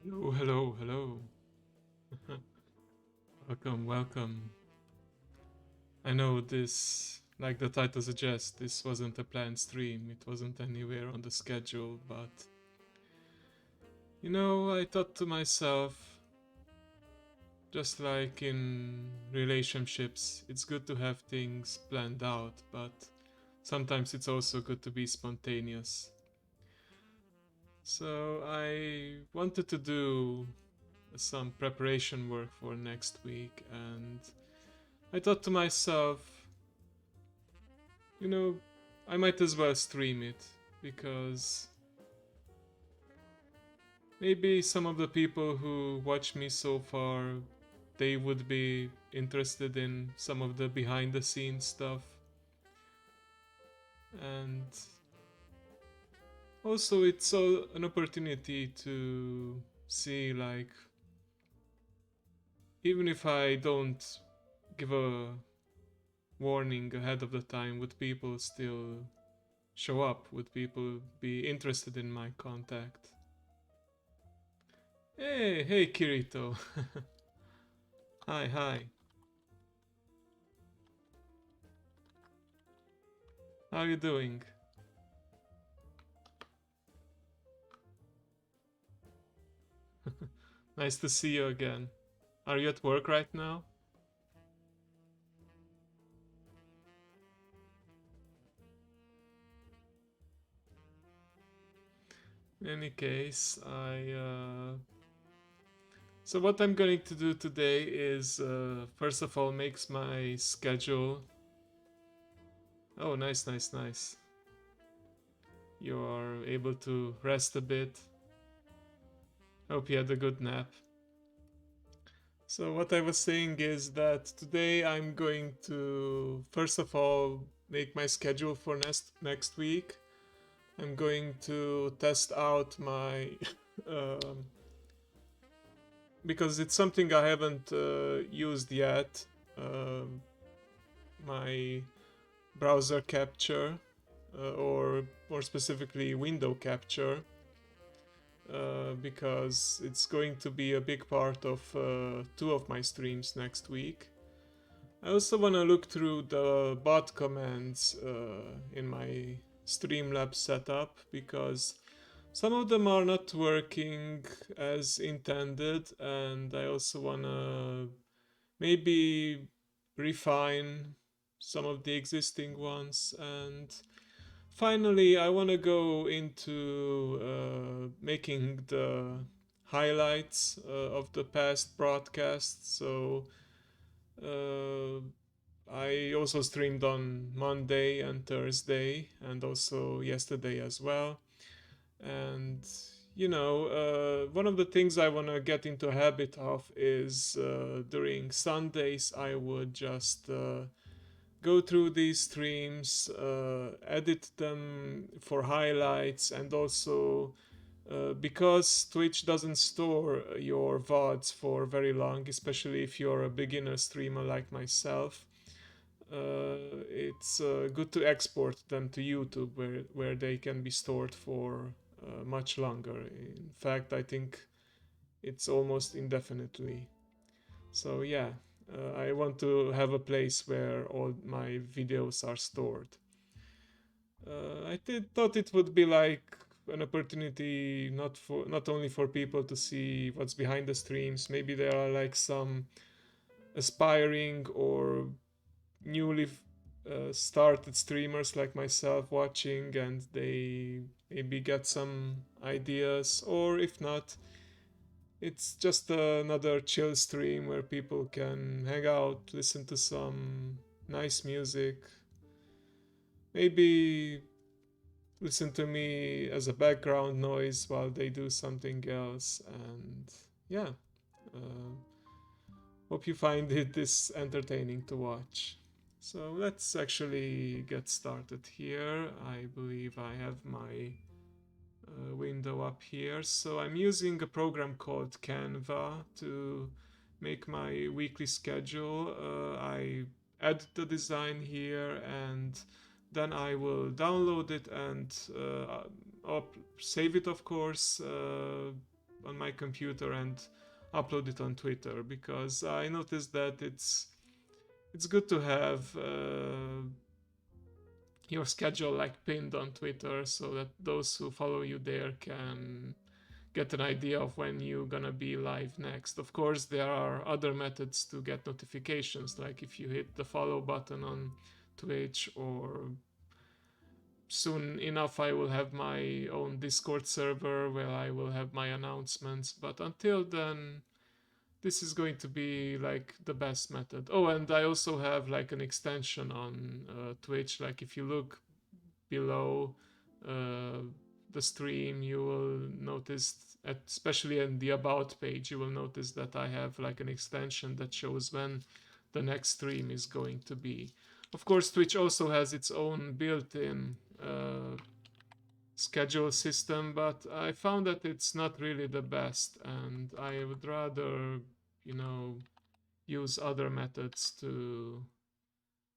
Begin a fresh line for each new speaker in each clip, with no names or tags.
Hello, hello, hello. Welcome, welcome. I know this, like the title suggests, this wasn't a planned stream. It wasn't anywhere on the schedule, but I thought to myself, just like in relationships, it's good to have things planned out, but sometimes it's also good to be spontaneous. So I wanted to do some preparation work for next week, and I thought to myself, You know, I might as well stream it because maybe some of the people who watch me so far they would be interested in some of the behind the scenes stuff, and also it's an opportunity to see, like, even if I don't give a warning ahead of the time, would people still show up? Would people be interested in my contact? Hey, Kirito. Hi, hi. How are you doing? Nice to see you again. Are you at work right now? In any case, so what I'm going to do today is, first of all, makes my schedule. Oh, nice, nice, nice. You are able to rest a bit. Hope you had a good nap. So what I was saying is that today I'm going to, first of all, make my schedule for next week. I'm going to test out my um, because it's something I haven't used yet. Um, my browser capture, or more specifically, window capture, because it's going to be a big part of two of my streams next week. I also want to look through the bot commands in my Streamlabs setup because some of them are not working as intended, and I also want to maybe refine some of the existing ones. And finally, I want to go into making the highlights of the past broadcasts. So uh, I also streamed on Monday and Thursday, and also yesterday as well. And one of the things I want to get into a habit of is, during Sundays I would just go through these streams, edit them for highlights, and also because Twitch doesn't store your VODs for very long, especially if you're a beginner streamer like myself. It's good to export them to YouTube, where they can be stored for much longer. In fact, I think it's almost indefinitely. So yeah, I want to have a place where all my videos are stored. Thought it would be like an opportunity, not only for people to see what's behind the streams. Maybe there are like some aspiring or newly started streamers like myself watching, and they maybe get some ideas, or if not, it's just another chill stream where people can hang out, listen to some nice music, maybe listen to me as a background noise while they do something else. And yeah, uh, hope you find it this entertaining to watch. So let's actually get started here. I believe I have my window up here. So I'm using a program called Canva to make my weekly schedule. I add the design here, and then I will download it and save it, of course, on my computer and upload it on Twitter, because I noticed that it's good to have your schedule like pinned on Twitter, so that those who follow you there can get an idea of when you're gonna be live next. Of course, there are other methods to get notifications, like if you hit the follow button on Twitch, or soon enough I will have my own Discord server where I will have my announcements. But until then, this is going to be like the best method. Oh, and I also have like an extension on Twitch. Like if you look below the stream, you will notice, especially in the about page, you will notice that I have like an extension that shows when the next stream is going to be. Of course, Twitch also has its own built-in schedule system, but I found that it's not really the best, and I would rather, use other methods to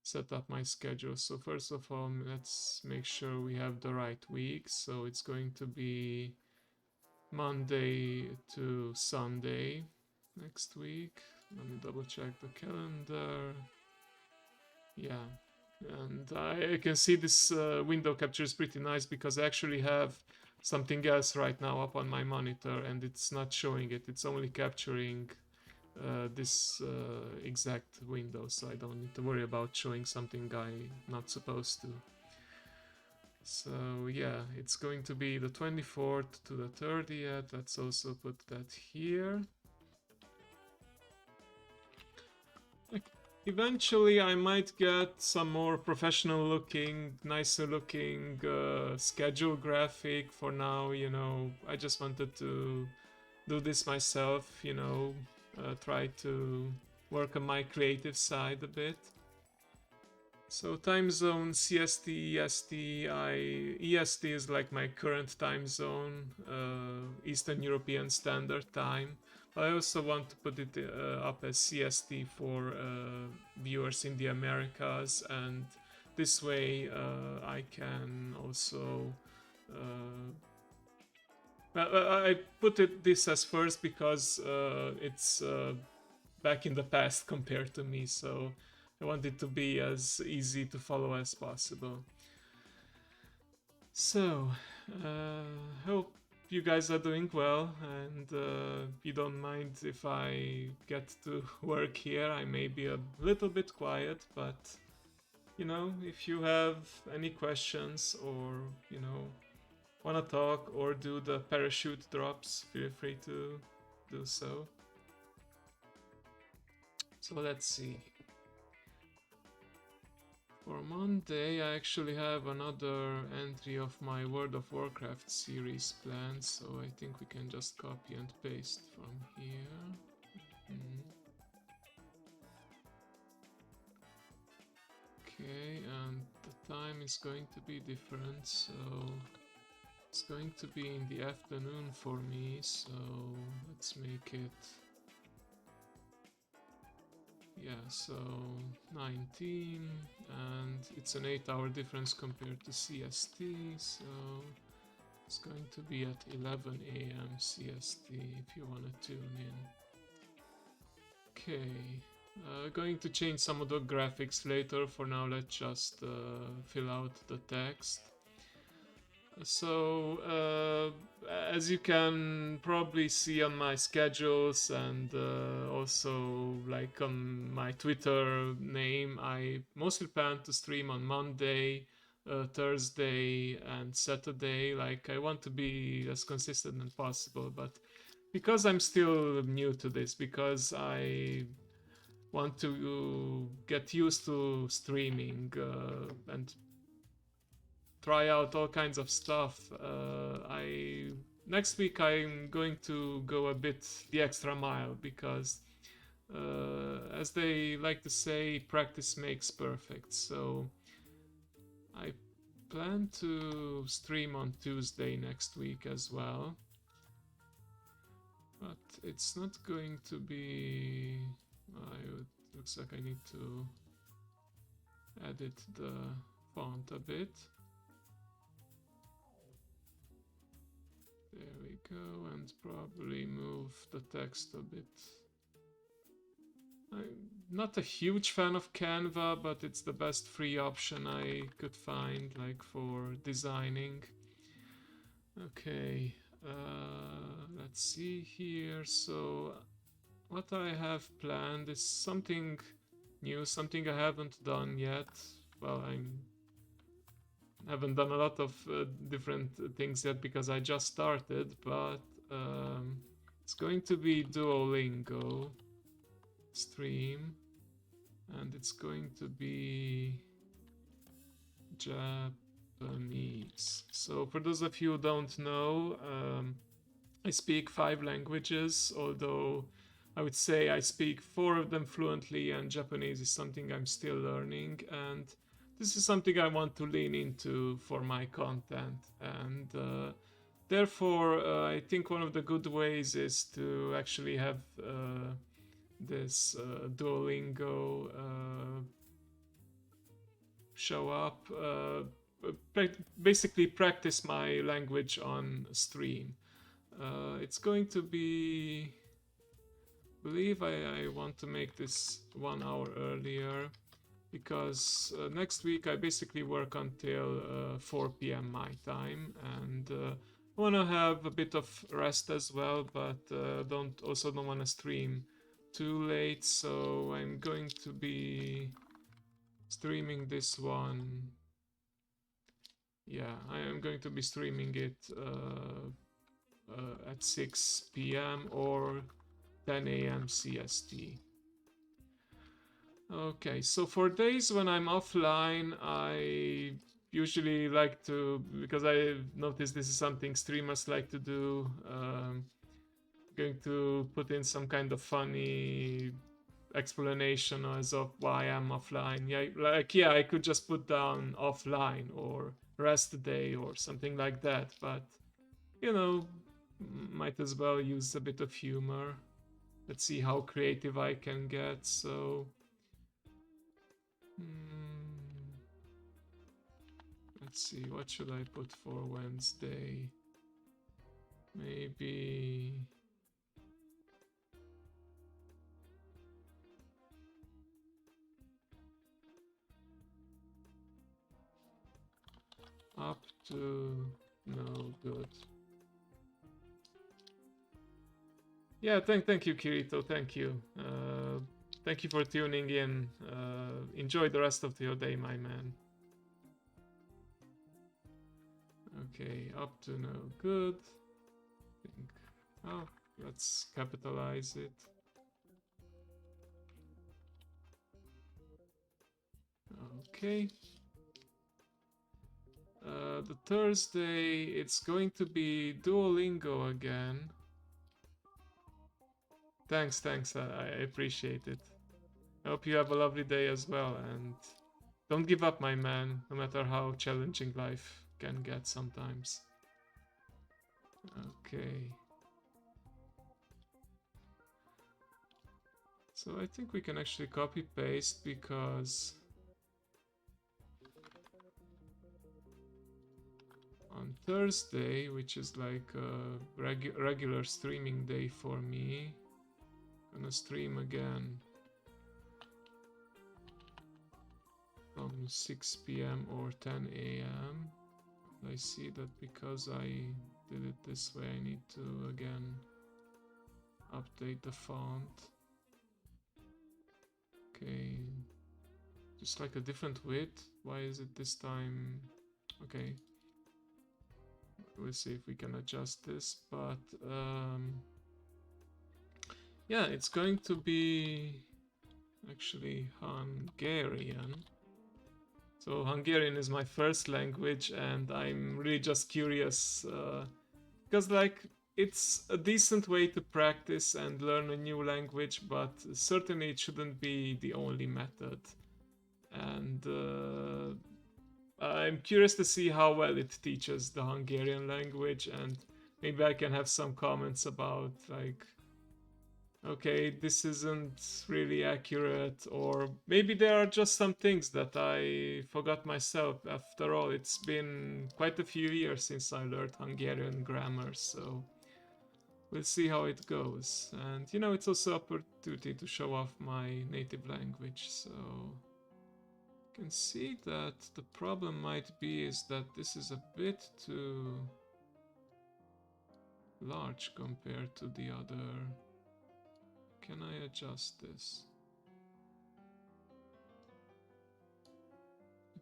set up my schedule. So first of all, let's make sure we have the right week. So it's going to be Monday to Sunday next week. Let me double check the calendar. Yeah, and I can see this window capture is pretty nice, because I actually have something else right now up on my monitor and it's not showing it. It's only capturing this exact window, so I don't need to worry about showing something I'm not supposed to. So yeah, it's going to be the 24th to the 30th. Let's also put that here. Eventually I might get some more professional looking, nicer looking schedule graphic. For now, I just wanted to do this myself, try to work on my creative side a bit. So time zone, CST, EST. EST is like my current time zone, Eastern European Standard Time. But I also want to put it up as CST for viewers in the Americas, and this way I can also I put this as first because it's back in the past compared to me, so I want it to be as easy to follow as possible. So, hope you guys are doing well, and you don't mind if I get to work here. I may be a little bit quiet, but if you have any questions, or wanna talk or do the parachute drops, feel free to do so. So let's see. For Monday, I actually have another entry of my World of Warcraft series planned, so I think we can just copy and paste from here. Okay, and the time is going to be different, so it's going to be in the afternoon for me, so let's make it, so 19, and it's an 8-hour difference compared to CST, so it's going to be at 11 AM CST if you want to tune in. Okay, going to change some of the graphics later. For now, let's just fill out the text. So, as you can probably see on my schedules, and also like on my Twitter name, I mostly plan to stream on Monday, Thursday, and Saturday. Like, I want to be as consistent as possible, but because I'm still new to this, because I want to get used to streaming and try out all kinds of stuff. Next week I'm going to go a bit the extra mile, because as they like to say, practice makes perfect. So I plan to stream on Tuesday next week as well, but it's not going to be... it looks like I need to edit the font a bit. There we go, and probably move the text a bit. I'm not a huge fan of Canva, but it's the best free option I could find, like for designing. Okay, let's see here. So what I have planned is something new, something I haven't done yet. Well, I haven't done a lot of different things yet because I just started, but it's going to be Duolingo stream, and it's going to be Japanese. So for those of you who don't know, I speak 5 languages, although I would say I speak 4 of them fluently, and Japanese is something I'm still learning, and this is something I want to lean into for my content. And therefore, I think one of the good ways is to actually have this Duolingo show up, basically practice my language on stream. It's going to be, I believe I want to make this 1 hour earlier, because next week I basically work until 4 p.m. my time, and I want to have a bit of rest as well, but don't want to stream too late, so I'm going to be streaming this one. Yeah, I am going to be streaming it at 6 p.m. or 10 a.m. CST. Okay, so for days when I'm offline, I usually like to, because I noticed this is something streamers like to do, going to put in some kind of funny explanation as of why I'm offline. Yeah, I could just put down offline or rest day or something like that, but you know, might as well use a bit of humor. Let's see how creative I can get. So let's see, what should I put for Wednesday? Maybe up to no good. Yeah, thank you, Kirito. Thank you. Thank you for tuning in. Enjoy the rest of your day, my man. Okay, up to no good. Oh, let's capitalize it. Okay. The Thursday, it's going to be Duolingo again. Thanks, I appreciate it. I hope you have a lovely day as well, and don't give up, my man, no matter how challenging life can get sometimes. Okay. So I think we can actually copy paste, because on Thursday, which is like a regular streaming day for me, I'm gonna stream again from 6 p.m. or 10 a.m. I see that because I did it this way, I need to again update the font. Okay, just like a different width. Why is it this time? Okay, we'll see if we can adjust this, but yeah, it's going to be actually Hungarian. So Hungarian is my first language, and I'm really just curious, because like it's a decent way to practice and learn a new language, but certainly it shouldn't be the only method. And I'm curious to see how well it teaches the Hungarian language, and maybe I can have some comments about like okay, this isn't really accurate, or maybe there are just some things that I forgot myself. After all, it's been quite a few years since I learned Hungarian grammar, so we'll see how it goes. And you know, it's also opportunity to show off my native language, so you can see that the problem might be is that this is a bit too large compared to the other. Can I adjust this?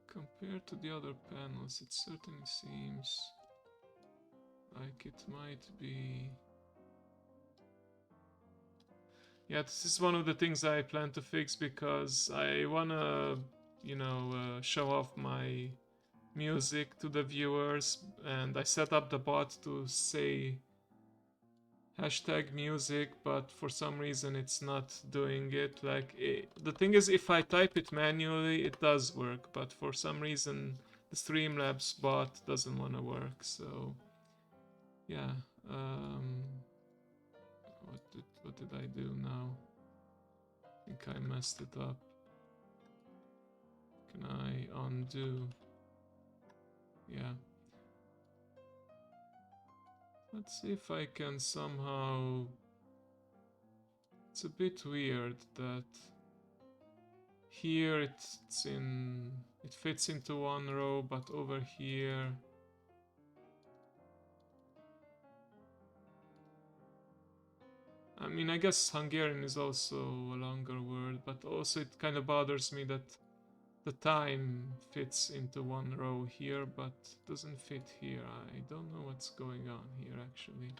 Compared to the other panels, it certainly seems like it might be... Yeah, this is one of the things I plan to fix because I wanna, you know, show off my music to the viewers, and I set up the bot to say hashtag music, but for some reason it's not doing it. Like, the thing is, if I type it manually, it does work, but for some reason the Streamlabs bot doesn't want to work. So yeah, what did I do now? I think I messed it up. Can I undo? Yeah. Let's see if I can somehow... It's a bit weird that here it fits into one row, but over here I mean, I guess Hungarian is also a longer word, but also it kind of bothers me that the time fits into one row here, but doesn't fit here. I don't know what's going on here, actually.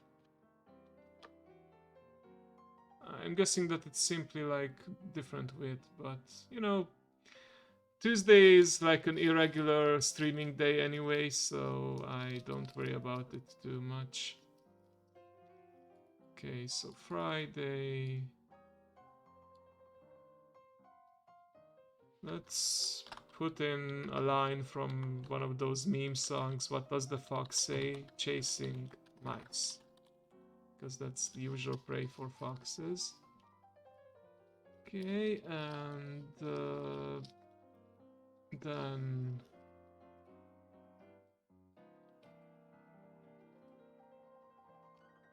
I'm guessing that it's simply like different width, but you know, Tuesday is like an irregular streaming day anyway, so I don't worry about it too much. Okay, so Friday. Let's put in a line from one of those meme songs. What does the fox say? Chasing mice. Because that's the usual prey for foxes. Okay, and then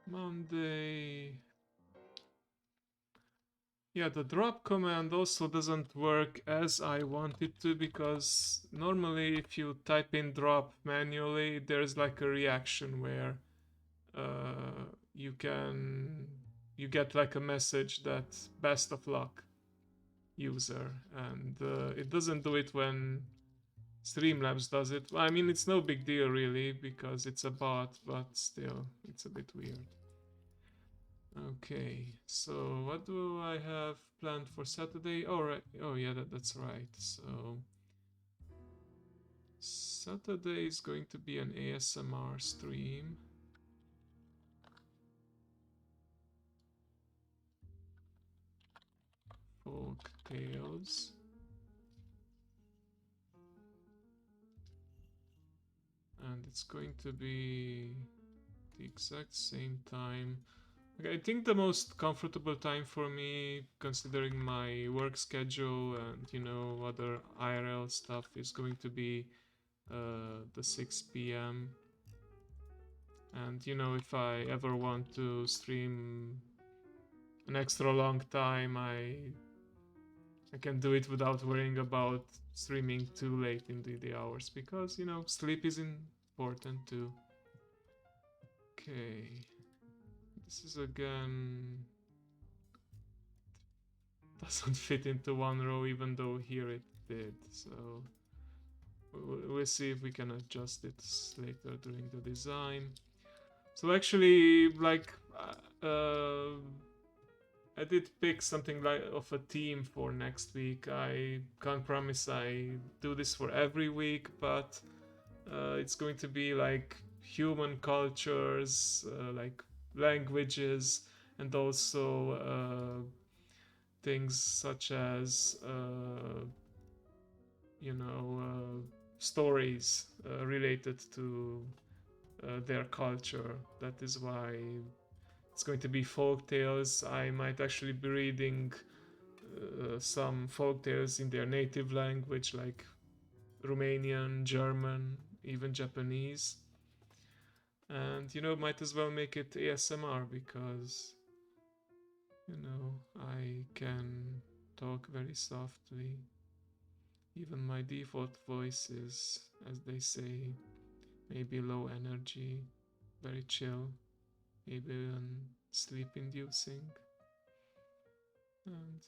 Monday. Yeah, the drop command also doesn't work as I want it to, because normally if you type in drop manually, there's like a reaction where you get like a message that best of luck user, and it doesn't do it when Streamlabs does it. I mean, it's no big deal really because it's a bot, but still it's a bit weird. Okay, so what do I have planned for Saturday? Oh right, oh yeah, that's right. So Saturday is going to be an ASMR stream. Folk Tales. And it's going to be the exact same time. Okay, I think the most comfortable time for me, considering my work schedule and you know other IRL stuff, is going to be the 6 p.m. And you know, if I ever want to stream an extra long time, I can do it without worrying about streaming too late in the hours, because you know sleep is important too. Okay, this is again doesn't fit into one row, even though here it did. So we'll see if we can adjust it later during the design. So actually, like, I did pick something like of a theme for next week. I can't promise I do this for every week, but it's going to be like human cultures, like languages, and also things such as you know stories related to their culture. That is why It's going to be folk tales. I might actually be reading some folk tales in their native language, like Romanian, German, even Japanese. And might as well make it ASMR because I can talk very softly. Even my default voice is, as they say, maybe low energy, very chill, maybe even sleep inducing. And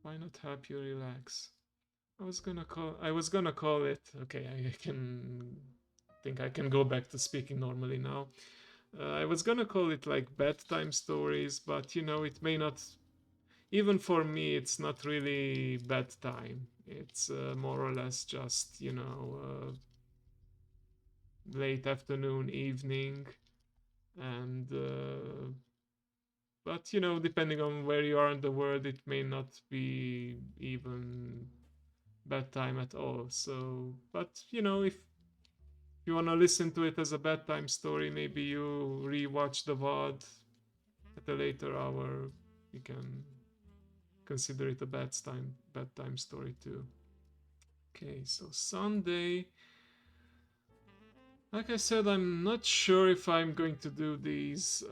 why not help you relax? I was gonna call it. Okay, I can think I can go back to speaking normally now. I was gonna call it like bedtime stories, but it may not. Even for me, it's not really bedtime. It's more or less just late afternoon, evening, and but depending on where you are in the world, it may not be even bedtime at all. So, but if you want to listen to it as a bedtime story, maybe you rewatch the VOD at a later hour. You can consider it a bedtime story too. Okay, so Sunday. Like I said, I'm not sure if I'm going to do these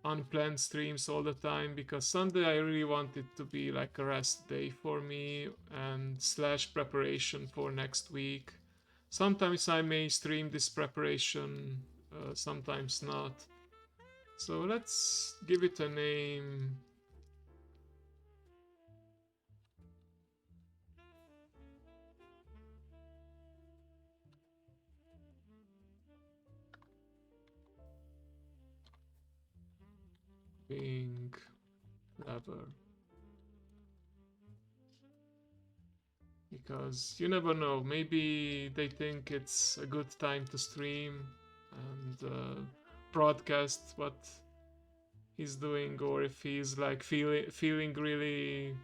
unplanned streams all the time because Sunday I really want it to be like a rest day for me and slash preparation for next week. Sometimes I may stream this preparation, sometimes not. So let's give it a name. Being clever. Because you never know, maybe they think it's a good time to stream and broadcast what he's doing, or if he's like feeling really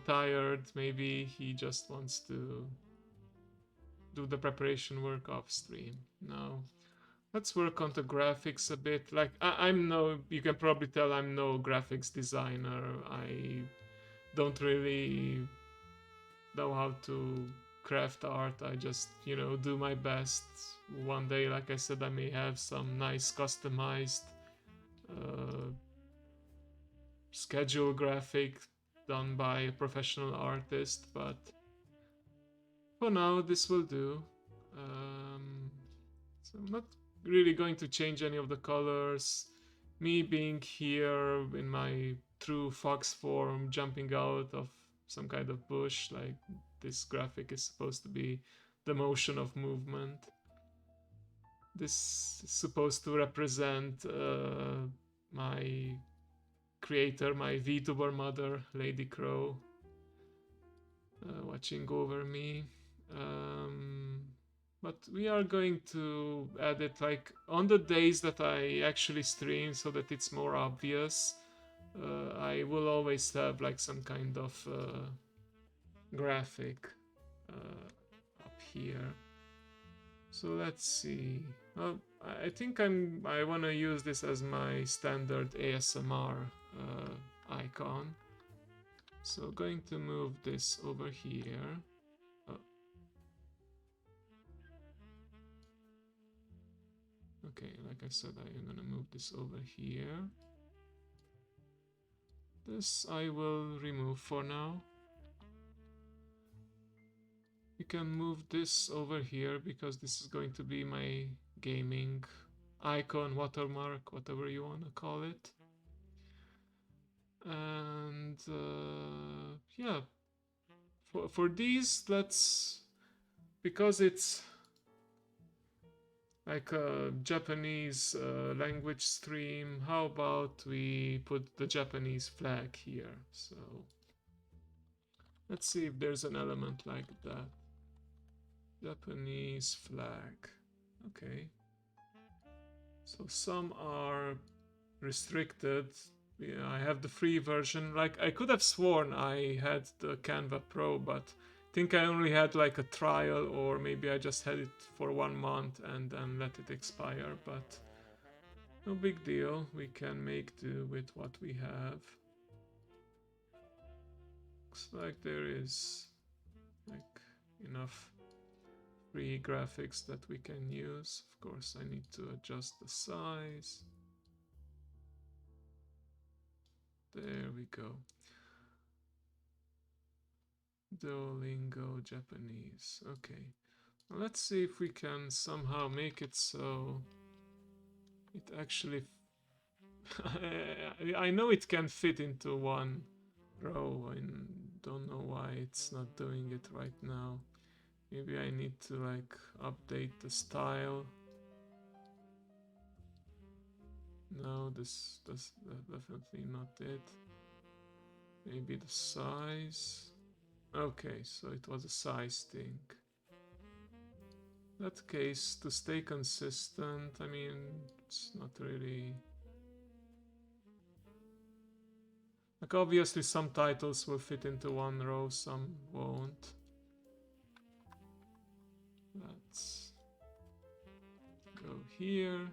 tired, maybe he just wants to do the preparation work off stream. Now let's work on the graphics a bit. Like I'm no, you can probably tell I'm no graphics designer. I don't really know how to craft art. I just do my best. One day, like I said, I may have some nice customized uh, schedule graphic done by a professional artist, but for now this will do. So I'm not really going to change any of the colors. Me being here in my true fox form, jumping out of some kind of bush, like this graphic is supposed to be the motion of movement. This is supposed to represent my creator, my VTuber mother, Lady Crow, watching over me. But we are going to add it like on the days that I actually stream so that it's more obvious. I will always have like some kind of graphic up here. So let's see. I think I want to use this as my standard ASMR icon. So going to move this over here. Okay, like I said, I am gonna move this over here. This I will remove for now. You can move this over here because this is going to be my gaming icon, watermark, whatever you want to call it. And yeah, for these, let's, because it's like a Japanese language stream, how about we put the Japanese flag here? So let's see if there's an element like that. Japanese flag. Okay. So some are restricted. Yeah, I have the free version. Like I could have sworn I had the Canva Pro, but think I only had like a trial, or maybe I just had it for 1 month and then let it expire, but no big deal. We can make do with what we have. Looks like there is like enough free graphics that we can use. Of course, I need to adjust the size. There we go. Duolingo Japanese. Okay. Let's see if we can somehow make it so it actually... I know it can fit into one row. I don't know why it's not doing it right now. Maybe I need to like update the style. No, that's definitely not it. Maybe the size. Okay, so it was a size thing. In that case, to stay consistent, I mean, it's not really... Like, obviously some titles will fit into one row, some won't. Let's go here.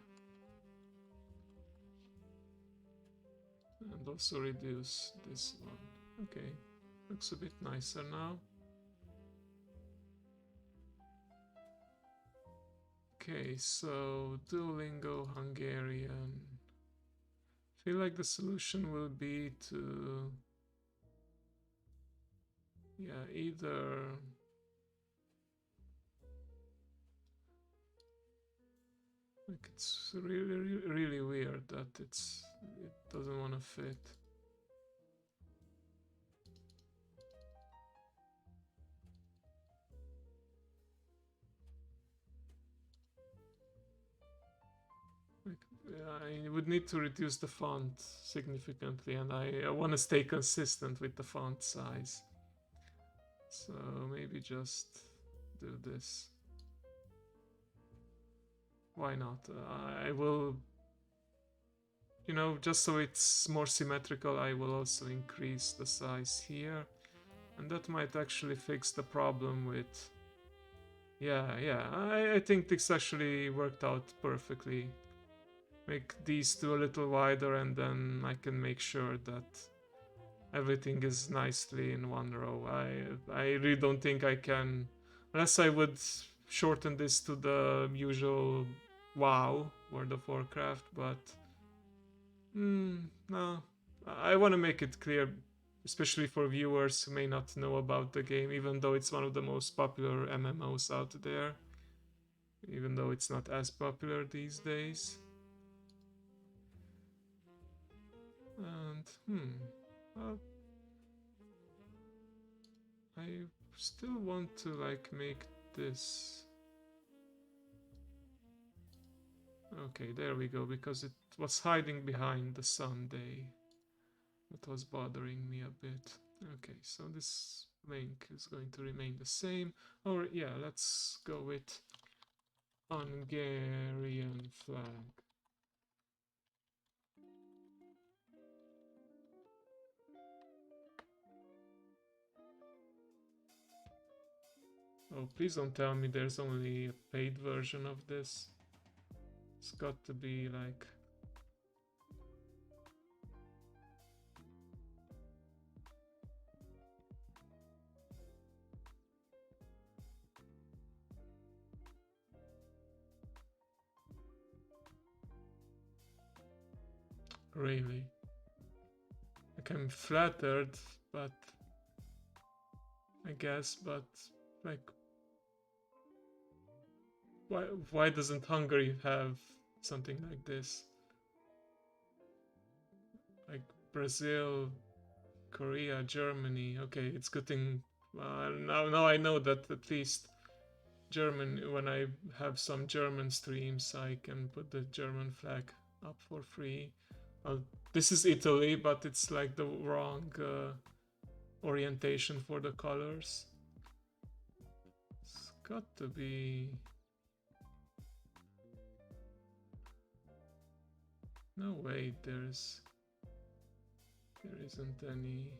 And also reduce this one. Okay, looks a bit nicer now. Okay, so Duolingo Hungarian. I feel like the solution will be to... yeah, either... like, it's really weird that it doesn't want to fit. Like, I would need to reduce the font significantly, and I want to stay consistent with the font size. So maybe just do this. Why not? I will, you know, just so it's more symmetrical, I will also increase the size here. And that might actually fix the problem with... yeah, I think this actually worked out perfectly. Make these two a little wider, and then I can make sure that everything is nicely in one row. I really don't think I can, unless I would shorten this to the usual WoW, World of Warcraft, but no. I want to make it clear, especially for viewers who may not know about the game, even though it's one of the most popular MMOs out there, even though it's not as popular these days. And well, I still want to like make this... okay, there we go, because it was hiding behind the Sunday. That was bothering me a bit. Okay, so this link is going to remain the same. Or yeah, let's go with Hungarian flag. Oh, please don't tell me there's only a paid version of this. It's got to be like... really? Like, I'm flattered, but... I guess, but like... why doesn't Hungary have something like this? Like Brazil, Korea, Germany. Okay, it's good thing. Now I know that at least German. When I have some German streams, I can put the German flag up for free. This is Italy, but it's like the wrong orientation for the colors. It's got to be... no, wait, there isn't any...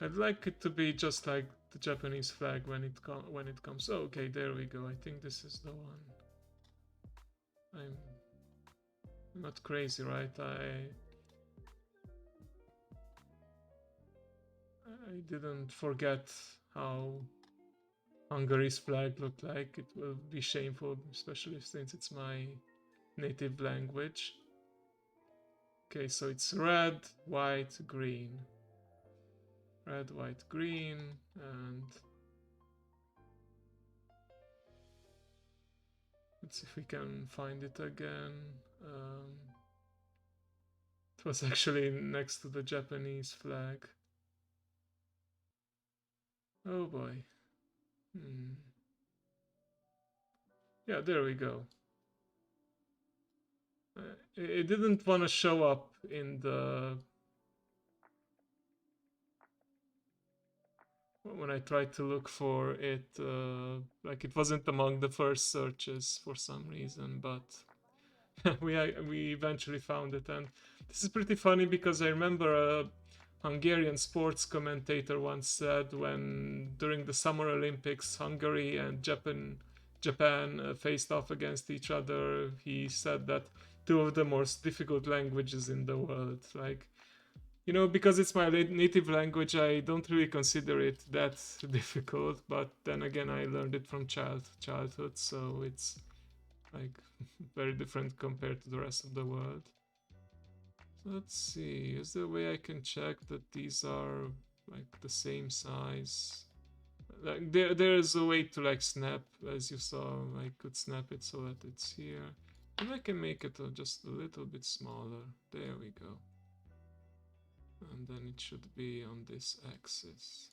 I'd like it to be just like the Japanese flag when it comes. Oh, okay, there we go. I think this is the one. I'm not crazy, right? I didn't forget how Hungary's flag looked like. It will be shameful, especially since it's my native language. Okay, so it's red, white, green. Red, white, green, and let's see if we can find it again. It was actually next to the Japanese flag. Oh boy. Hmm. Yeah, there we go. It didn't want to show up in the when I tried to look for it. Like it wasn't among the first searches for some reason, but we eventually found it, and this is pretty funny because I remember a Hungarian sports commentator once said when during the Summer Olympics Hungary and Japan faced off against each other, he said that two of the most difficult languages in the world, like, you know, because it's my native language, I don't really consider it that difficult, but then again I learned it from childhood, so it's like very different compared to the rest of the world. So let's see, is there a way I can check that these are like the same size? Like there's a way to like snap, as you saw. I could snap it so that it's here, and I can make it just a little bit smaller. There we go, and then it should be on this axis.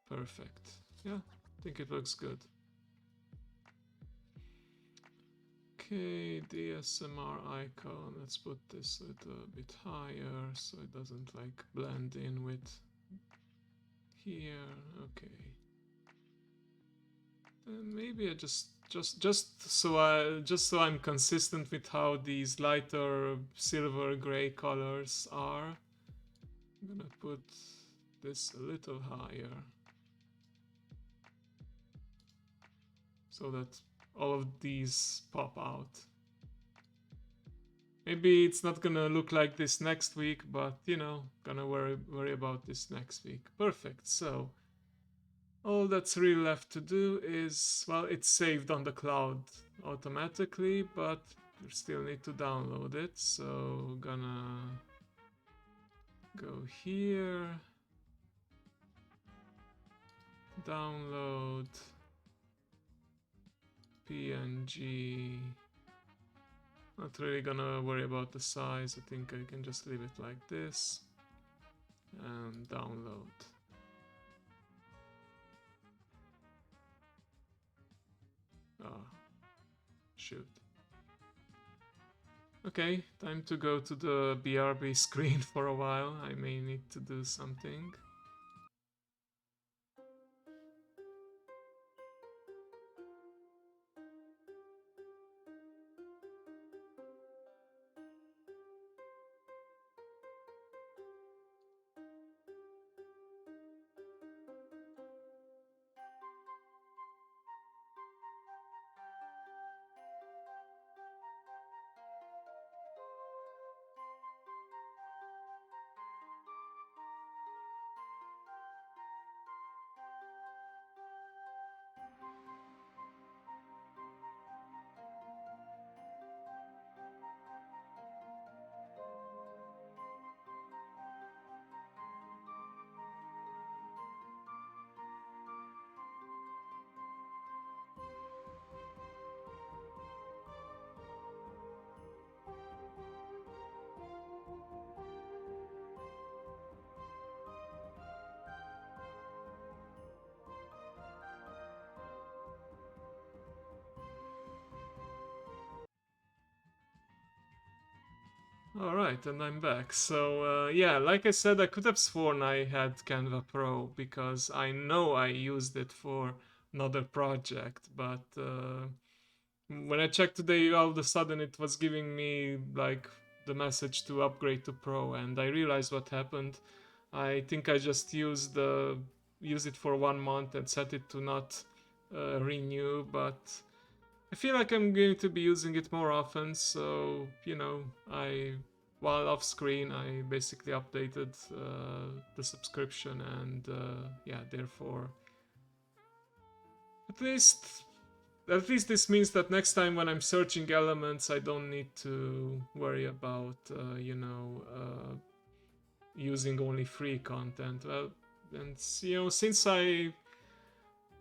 Perfect. Yeah, I think it looks good. Okay, DSMR icon. Let's put this a little bit higher so it doesn't like blend in with here. Okay. Maybe I just so I'm consistent with how these lighter silver gray colors are. I'm gonna put this a little higher so that all of these pop out. Maybe it's not gonna look like this next week, but you know, gonna worry about this next week. Perfect. So all that's really left to do is, well, it's saved on the cloud automatically, but you still need to download it. So gonna go here, download PNG. Not really gonna worry about the size. I think I can just leave it like this and download. Ah, shoot. Okay, time to go to the BRB screen for a while. I may need to do something. Alright, and I'm back. So, yeah, like I said, I could have sworn I had Canva Pro because I know I used it for another project, but when I checked today, all of a sudden it was giving me like the message to upgrade to Pro, and I realized what happened. I think I just use it for 1 month and set it to not renew, but I feel like I'm going to be using it more often, so I while off screen I basically updated the subscription, and yeah, therefore at least this means that next time when I'm searching elements, I don't need to worry about using only free content. Well, and since I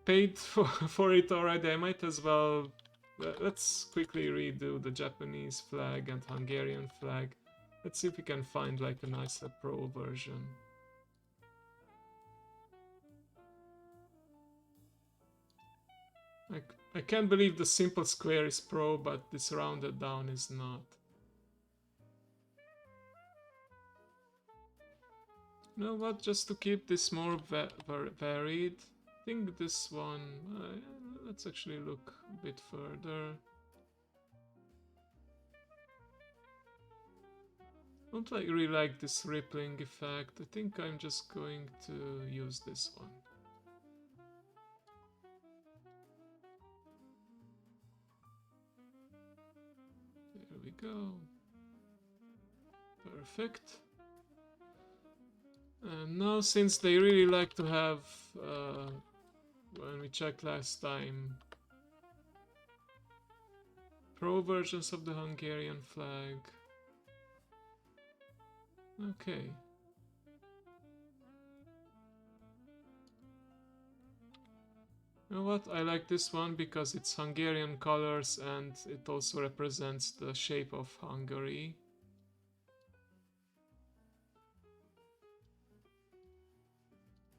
paid for it already, I might as well. Let's quickly redo the Japanese flag and Hungarian flag. Let's see if we can find like a nicer pro version. I can't believe the simple square is pro, but this rounded down is not. You know what? Just to keep this more varied, I think this one. Let's actually look a bit further. I don't really like this rippling effect. I think I'm just going to use this one. There we go. Perfect. And now, since they really like to have, when we checked last time, pro versions of the Hungarian flag. Okay. You know what? I like this one because it's Hungarian colors and it also represents the shape of Hungary.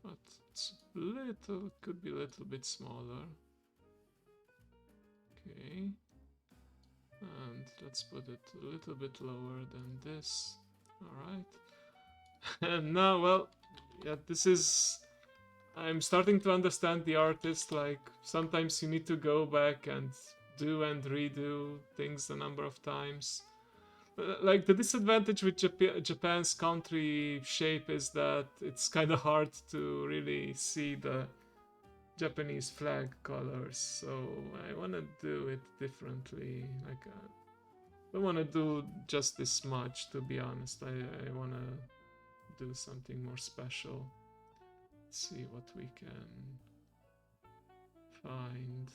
But it's could be a little bit smaller. Okay. And let's put it a little bit lower than this. Alright. And now, well, yeah, this is... I'm starting to understand the artist. Like, sometimes you need to go back and do and redo things a number of times. Like, the disadvantage with Japan's country shape is that it's kind of hard to really see the Japanese flag colors, so I want to do it differently. Like, I don't want to do just this much, to be honest. I want to do something more special. Let's see what we can find.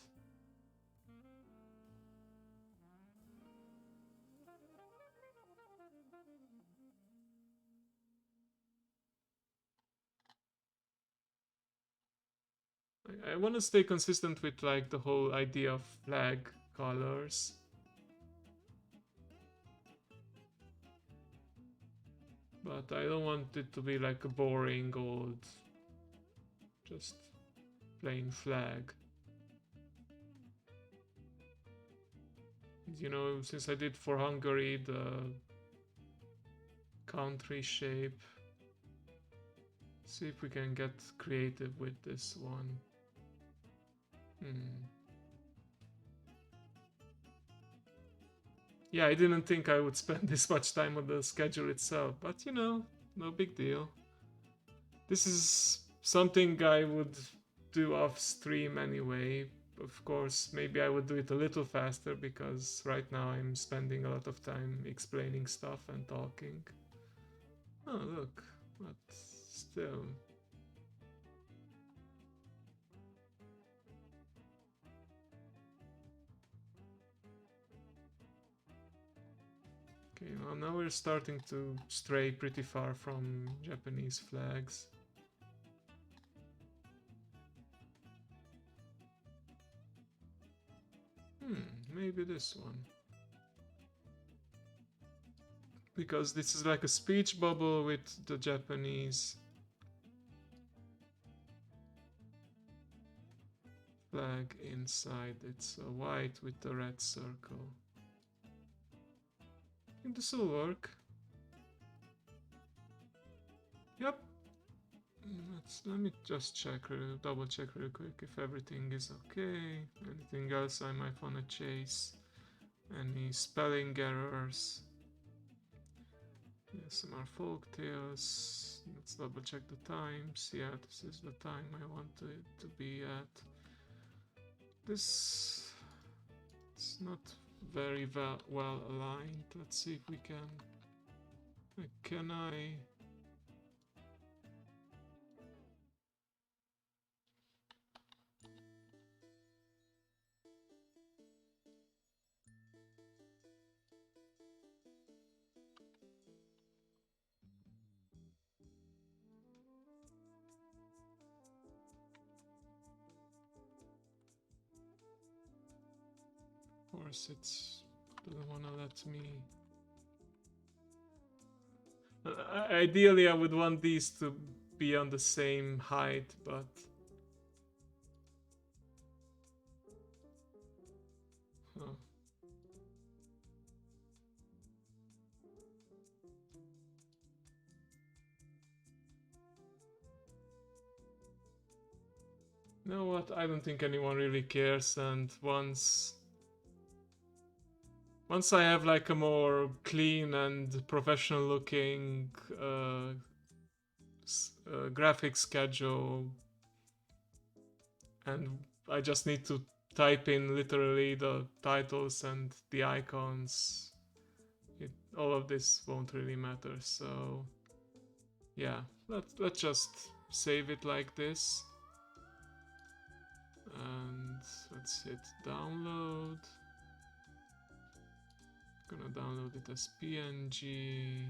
I want to stay consistent with like the whole idea of flag colors. But I don't want it to be like a boring old, just plain flag. You know, since I did for Hungary the country shape, see if we can get creative with this one. Yeah, I didn't think I would spend this much time on the schedule itself, but no big deal. This is something I would do off stream anyway. Of course, maybe I would do it a little faster because right now I'm spending a lot of time explaining stuff and talking. Oh, look, but still. Okay, well, now we're starting to stray pretty far from Japanese flags. Maybe this one. Because this is like a speech bubble with the Japanese flag inside. It's a white with a red circle. I think this will work. Yep. Let me just double check real quick if everything is okay. Anything else I might want to chase? Any spelling errors? ASMR folk tales. Let's double check the times. Yeah, this is the time I want it to be at. This is not very well aligned. Let's see if we can. Can I? Of course, it's doesn't want to let me. Ideally, I would want these to be on the same height, but oh. You know what? I don't think anyone really cares, and once I have like a more clean and professional looking graphic schedule, and I just need to type in literally the titles and the icons, all of this won't really matter. So yeah, let's just save it like this, and let's hit download. Gonna download it as PNG,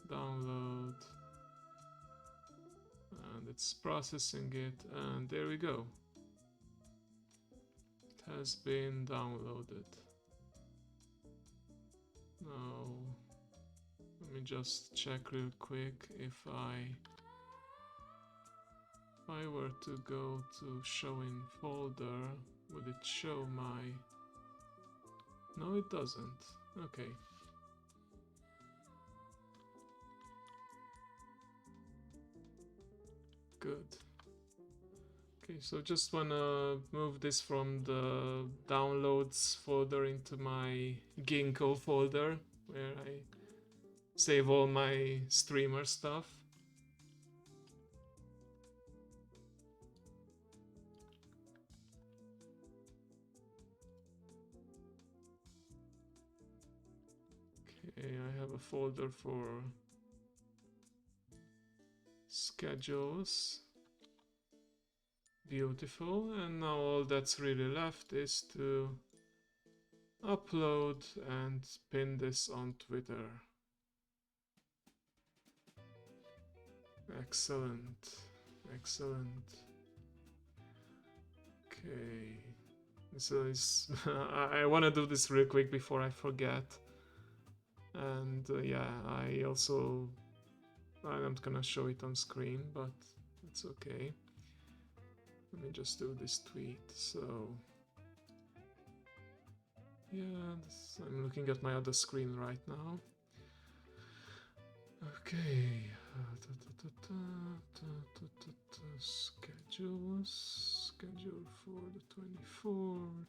download, and it's processing it, and there we go. It has been downloaded. Now, let me just check real quick if I were to go to show in folder, would it show my... No, it doesn't. Okay. Good. Okay, so just wanna move this from the downloads folder into my Ginkgo folder, where I save all my streamer stuff. Okay, I have a folder for schedules. Beautiful, and now all that's really left is to upload and pin this on Twitter. Excellent, excellent. Okay, so I want to do this real quick before I forget. And yeah, I'm not gonna show it on screen, but it's okay. Let me just do this tweet. So yeah, I'm looking at my other screen right now. Okay. Schedule for the 24th.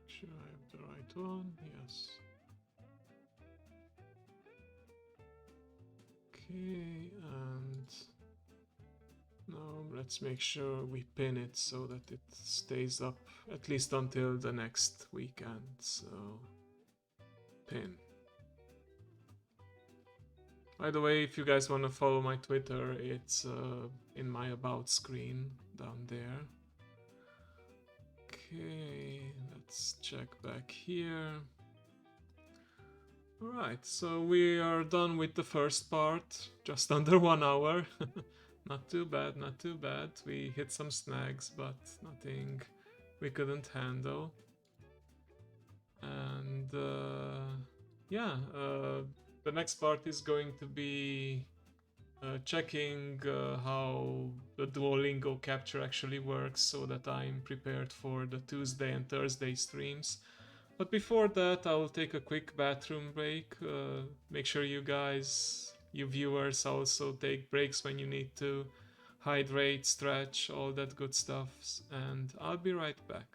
Should I have the right one? Yes. Okay, and now let's make sure we pin it so that it stays up at least until the next weekend. So, pin. By the way, if you guys want to follow my Twitter, it's in my about screen down there. Okay, let's check back here. Alright, so we are done with the first part, just under 1 hour. Not too bad, not too bad. We hit some snags, but nothing we couldn't handle. And yeah, the next part is going to be checking how the Duolingo capture actually works so that I'm prepared for the Tuesday and Thursday streams. But before that, I will take a quick bathroom break. Make sure you guys, you viewers, also take breaks when you need to hydrate, stretch, all that good stuff. And I'll be right back.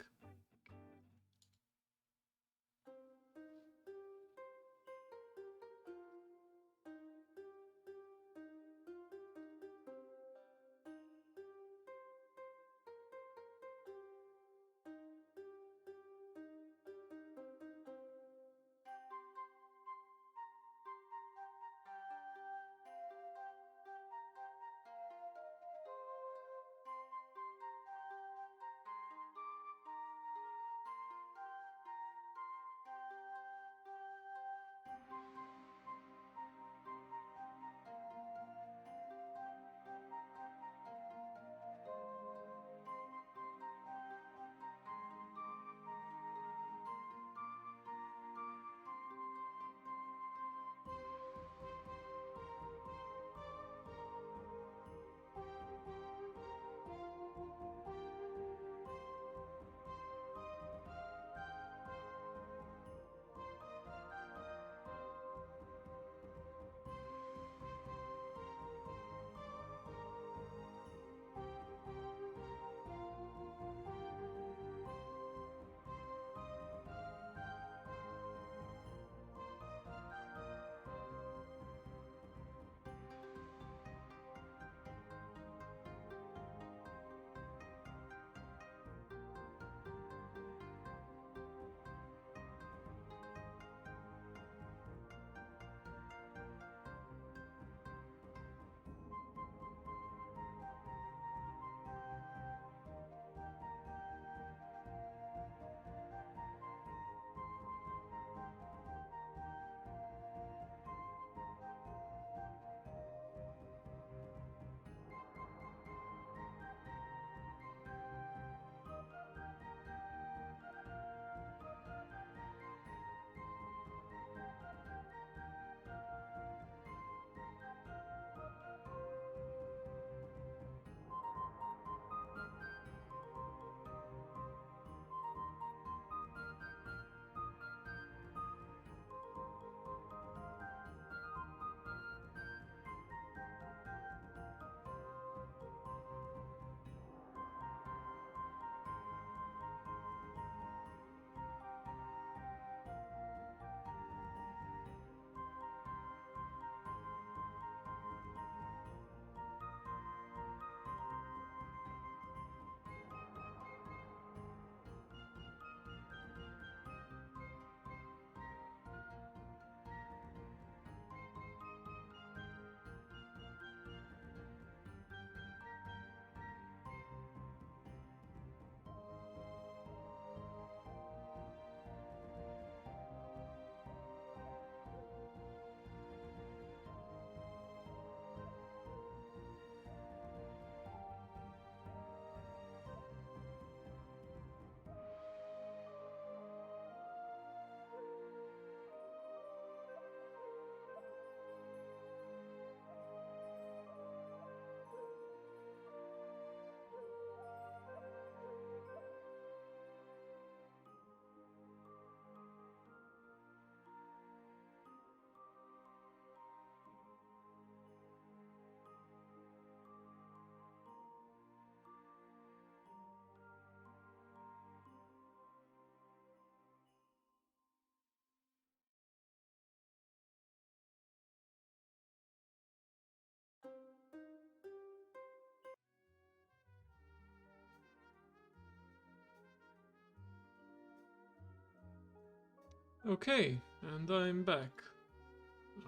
Okay, and I'm back.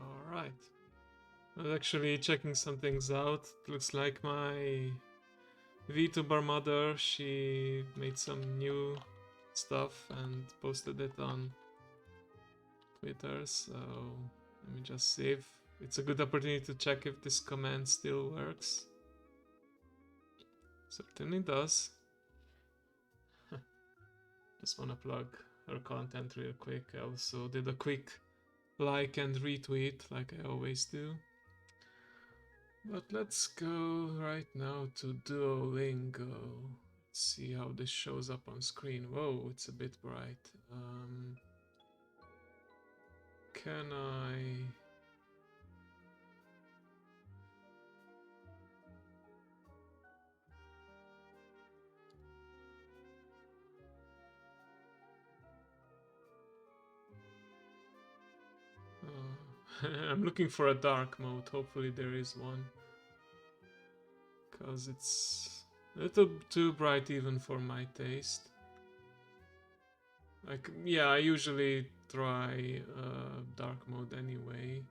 Alright. I was actually checking some things out. It looks like my VTuber mother, she made some new stuff and posted it on Twitter, so let me just see if it's a good opportunity to check if this command still works. Certainly does. Just wanna plug her content real quick. I also did a quick like and retweet like I always do. But let's go right now to Duolingo. Let's see how this shows up on screen. Whoa, it's a bit bright. Can I... I'm looking for a dark mode. Hopefully there is one. Because it's a little too bright even for my taste. Like, yeah, I usually try dark mode anyway.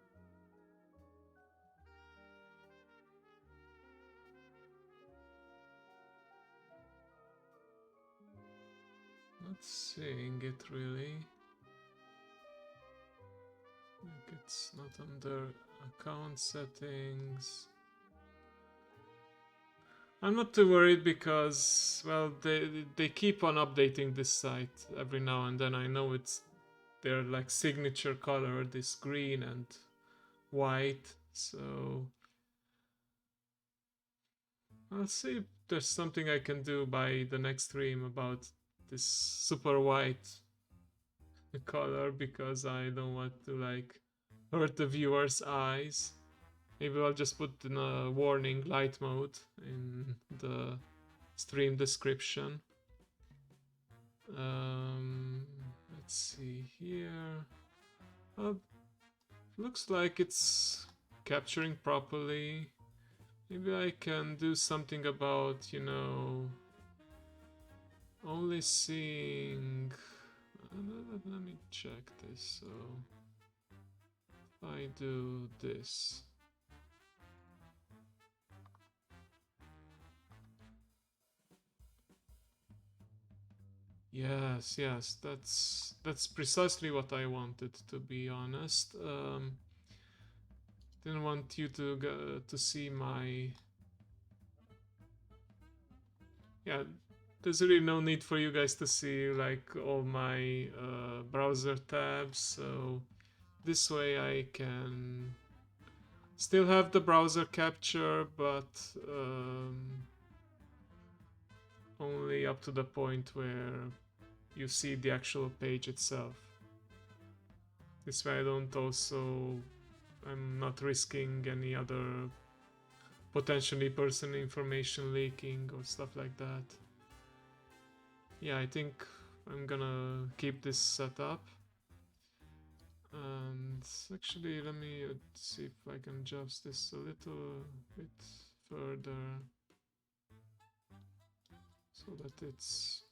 Not seeing it really. Like it's not under account settings. I'm not too worried because, well, they keep on updating this site every now and then. I know it's their like signature color, this green and white. So I'll see if there's something I can do by the next stream about this super white color, because I don't want to like hurt the viewer's eyes. Maybe I'll just put in a warning light mode in the stream description. Let's see here. Looks like it's capturing properly. Maybe I can do something about, you know, only seeing... Let me check this. So if I do this. Yes, that's precisely what I wanted, to be honest. Didn't want you to go to see my... Yeah, there's really no need for you guys to see like all my browser tabs, so this way I can still have the browser capture, but only up to the point where you see the actual page itself. This way I don't also... I'm not risking any other potentially personal information leaking or stuff like that. Yeah, I think I'm gonna keep this set up. And actually, let me see if I can adjust this a little bit further so that it's...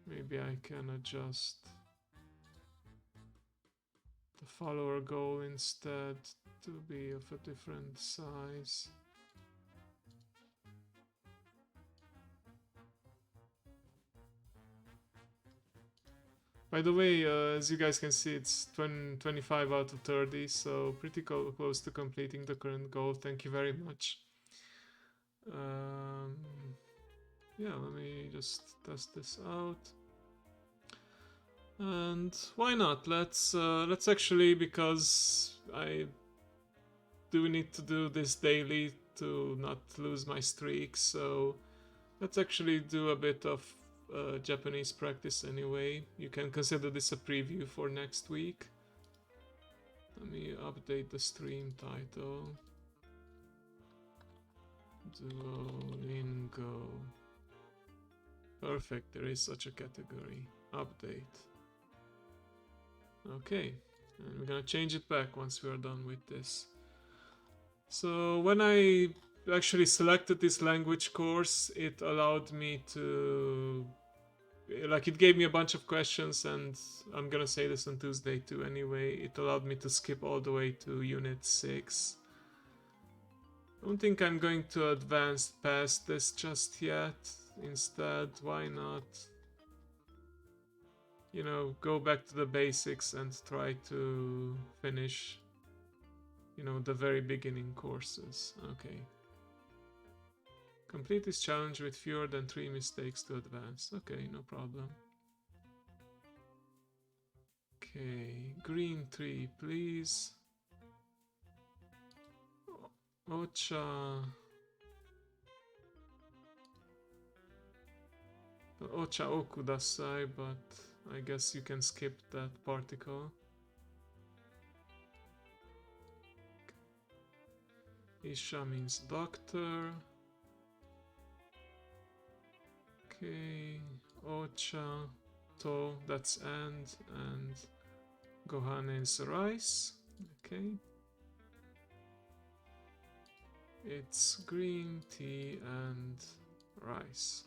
Maybe I can adjust the follower goal instead to be of a different size. By the way, as you guys can see, it's 25 out of 30, so pretty close to completing the current goal. Thank you very much. Yeah, let me just test this out. And why not? Let's actually, because I do need to do this daily to not lose my streak, so let's actually do a bit of Japanese practice anyway. You can consider this a preview for next week. Let me update the stream title. Duolingo. Perfect, there is such a category. Update. Okay, and we're gonna change it back once we are done with this. So when I actually selected this language course, it allowed me to... Like, it gave me a bunch of questions, and I'm gonna say this on Tuesday too anyway. It allowed me to skip all the way to Unit 6. I don't think I'm going to advance past this just yet. Instead, why not, you know, go back to the basics and try to finish, you know, the very beginning courses. Okay. Complete this challenge with fewer than 3 mistakes to advance. Okay, no problem. Okay, green tree, please. Ocha. Ocha okudasai, but I guess you can skip that particle. Isha means doctor. Okay. Ocha. To, that's and Gohan is rice. Okay. It's green tea and rice.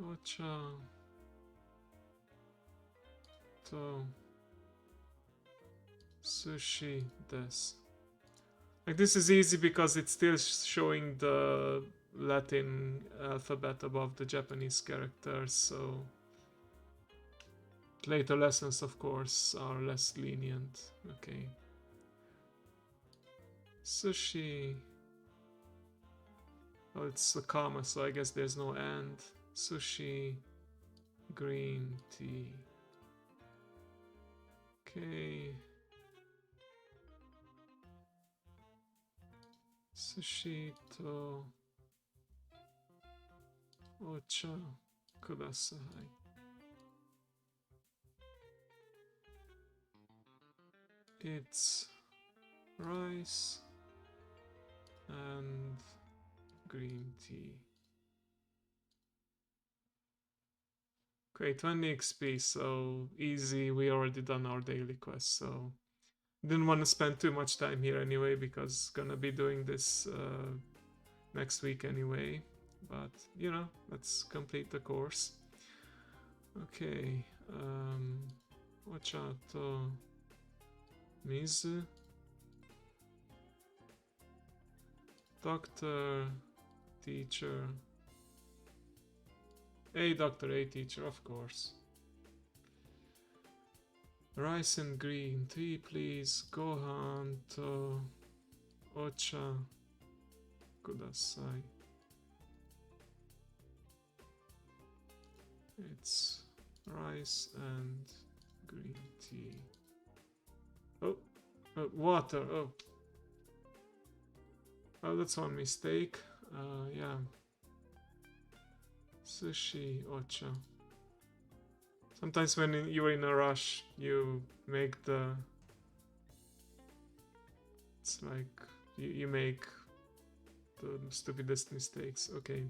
Ocha. To. Sushi des. Like, this is easy because it's still showing the Latin alphabet above the Japanese characters, so later lessons, of course, are less lenient. Okay. Sushi. Oh, it's a comma, so I guess there's no and. Sushi. Green tea. Okay. Sushi to ocha kudasai. It's rice and green tea. Okay, 20 XP, so easy. We already done our daily quest, so didn't want to spend too much time here anyway, because gonna be doing this next week anyway. But you know, let's complete the course. Okay, ochato mizu, doctor, teacher, a doctor, a teacher, of course. Rice and green tea, please. Gohan to ocha kudasai. It's rice and green tea. Oh, water. Oh, that's one mistake. Yeah. Sushi ocha. Sometimes when you're in a rush, you make the... It's like you make the stupidest mistakes. Okay.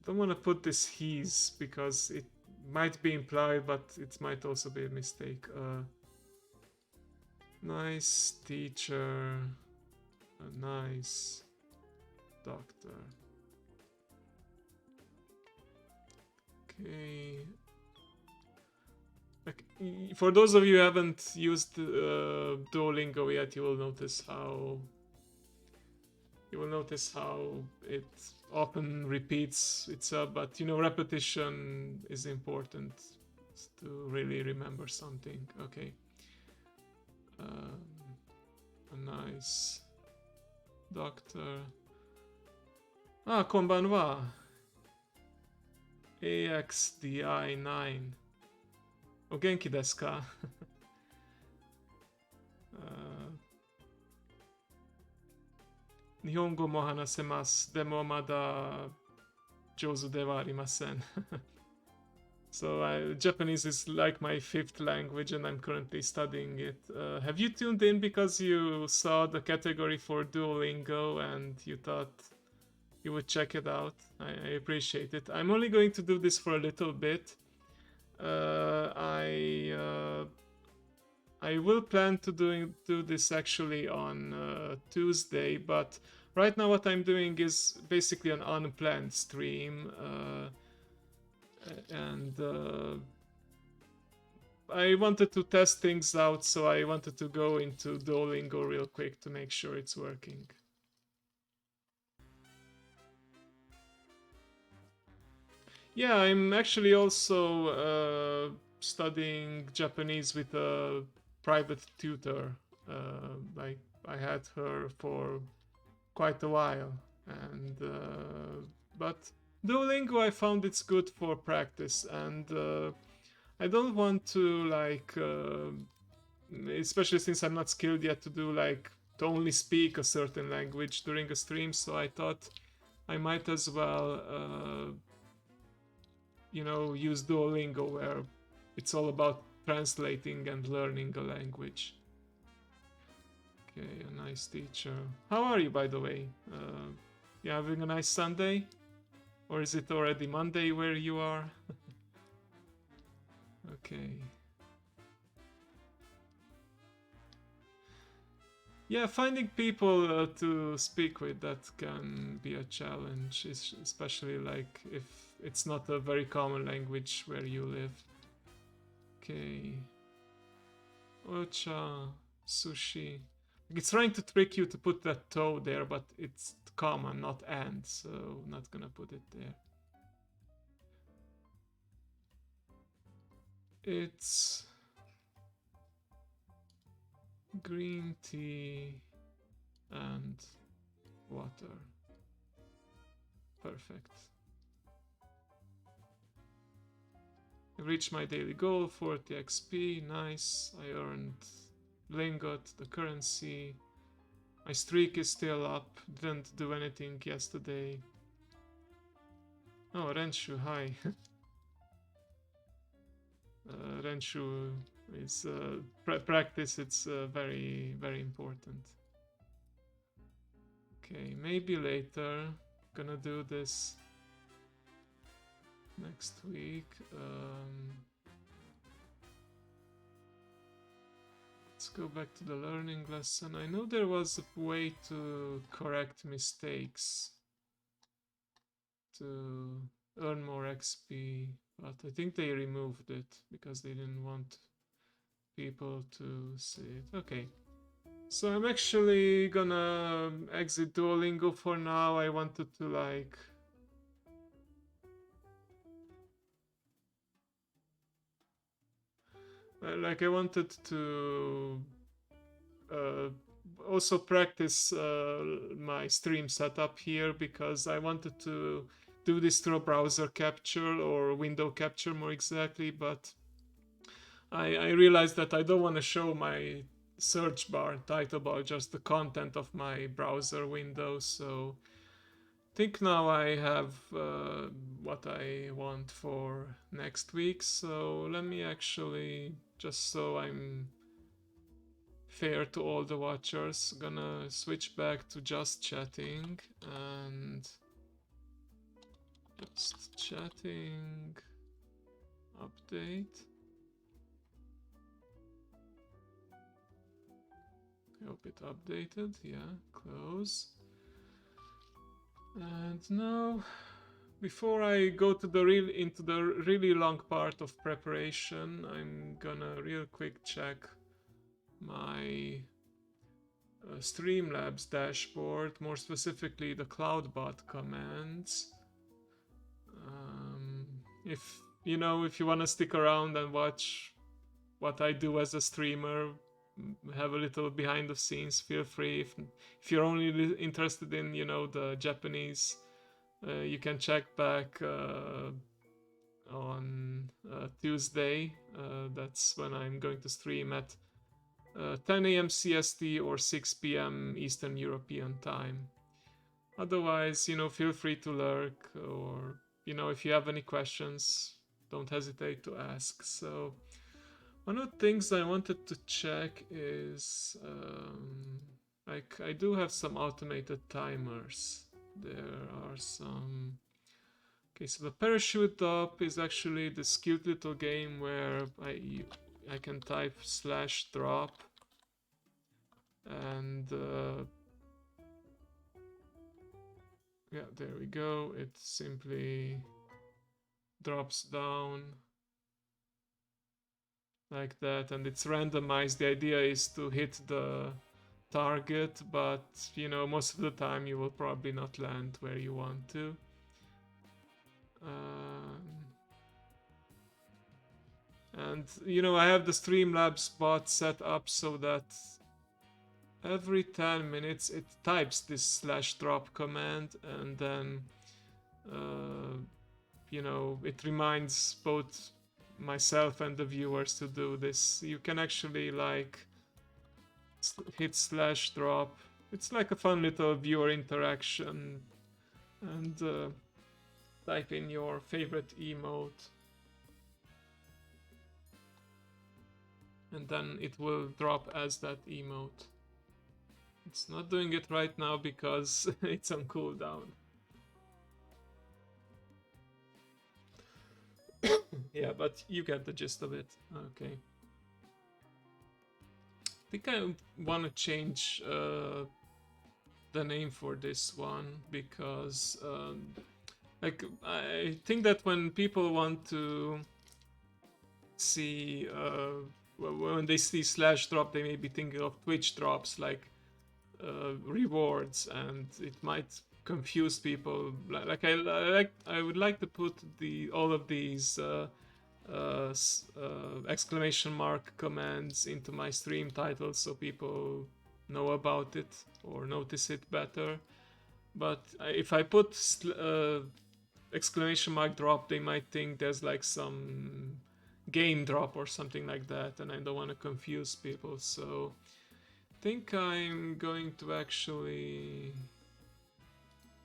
Don't want to put this he's because it might be implied, but it might also be a mistake. Nice teacher, a nice doctor. Okay. For those of you who haven't used Duolingo yet, you will notice how it often repeats itself, but you know, repetition is important to really remember something. Okay. A nice doctor. Ah, konbanwa. AXDI9. O genki desu ka? 日本語も話せます。でもまだ上手ではありません。So Japanese is like my fifth language and I'm currently studying it. Have you tuned in because you saw the category for Duolingo and you thought you would check it out? I appreciate it. I'm only going to do this for a little bit. I will plan to do this actually on Tuesday, but right now what I'm doing is basically an unplanned stream, and I wanted to test things out, so I wanted to go into Duolingo real quick to make sure it's working. Yeah, I'm actually also studying Japanese with a private tutor. I had her for quite a while, and but Duolingo, I found it's good for practice, and I don't want to like, especially since I'm not skilled yet, to do like to only speak a certain language during a stream. So I thought I might as well, use Duolingo, where it's all about translating and learning a language. Okay, a nice teacher. How are you, by the way? You having a nice Sunday? Or is it already Monday where you are? Okay. Yeah, finding people to speak with, that can be a challenge, especially like if it's not a very common language where you live. Okay. Ocha, sushi. It's trying to trick you to put that toe there, but it's comma, not and, so not gonna put it there. It's green tea and water. Perfect. I reached my daily goal, 40 XP, nice. I earned lingot, the currency. My streak is still up, didn't do anything yesterday. Oh, Renshu, hi. Renshu is practice, it's very, very important. Okay, maybe later. Gonna do this next week. Let's go back to the learning lesson. I know there was a way to correct mistakes to earn more XP, but I think they removed it because they didn't want people to see it. Okay. So I'm actually gonna exit Duolingo for now. I wanted to like... I wanted to also practice my stream setup here, because I wanted to do this through a browser capture or window capture more exactly, but I realized that I don't want to show my search bar title bar, just the content of my browser window. So I think now I have what I want for next week. So let me actually, just so I'm fair to all the watchers, gonna switch back to just chatting, and just chatting update. I hope it updated. Yeah, close. And now, before I go to into the really long part of preparation, I'm gonna real quick check my Streamlabs dashboard, more specifically the CloudBot commands. If you want to stick around and watch what I do as a streamer, have a little behind the scenes, feel free. If you're only interested in the Japanese, you can check back on Tuesday. That's when I'm going to stream at 10 a.m. CST or 6 p.m. Eastern European time. Otherwise, feel free to lurk, or if you have any questions, don't hesitate to ask. So one of the things I wanted to check is like, I do have some automated timers. There are some... Okay, so the parachute up is actually this cute little game where I can type /drop, and yeah, there we go. It simply drops down like that, and it's randomized. The idea is to hit the target, but most of the time you will probably not land where you want to. And I have the Streamlabs bot set up so that every 10 minutes it types this /drop command, and then you know, it reminds both myself and the viewers to do this. You can actually like hit slash drop. It's like a fun little viewer interaction, and type in your favorite emote, and then it will drop as that emote. It's not doing it right now because it's on cooldown. Yeah, but you get the gist of it. Okay. I think I want to change the name for this one because like I think that when people want to see when they see slash drop, they may be thinking of Twitch drops like rewards, and it might confuse people. Like I would like to put all of these exclamation mark commands into my stream titles so people know about it or notice it better. But if I put exclamation mark drop, they might think there's like some game drop or something like that, and I don't want to confuse people. So I think I'm going to actually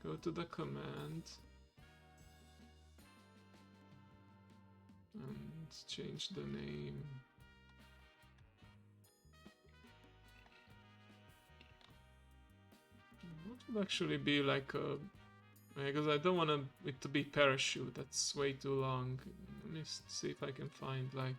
go to the command and change the name. What would actually be like a... Because I don't want it to be parachute, that's way too long. Let me see if I can find like...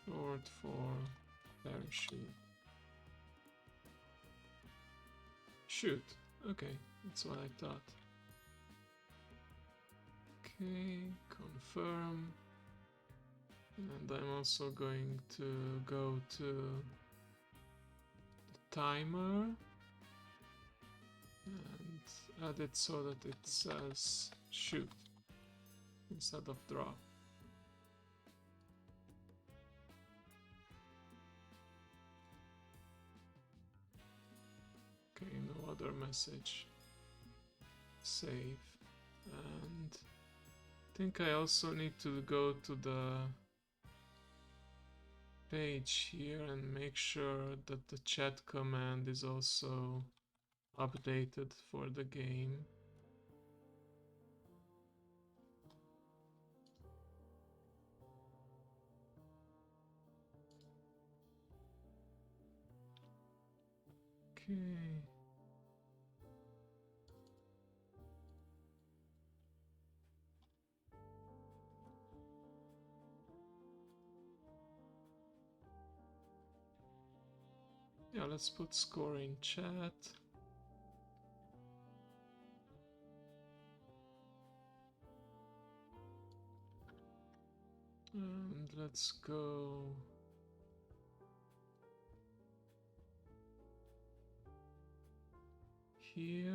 short for parachute. Shoot. Okay, that's what I thought. Okay, confirm. And I'm also going to go to the timer and add it so that it says shoot instead of drop. Okay, no other message. Save. And I think I also need to go to the page here and make sure that the chat command is also updated for the game. Okay. Yeah, let's put score in chat. And let's go here.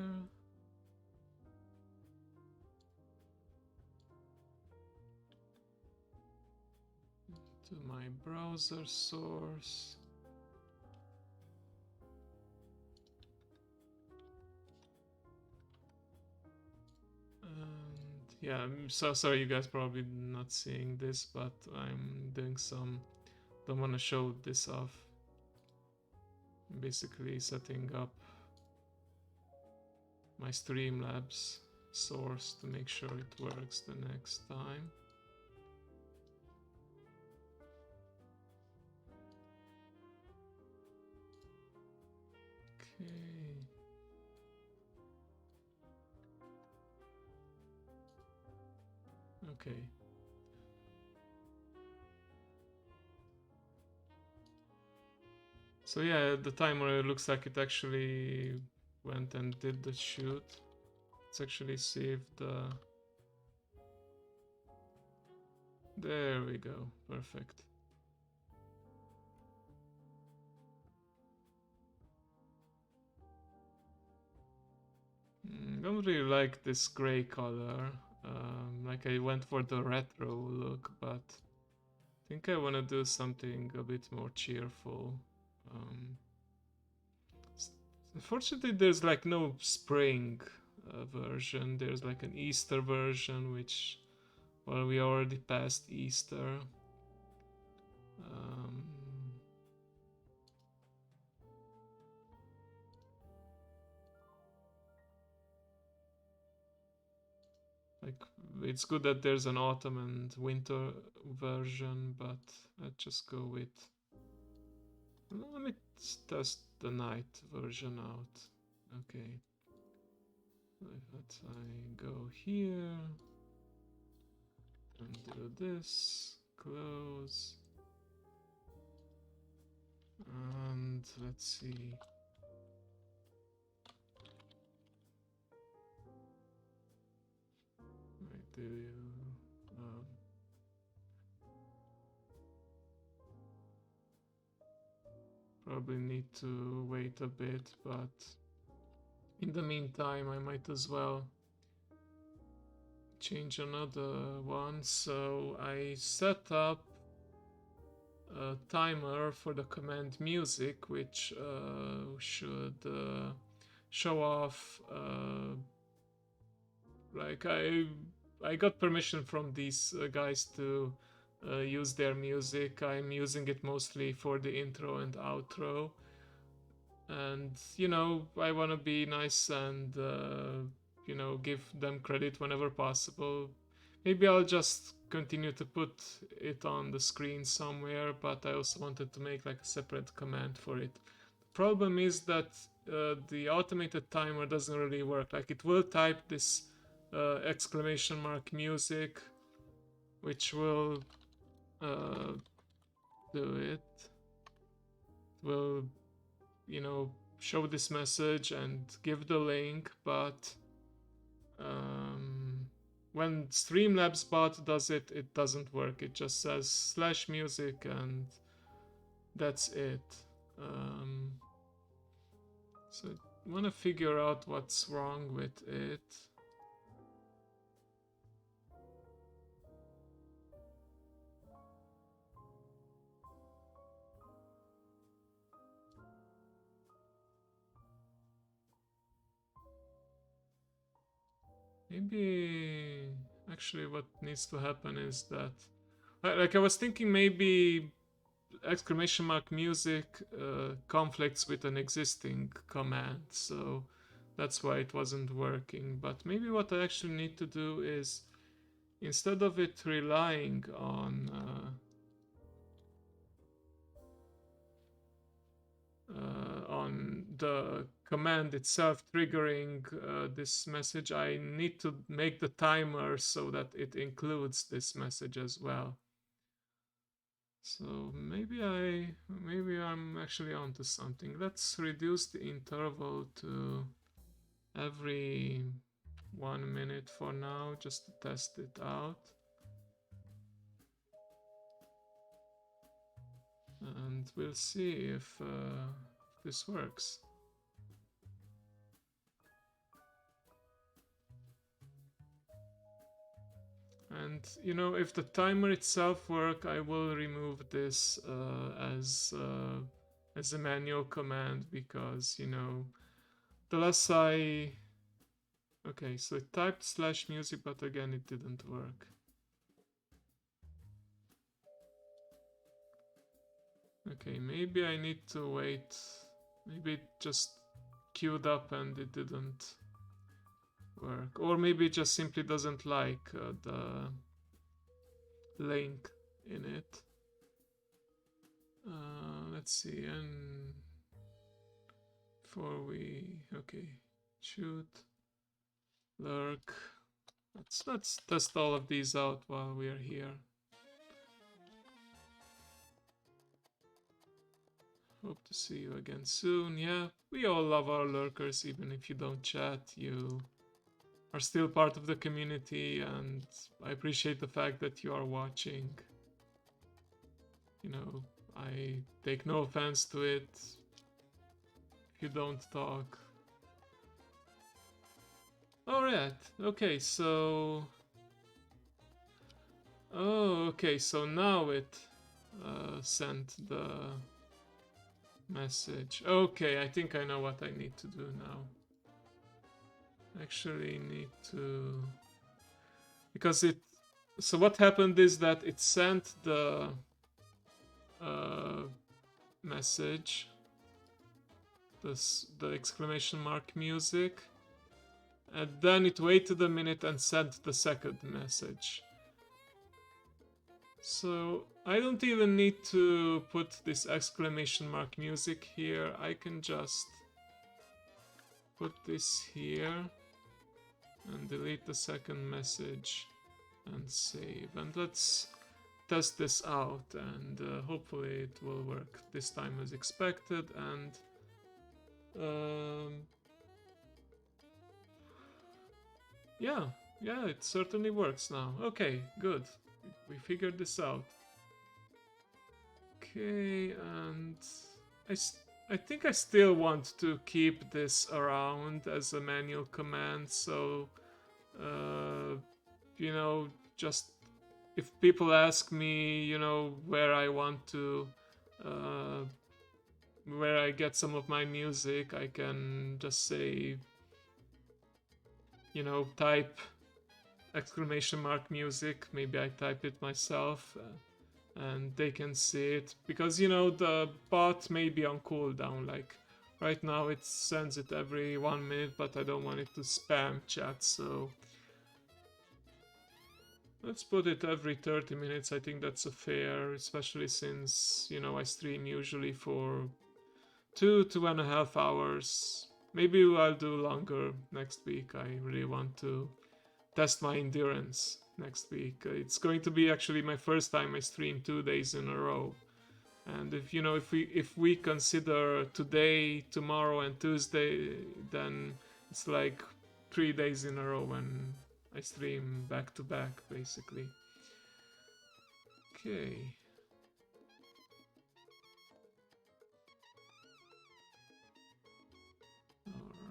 To my browser source. And yeah, I'm so sorry you guys probably not seeing this, but I'm doing some, don't want to show this off. I'm basically setting up my Streamlabs source to make sure it works the next time. Okay. Okay. So yeah, the timer looks like it actually went and did the shoot. Let's actually see if the... There we go, perfect. Don't really like this gray color. Like I went for the retro look, but I think I want to do something a bit more cheerful. Unfortunately, there's like no spring version. There's like an Easter version, which, well, we already passed Easter. Um, like, it's good that there's an autumn and winter version, but let's just go with. Let me test the night version out. Okay. Let's go here and do this. Close. And let's see. Wait, do you? Probably need to wait a bit, but in the meantime, I might as well change another one. So I set up a timer for the command music, which should show off. Like I got permission from these guys to use their music. I'm using it mostly for the intro and outro. And, you know, I want to be nice and, you know, give them credit whenever possible. Maybe I'll just continue to put it on the screen somewhere, but I also wanted to make like a separate command for it. The problem is that the automated timer doesn't really work. Like, it will type this exclamation mark music, which will do it. Will, you know, show this message and give the link, but when Streamlabs bot does it, it doesn't work. It just says /music and that's it. So I want to figure out what's wrong with it. Maybe actually what needs to happen is that, like, I was thinking maybe exclamation mark music conflicts with an existing command, so that's why it wasn't working. But maybe what I actually need to do is, instead of it relying on the command itself triggering this message, I need to make the timer so that it includes this message as well. So maybe I'm actually onto something. Let's reduce the interval to every 1 minute for now, just to test it out. And we'll see if this works. And, you know, if the timer itself works, I will remove this as a manual command, because, you know, the less I... Okay, so it typed /music, but again it didn't work. Okay, maybe I need to wait. Maybe it just queued up and it didn't work. Or maybe it just simply doesn't like the link in it. Let's see, and before we... Okay, shoot, lurk. Let's test all of these out while we are here. Hope to see you again soon. Yeah, we all love our lurkers, even if you don't chat. You are still part of the community, and I appreciate the fact that you are watching. You know, I take no offense to it if you don't talk. Alright, okay, so... Oh, okay, so now it sent the message. Okay, I think I know what I need to do now. Actually need to... Because it... So what happened is that it sent the message, the exclamation mark music, and then it waited a minute and sent the second message. So I don't even need to put this exclamation mark music here. I can just put this here and delete the second message and save. And let's test this out, and hopefully it will work this time as expected. And yeah, it certainly works now. Okay, good. We figured this out. Okay, and I think I still want to keep this around as a manual command, so you know, just if people ask me, you know, where I want to where I get some of my music, I can just say, you know, type exclamation mark music. Maybe I type it myself and they can see it, because, you know, the bot may be on cooldown. Like right now it sends it every 1 minute, but I don't want it to spam chat, so let's put it every 30 minutes. I think that's a fair, especially since, you know, I stream usually for 2.5 hours. Maybe I'll do longer next week. I really want to test my endurance next week. It's going to be actually my first time I stream 2 days in a row. And if, you know, if we consider today, tomorrow and Tuesday, then it's like 3 days in a row when I stream back to back, basically. Okay.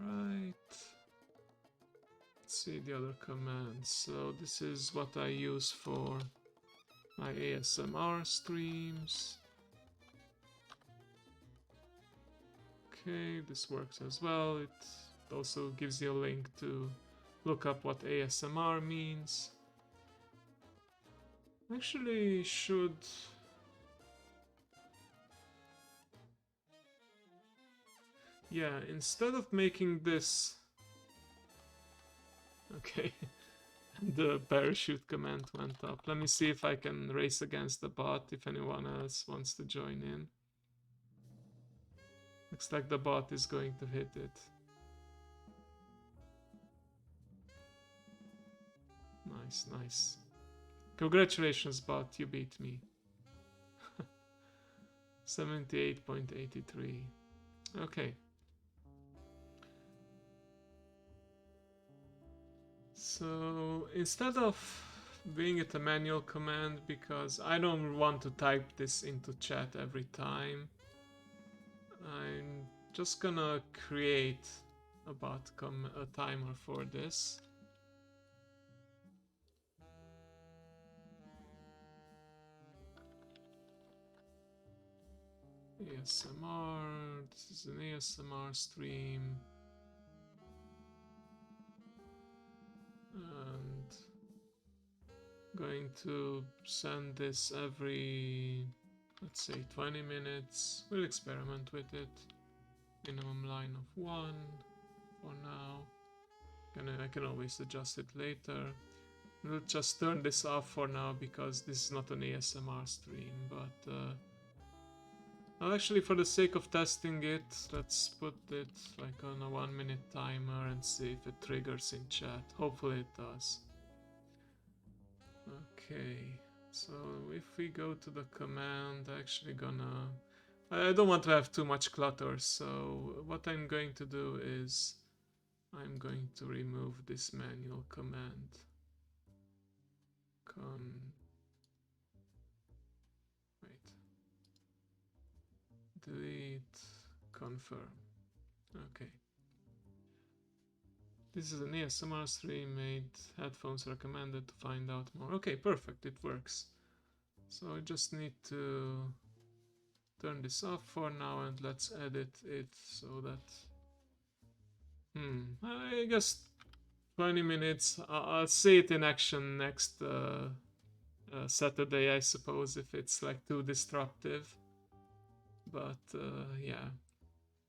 Alright. Let's see the other commands. So this is what I use for my ASMR streams. Okay, this works as well. It also gives you a link to look up what ASMR means. Actually, should... Yeah, instead of making this... Okay, the parachute command went up. Let me see if I can race against the bot, if anyone else wants to join in. Looks like the bot is going to hit it. Nice, nice. Congratulations, bot, you beat me. 78.83. Okay. So instead of being it a manual command, because I don't want to type this into chat every time, I'm just gonna create a a timer for this. ASMR, this is an ASMR stream. And going to send this every, let's say, 20 minutes. We'll experiment with it. Minimum line of 1 for now. I can always adjust it later. We'll just turn this off for now because this is not an ASMR stream, but well, actually, for the sake of testing it, let's put it like on a 1 minute timer and see if it triggers in chat. Hopefully it does. Okay, so if we go to the command, actually gonna... I don't want to have too much clutter, so what I'm going to do is I'm going to remove this manual command. Wait. Delete, confirm. Okay. This is an ASMR stream made. Headphones recommended to find out more. Okay, perfect, it works. So I just need to turn this off for now and let's edit it so that... I guess 20 minutes. I'll see it in action next Saturday, I suppose, if it's like too disruptive. But yeah,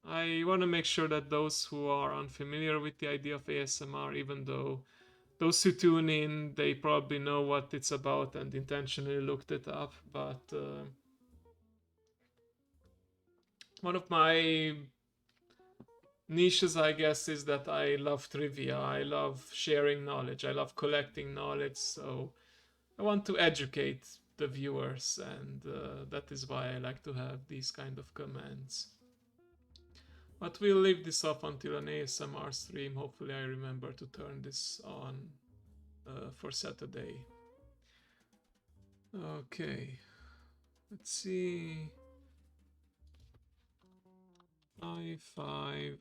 I want to make sure that those who are unfamiliar with the idea of ASMR, even though those who tune in, they probably know what it's about and intentionally looked it up. But one of my niches, I guess, is that I love trivia. I love sharing knowledge. I love collecting knowledge. So I want to educate the viewers, and that is why I like to have these kind of commands. But we'll leave this up until an ASMR stream. Hopefully I remember to turn this on for Saturday. Okay, let's see. High five.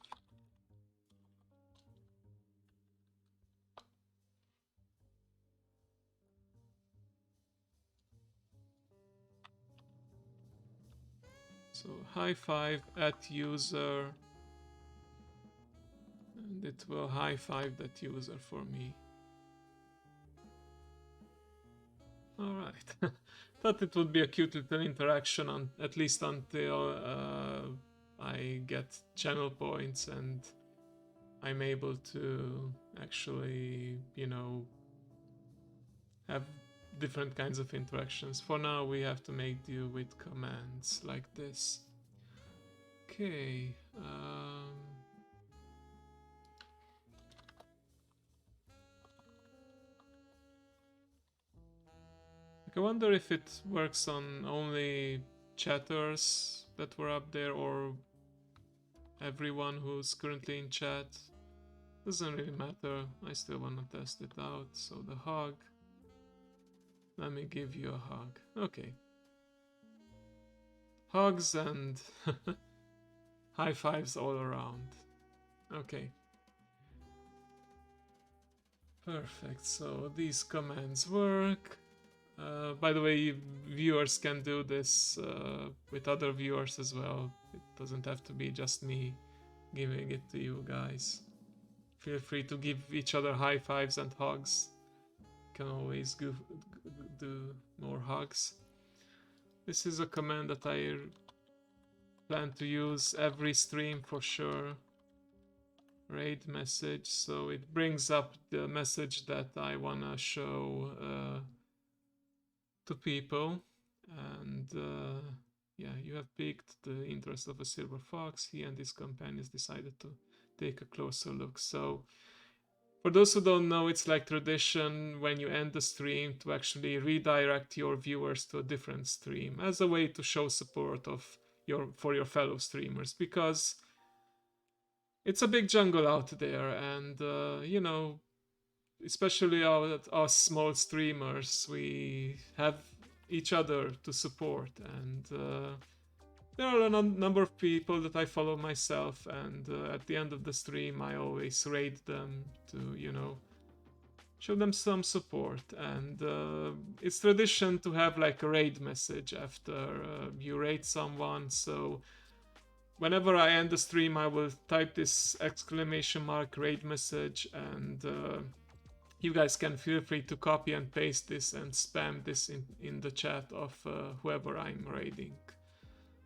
So high five at user, and it will high five that user for me. All right. Thought it would be a cute little interaction, on at least until I get channel points and I'm able to actually, you know, have different kinds of interactions. For now, we have to make do with commands like this. Okay. I wonder if it works on only chatters that were up there or everyone who's currently in chat. Doesn't really matter. I still wanna test it out. So the hug. Let me give you a hug. Okay. Hugs and high fives all around. Okay. Perfect. So these commands work. By the way, viewers can do this with other viewers as well. It doesn't have to be just me giving it to you guys. Feel free to give each other high fives and hugs. Can always do more hugs. This is a command that I plan to use every stream for sure. Raid message, so it brings up the message that I wanna show to people, and yeah, you have piqued the interest of a silver fox. He and his companions decided to take a closer look. So for those who don't know, it's like tradition when you end the stream to actually redirect your viewers to a different stream as a way to show support of for your fellow streamers, because it's a big jungle out there, and you know, especially us small streamers, we have each other to support, and there are a number of people that I follow myself, and at the end of the stream I always raid them to, you know, show them some support. And it's tradition to have like a raid message after you raid someone. So whenever I end the stream, I will type this exclamation mark raid message, and you guys can feel free to copy and paste this and spam this in the chat of whoever I'm raiding.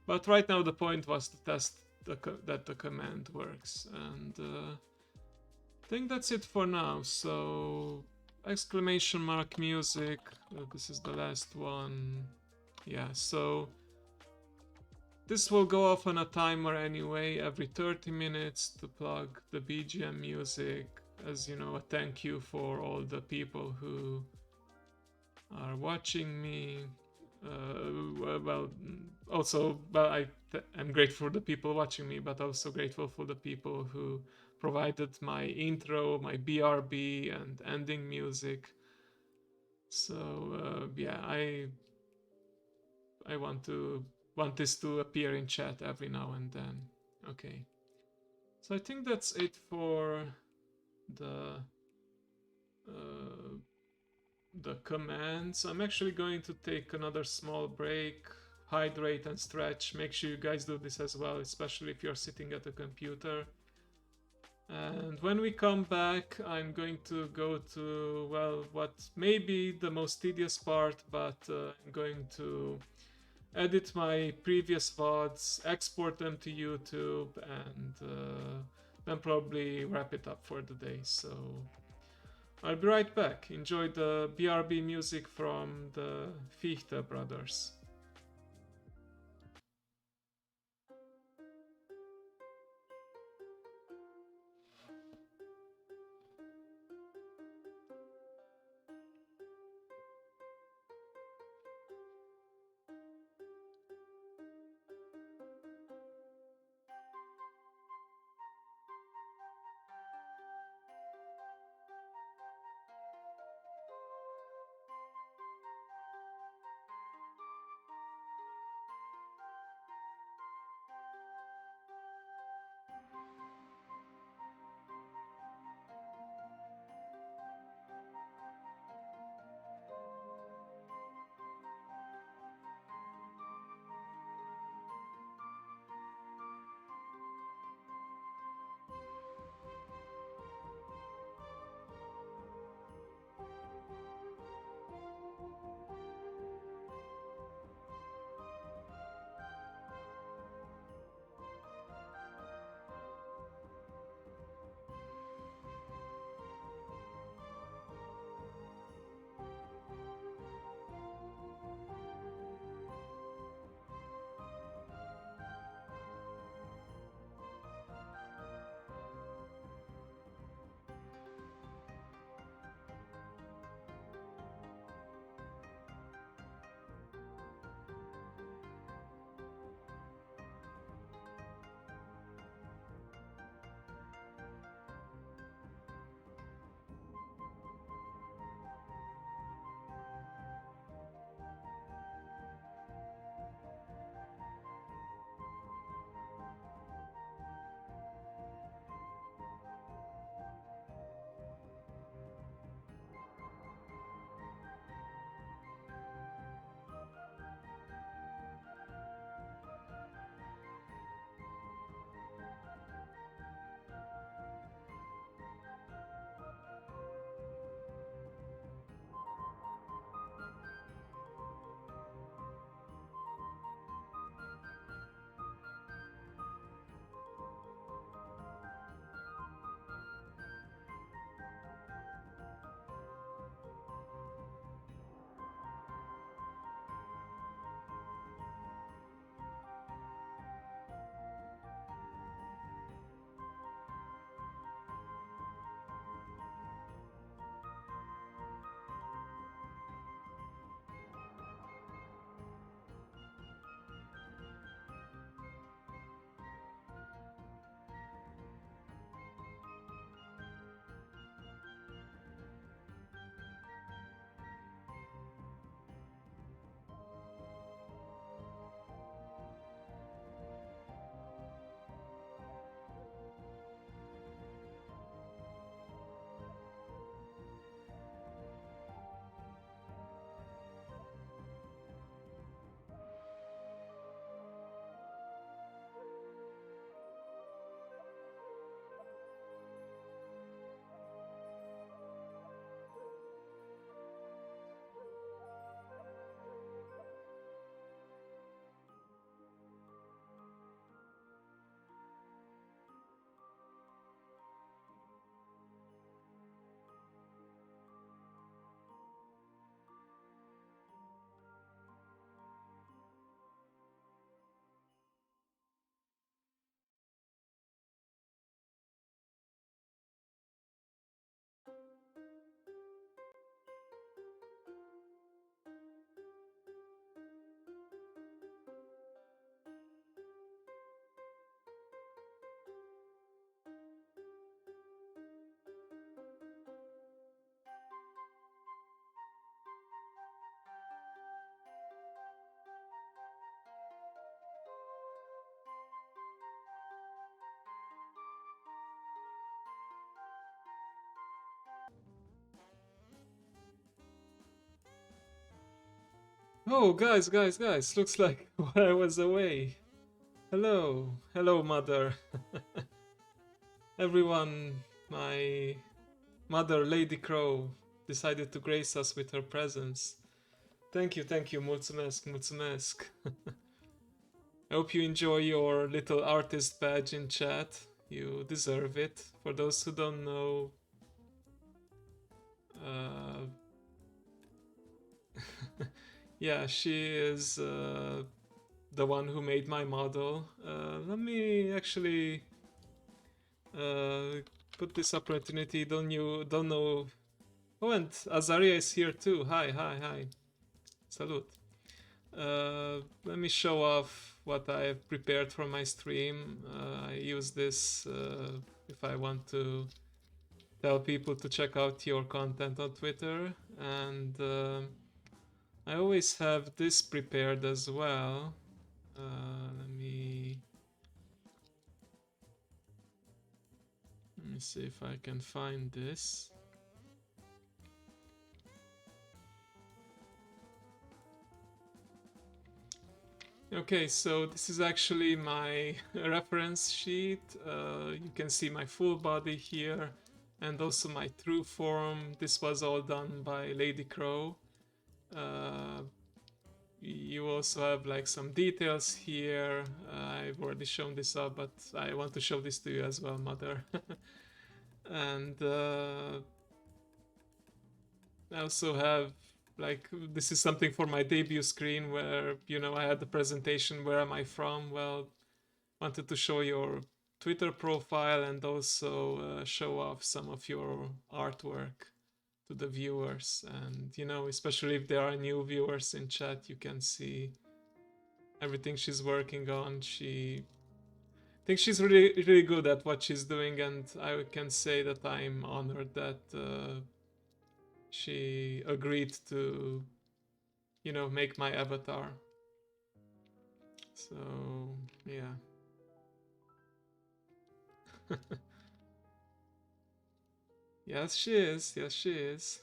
But right now the point was to test that the command works, and I think that's it for now. So exclamation mark music, this is the last one. Yeah, so this will go off on a timer anyway, every 30 minutes to plug the BGM music, as you know, a thank you for all the people who are watching me. I'm grateful for the people watching me, but also grateful for the people who provided my intro, my BRB, and ending music. So yeah, I want this to appear in chat every now and then. Okay. So I think that's it for the the commands. I'm actually going to take another small break, hydrate and stretch. Make sure you guys do this as well, especially if you're sitting at a computer. And when we come back, I'm going to go to, well, what may be the most tedious part, but I'm going to edit my previous VODs, export them to YouTube, and then probably wrap it up for the day. So I'll be right back. Enjoy the BRB music from the Fichte brothers. Oh, guys, looks like while I was away. Hello, mother. Everyone, my mother, Lady Crow, decided to grace us with her presence. Thank you, mulțumesc. I hope you enjoy your little artist badge in chat. You deserve it. For those who don't know, uh, yeah, she is the one who made my model. Let me actually put this opportunity. Don't know? Oh, and Azaria is here too. Hi. Salute. Let me show off what I've prepared for my stream. I use this if I want to tell people to check out your content on Twitter, and I always have this prepared as well. Let me see if I can find this. Okay, so this is actually my reference sheet. You can see my full body here and also my true form. This was all done by Lady Crow. You also have like some details here. I've already shown this up, but I want to show this to you as well, mother. And I also have like, this is something for my debut screen where, you know, I had the presentation, where am I from? Well, wanted to show your Twitter profile and also show off some of your artwork to the viewers. And, you know, especially if there are new viewers in chat, you can see everything she's working on. She thinks she's really good at what she's doing, and I can say that I'm honored that she agreed to, you know, make my avatar. So yeah. Yes, she is.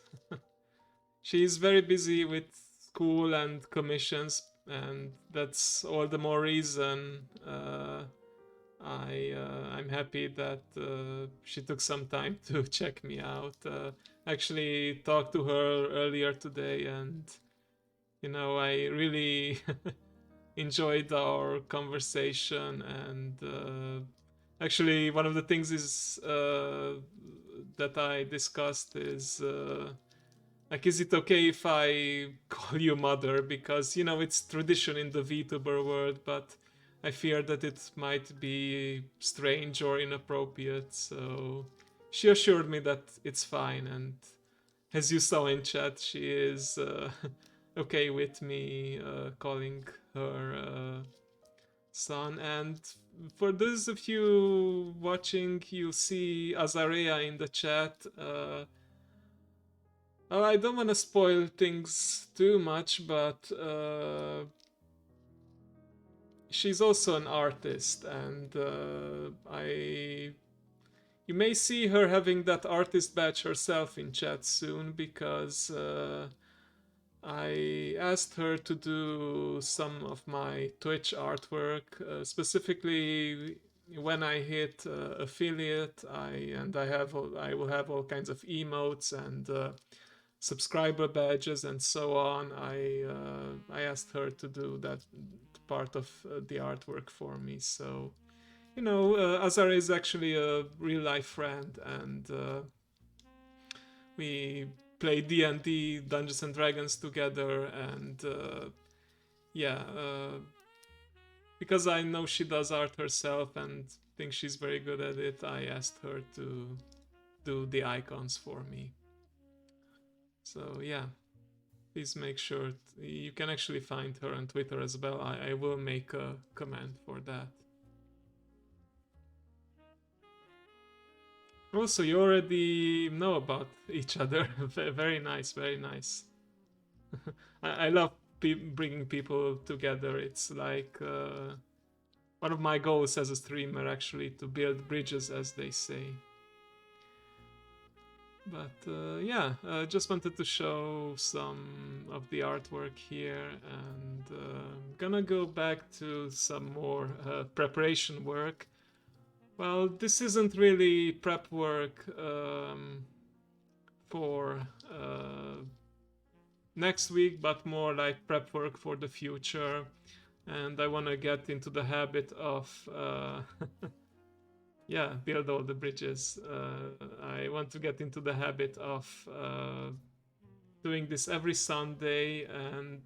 She's very busy with school and commissions, and that's all the more reason I'm happy that she took some time to check me out. Actually talked to her earlier today, and you know, I really enjoyed our conversation. And actually, one of the things is that I discussed is like, is it okay if I call you mother? Because, you know, it's tradition in the VTuber world, but I fear that it might be strange or inappropriate. So she assured me that it's fine, and as you saw in chat, she is okay with me calling her son. And for those of you watching, you'll see Azarea in the chat. I don't want to spoil things too much, but she's also an artist, and you may see her having that artist badge herself in chat soon, because I asked her to do some of my Twitch artwork, specifically when I hit affiliate. I will have all kinds of emotes and subscriber badges and so on. I asked her to do that part of the artwork for me. So, you know, Azar is actually a real life friend, and we play D&D, Dungeons and Dragons together. And yeah, because I know she does art herself and think she's very good at it, I asked her to do the icons for me. So yeah, please make sure you can actually find her on Twitter as well. I will make a comment for that. Also, you already know about each other. Very nice, very nice. I love bringing people together. It's like one of my goals as a streamer, actually, to build bridges, as they say. But yeah, just wanted to show some of the artwork here, and gonna go back to some more preparation work. Well, this isn't really prep work for next week, but more like prep work for the future. And I want to get into the habit of yeah, build all the bridges. I want to get into the habit of doing this every Sunday, and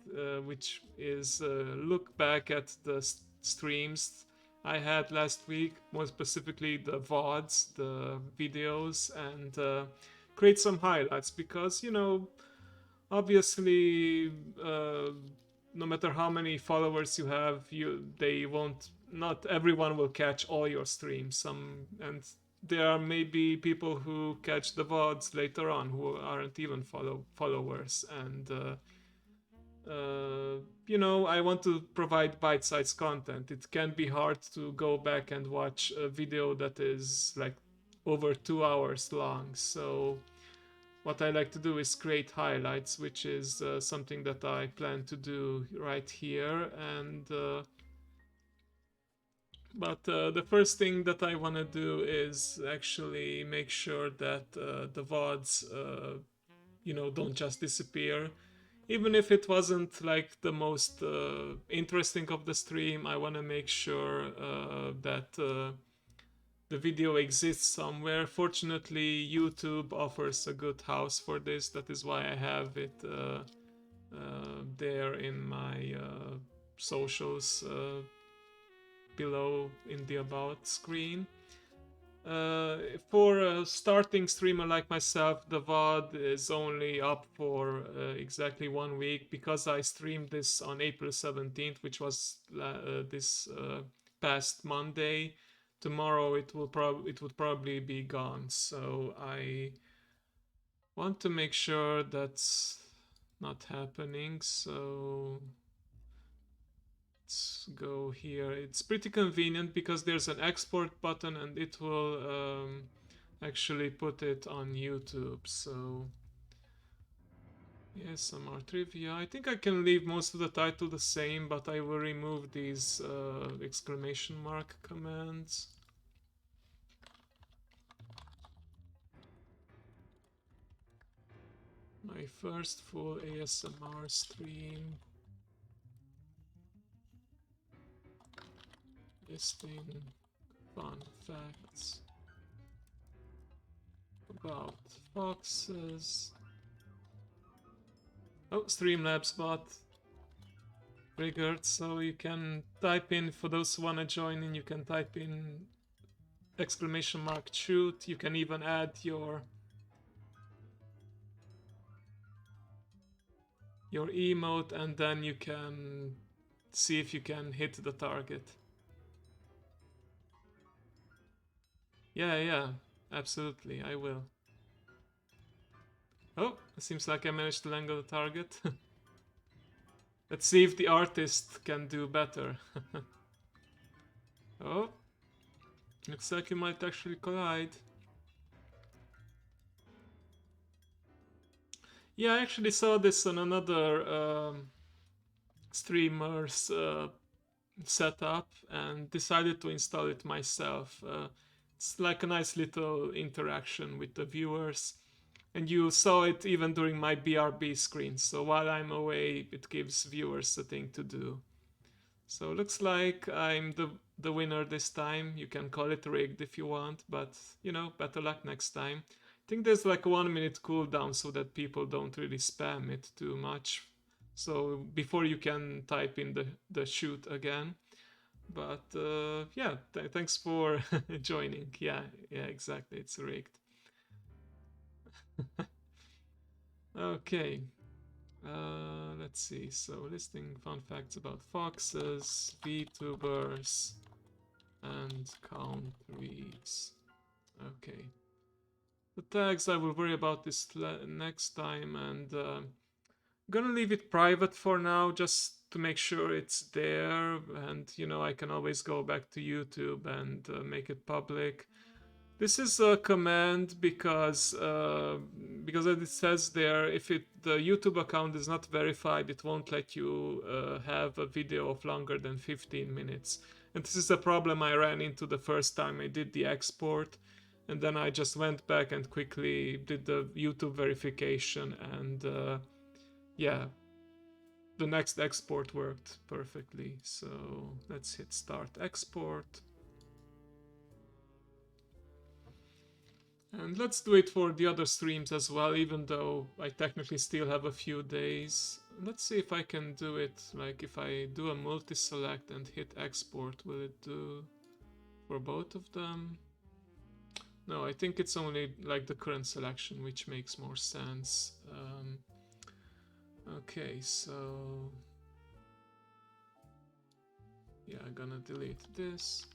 which is look back at the streams I had last week, more specifically the VODs, the videos, and create some highlights, because obviously no matter how many followers you have, they won't, not everyone will catch all your streams. And there are maybe people who catch the VODs later on who aren't even followers, and I want to provide bite-sized content. It can be hard to go back and watch a video that is like over 2 hours long. So what I like to do is create highlights, which is something that I plan to do right here. And but the first thing that I want to do is actually make sure that the VODs, don't just disappear. Even if it wasn't like the most interesting of the stream, I want to make sure that the video exists somewhere. Fortunately, YouTube offers a good house for this. That is why I have it there in my socials below in the about screen. For a starting streamer like myself, the VOD is only up for exactly 1 week, because I streamed this on April 17th, which was this past Monday. Tomorrow it would probably be gone. So I want to make sure that's not happening. So let's go here. It's pretty convenient because there's an export button, and it will actually put it on YouTube. So yes, some more trivia. I think I can leave most of the title the same, but I will remove these exclamation mark commands. My first full ASMR stream. Listing fun facts about foxes. Oh, Streamlabs bot triggered, so you can type in, for those who want to join in, you can type in exclamation mark shoot. You can even add your emote, and then you can see if you can hit the target. Yeah, absolutely, I will. Oh, it seems like I managed to langle the target. Let's see if the artist can do better. Oh, looks like you might actually collide. Yeah, I actually saw this on another streamer's setup and decided to install it myself. It's like a nice little interaction with the viewers, and you saw it even during my BRB screen. So while I'm away, it gives viewers a thing to do. So looks like I'm the winner this time. You can call it rigged if you want, but better luck next time. I think there's like a 1 minute cooldown so that people don't really spam it too much. So before you can type in the shoot again. But yeah, thanks for joining. Yeah, exactly. It's rigged. Okay. Let's see. So listing fun facts about foxes, VTubers, and countries. Okay. The tags I will worry about this next time, and gonna leave it private for now, just to make sure it's there, and I can always go back to YouTube and make it public. This is a command because it says there, if the YouTube account is not verified, it won't let you have a video of longer than 15 minutes. And this is a problem I ran into the first time I did the export, and then I just went back and quickly did the YouTube verification, and yeah, the next export worked perfectly. So let's hit start export. And let's do it for the other streams as well, even though I technically still have a few days. Let's see if I can do it, like if I do a multi-select and hit export, will it do for both of them? No, I think it's only like the current selection, which makes more sense. Okay, so yeah, I'm gonna delete this.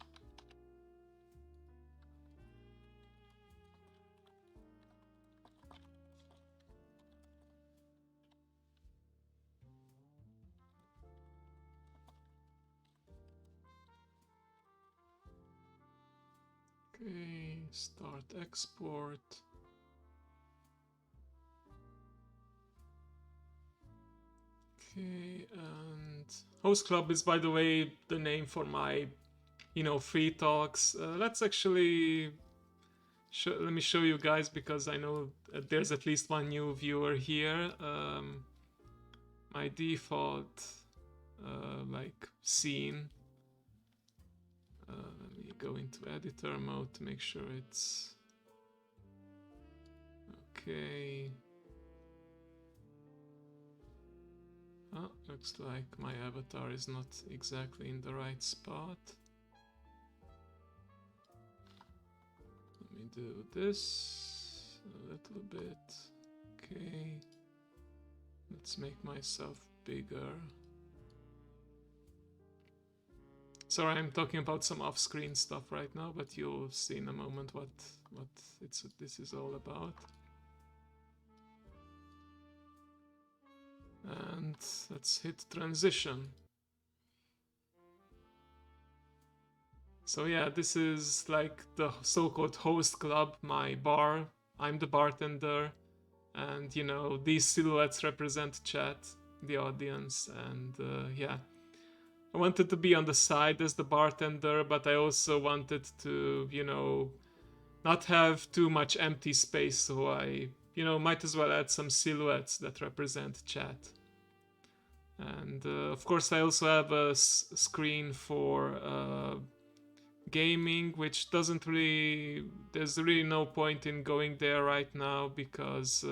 Okay, start export. Okay, and Host Club is, by the way, the name for my, free talks. Let's actually let me show you guys, because I know there's at least one new viewer here. My default like scene. Let me go into editor mode to make sure it's okay. Oh, looks like my avatar is not exactly in the right spot. Let me do this a little bit. Okay. Let's make myself bigger. Sorry, I'm talking about some off-screen stuff right now, but you'll see in a moment what this is all about. And let's hit transition. So yeah, this is like the so-called host club, my bar. I'm the bartender, and these silhouettes represent chat, the audience, and yeah. I wanted to be on the side as the bartender, but I also wanted to, not have too much empty space, so I, might as well add some silhouettes that represent chat. And of course, I also have a screen for gaming, which doesn't really, there's really no point in going there right now, because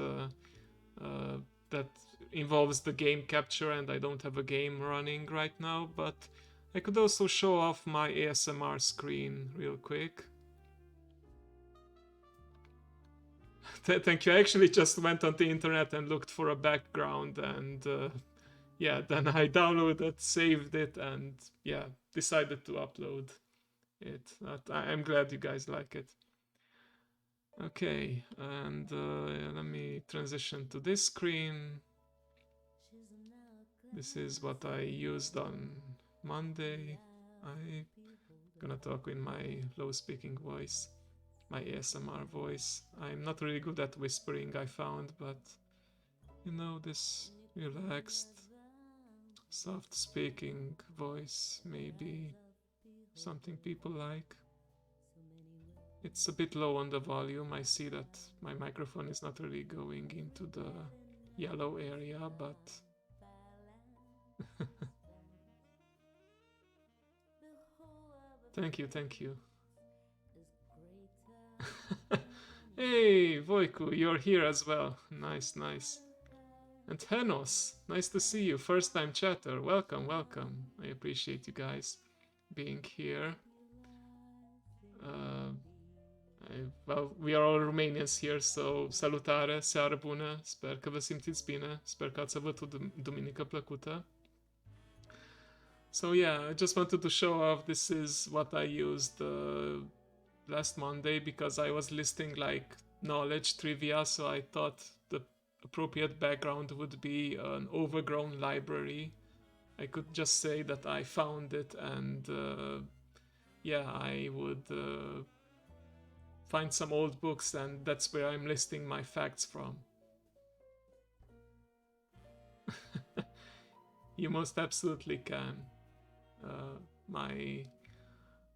that involves the game capture and I don't have a game running right now. But I could also show off my ASMR screen real quick. Thank you. I actually just went on the internet and looked for a background, and yeah, then I downloaded, saved it, and yeah, decided to upload it. I'm glad you guys like it. Okay, and let me transition to this screen. This is what I used on Monday. I'm gonna talk in my low speaking voice, my ASMR voice. I'm not really good at whispering, I found, but this relaxed, soft speaking voice may be something people like. It's a bit low on the volume. I see that my microphone is not really going into the yellow area, but thank you. Hey, Voiku, you're here as well. Nice. And Henos, nice to see you. First time chatter. Welcome. I appreciate you guys being here. Well, we are all Romanians here, so salutare, seară bună, sper că vă simțiți bine, sper că ați avut o duminică plăcută. So yeah, I just wanted to show off, this is what I used last Monday, because I was listing like knowledge trivia, so I thought the appropriate background would be an overgrown library. I could just say that I found it, and yeah, I would find some old books, and that's where I'm listing my facts from. You most absolutely can.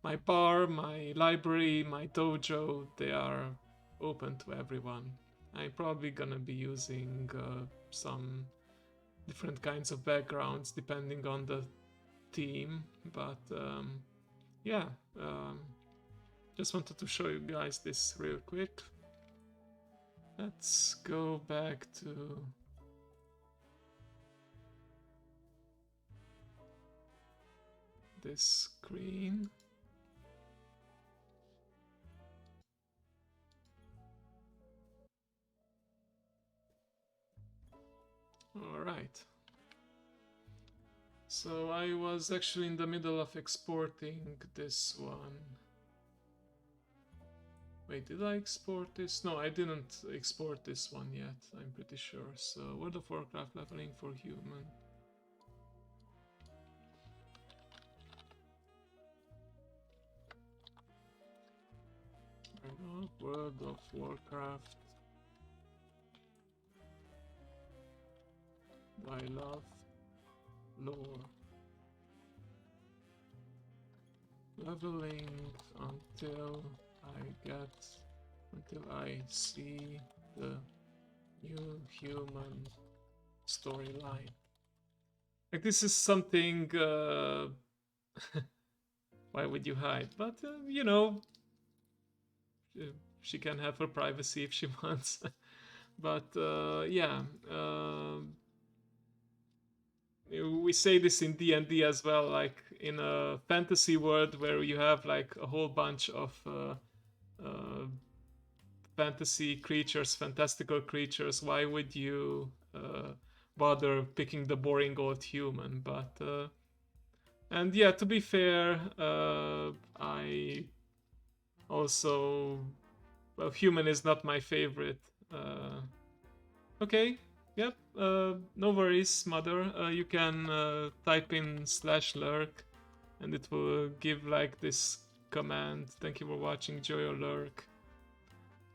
My bar, my library, my dojo, they are open to everyone. I'm probably gonna be using some different kinds of backgrounds depending on the theme, but yeah, just wanted to show you guys this real quick. Let's go back to this screen. All right. So I was actually in the middle of exporting this one. Wait, did I export this? No, I didn't export this one yet, I'm pretty sure. So World of Warcraft leveling for human. World of Warcraft. I love lore. Leveling until I see the new human storyline. Like, this is something why would you hide? But you know, she can have her privacy if she wants. But yeah, we say this in D&D as well, like in a fantasy world where you have like a whole bunch of fantasy creatures, fantastical creatures, why would you bother picking the boring old human? But and yeah, to be fair, I also, well, human is not my favorite. Okay, yep, no worries, mother. You can type in /lurk and it will give like this command. Thank you for watching, joy or lurk.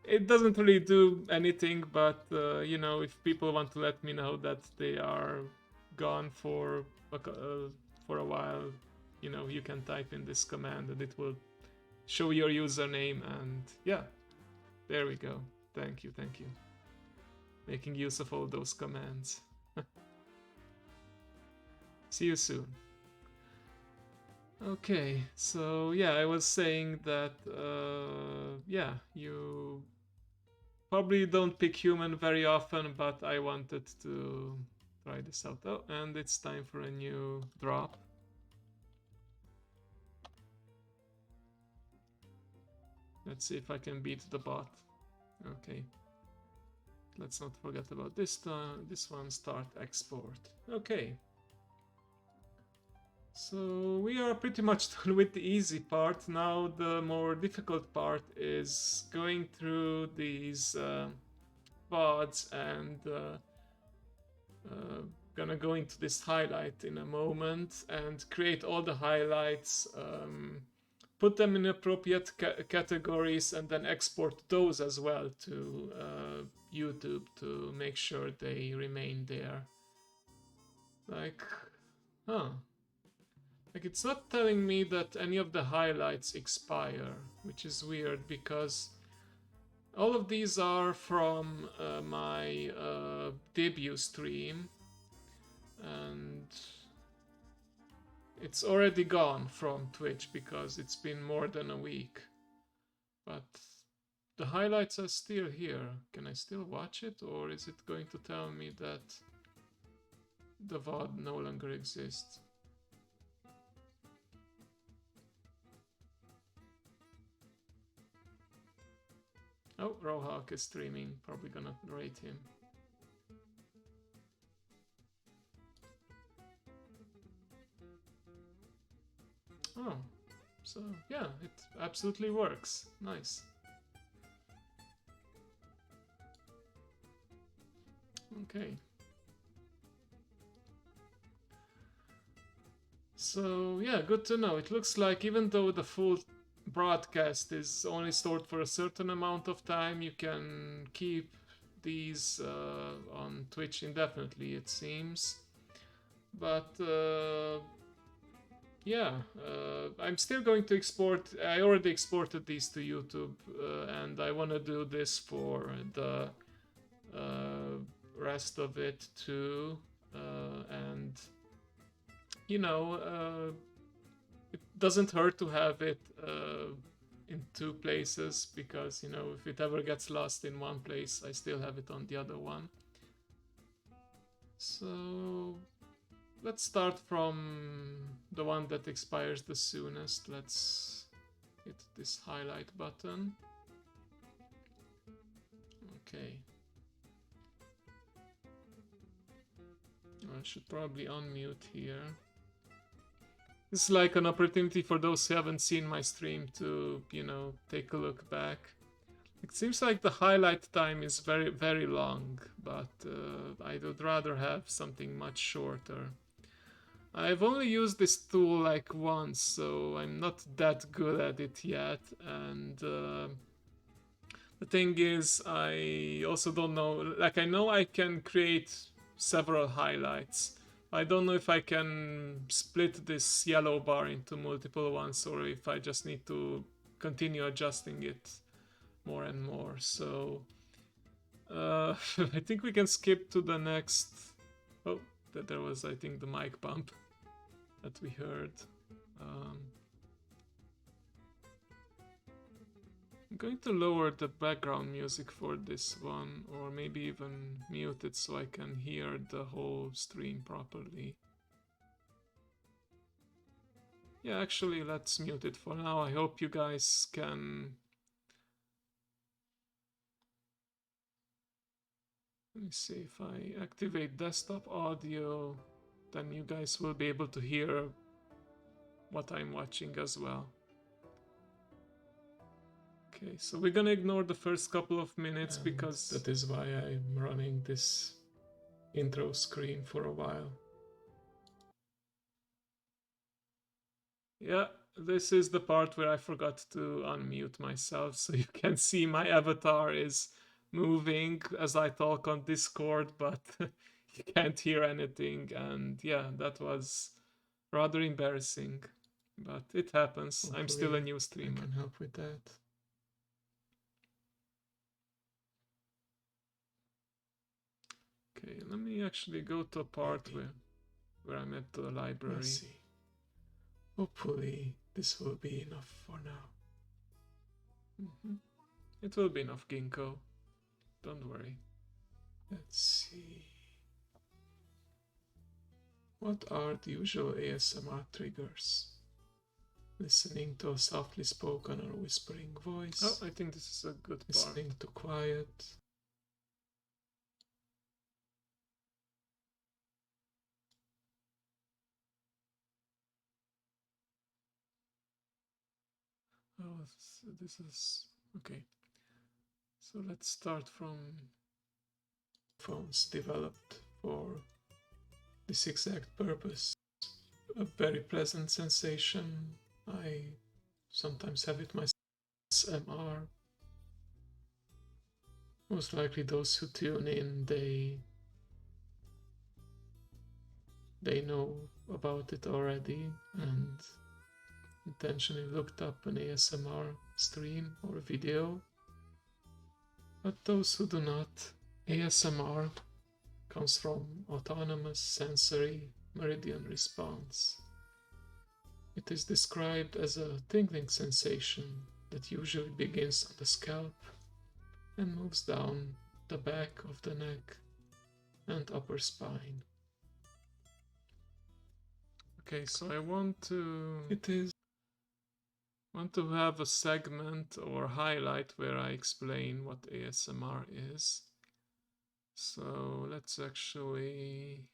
It doesn't really do anything, but you know, if people want to let me know that they are gone for a while, you know, you can type in this command and it will show your username, and yeah, there we go. Thank you, thank you. Making use of all those commands. See you soon. Okay, so yeah, I was saying that yeah, you probably don't pick human very often, but I wanted to try this out. Oh, and it's time for a new drop. Let's see if I can beat the bot. Okay. Let's not forget about this one, start export. Okay. So we are pretty much done with the easy part. Now the more difficult part is going through these VODs and gonna go into this highlight in a moment and create all the highlights, put them in appropriate categories, and then export those as well to YouTube to make sure they remain there. Like, huh. Like, it's not telling me that any of the highlights expire, which is weird because all of these are from my debut stream, and it's already gone from Twitch because it's been more than a week. But the highlights are still here. Can I still watch it, or is it going to tell me that the VOD no longer exists? Oh, Rohawk is streaming. Probably gonna rate him. Oh, so yeah, it absolutely works. Nice. Okay. So yeah, good to know. It looks like even though the full broadcast is only stored for a certain amount of time, you can keep these on Twitch indefinitely, it seems. But yeah, I'm still going to export. I already exported these to YouTube, and I want to do this for the rest of it too. And you know, it doesn't hurt to have it in two places, because you know, if it ever gets lost in one place, I still have it on the other one. So let's start from the one that expires the soonest. Let's hit this highlight button. Okay. I should probably unmute here. This is like an opportunity for those who haven't seen my stream to, you know, take a look back. It seems like the highlight time is very, very long, but I would rather have something much shorter. I've only used this tool like once, so I'm not that good at it yet, and the thing is, I also don't know, like I know I can create several highlights. I don't know if I can split this yellow bar into multiple ones, or if I just need to continue adjusting it more and more. So I think we can skip to the next. Oh, there was, I think, the mic bump that we heard. I'm going to lower the background music for this one, or maybe even mute it so I can hear the whole stream properly. Yeah, actually, let's mute it for now. I hope you guys can... Let me see, if I activate desktop audio, then you guys will be able to hear what I'm watching as well. Okay, so we're gonna ignore the first couple of minutes, because that is why I'm running this intro screen for a while. Yeah, this is the part where I forgot to unmute myself, so you can see my avatar is moving as I talk on Discord, but you can't hear anything, and yeah, that was rather embarrassing, but it happens. Hopefully I'm still a new streamer. I can help with that. Okay, let me actually go to a part where I'm at the library. Let's see. Hopefully this will be enough for now. It will be enough, Ginkgo. Don't worry. Let's see. What are the usual ASMR triggers? Listening to a softly spoken or whispering voice. Oh, I think this is a good part. Listening to quiet. Oh, this is... Okay. So let's start from... Phones developed for this exact purpose. A very pleasant sensation. I sometimes have it myself. ASMR. Most likely those who tune in, they know about it already and intentionally looked up an ASMR stream or video. But those who do not, ASMR comes from autonomous sensory meridian response. It is described as a tingling sensation that usually begins on the scalp and moves down the back of the neck and upper spine. Okay, so I want to have a segment or highlight where I explain what ASMR is. So let's actually...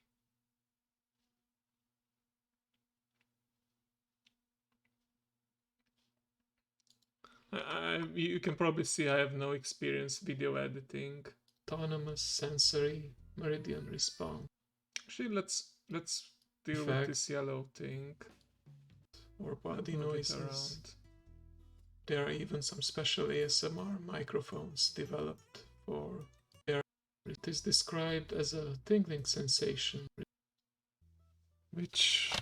you can probably see I have no experience video editing. Autonomous sensory meridian response. Actually, let's deal with this yellow thing. Or body noises. There are even some special ASMR microphones developed for their. It is described as a tingling sensation. Which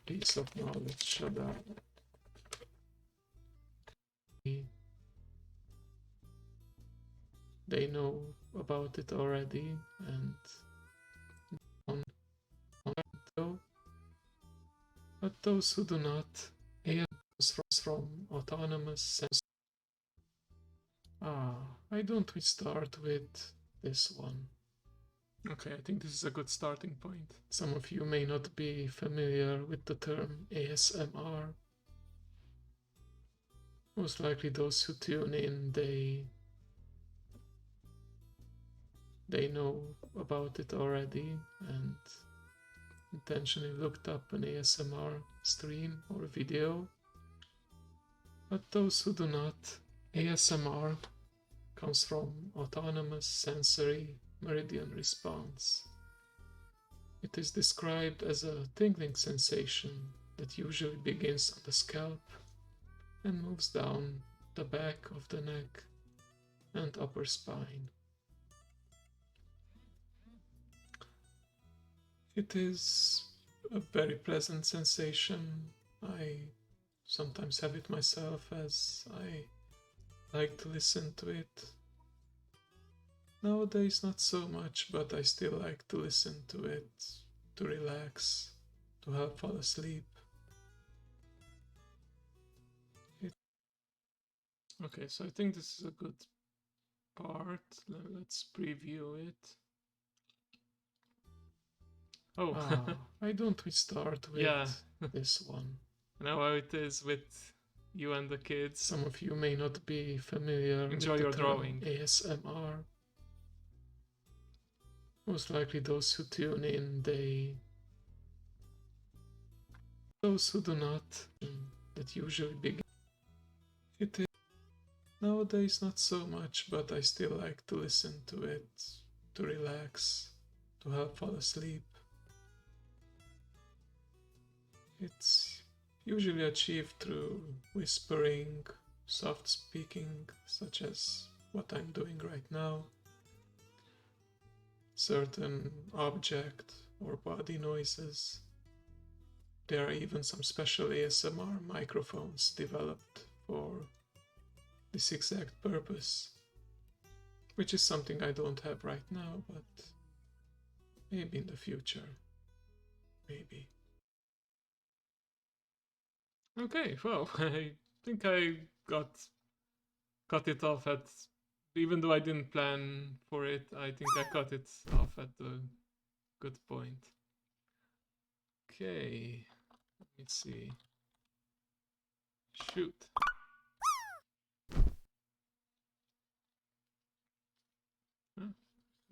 piece of knowledge should I? They know about it already, and on go. But those who do not, AI comes from autonomous sense. Why don't we start with this one? Okay, I think this is a good starting point. Some of you may not be familiar with the term ASMR. Most likely those who tune in, they know about it already and intentionally looked up an ASMR stream or video. But those who do not, ASMR comes from autonomous sensory meridian response. It is described as a tingling sensation that usually begins on the scalp and moves down the back of the neck and upper spine. It is a very pleasant sensation. I sometimes have it myself as I like to listen to it. Nowadays, not so much, but I still like to listen to it, to relax, to help fall asleep. Okay, so I think this is a good part. Let's preview it. Oh, why don't we start with this one? Now how it is with you and the kids. Some of you may not be familiar with the term ASMR. Most likely those who tune in, those who do not, that usually begin. It is nowadays not so much, but I still like to listen to it, to relax, to help fall asleep. It's usually achieved through whispering, soft speaking, such as what I'm doing right now, certain object or body noises. There are even some special ASMR microphones developed for this exact purpose, which is something I don't have right now, but maybe in the future. Maybe. Okay, well, I think I cut it off at, even though I didn't plan for it, I think I cut it off at a good point. Okay, let me see. Shoot.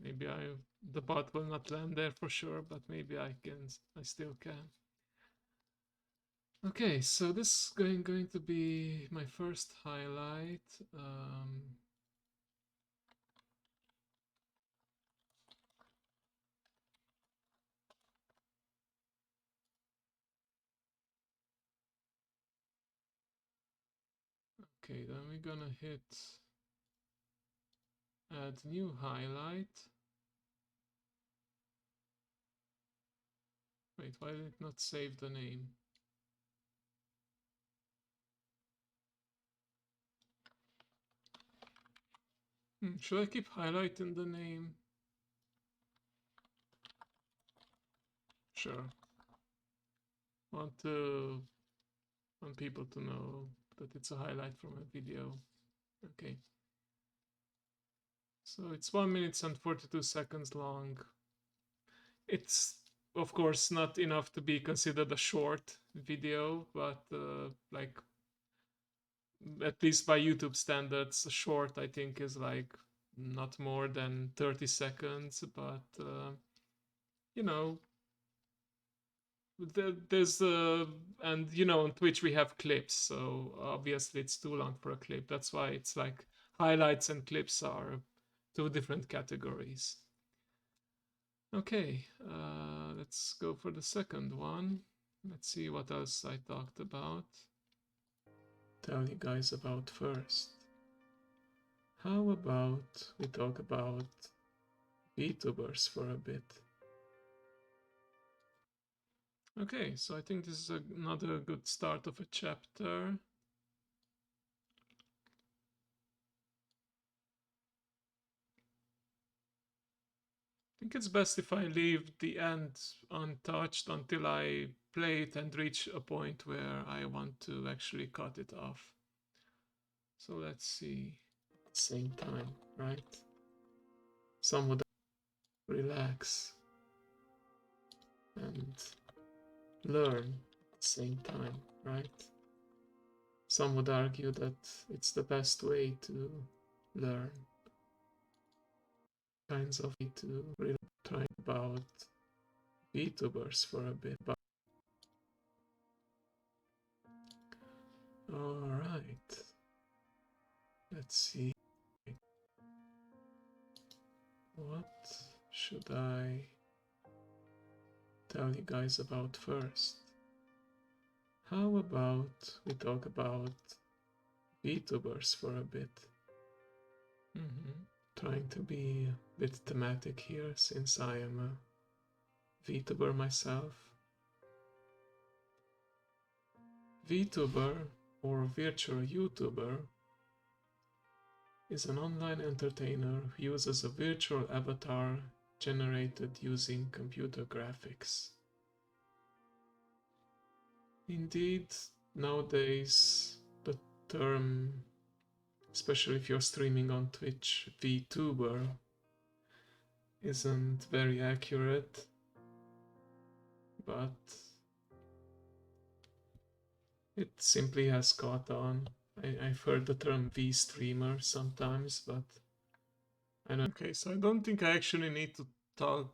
Maybe the bot will not land there for sure, but maybe I still can. Okay, so this is going to be my first highlight. Okay, then we're gonna hit add new highlight. Wait, why did it not save the name? Should I keep highlight in the name? Sure. Want people to know that it's a highlight from a video. Okay. So it's 1 minute and 42 seconds long. It's of course not enough to be considered a short video, but like at least by YouTube standards, a short I think is like not more than 30 seconds, but you know, there's and you know, on Twitch we have clips, so obviously it's too long for a clip. That's why it's like highlights and clips are two different categories. Okay, let's go for the second one. Let's see what else I talked about. tell you guys about first. How about we talk about VTubers for a bit? Okay, so I think this is another good start of a chapter. I think it's best if I leave the end untouched until I play it and reach a point where I want to actually cut it off. So let's see. Same time, right? Some would relax and learn at the same time, right? Some would argue that it's the best way to learn. Kinds of way to really try about VTubers for a bit. But all right, let's see. What should I tell you guys about first? How about we talk about VTubers for a bit? Trying to be a bit thematic here since I am a VTuber myself. VTuber or virtual YouTuber is an online entertainer who uses a virtual avatar generated using computer graphics. Indeed, nowadays the term, especially if you're streaming on Twitch, VTuber, isn't very accurate, but it simply has caught on. I've heard the term V-streamer sometimes, but I don't. Okay, so I don't think I actually need to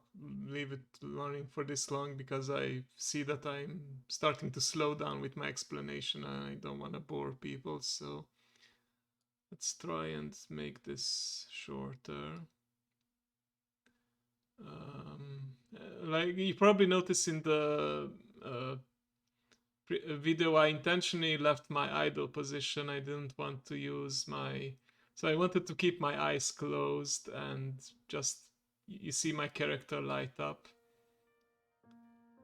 leave it running for this long because I see that I'm starting to slow down with my explanation and I don't want to bore people, so let's try and make this shorter. Like you probably noticed in the video, I intentionally left my idle position. I didn't want to use my... So I wanted to keep my eyes closed and just... You see my character light up.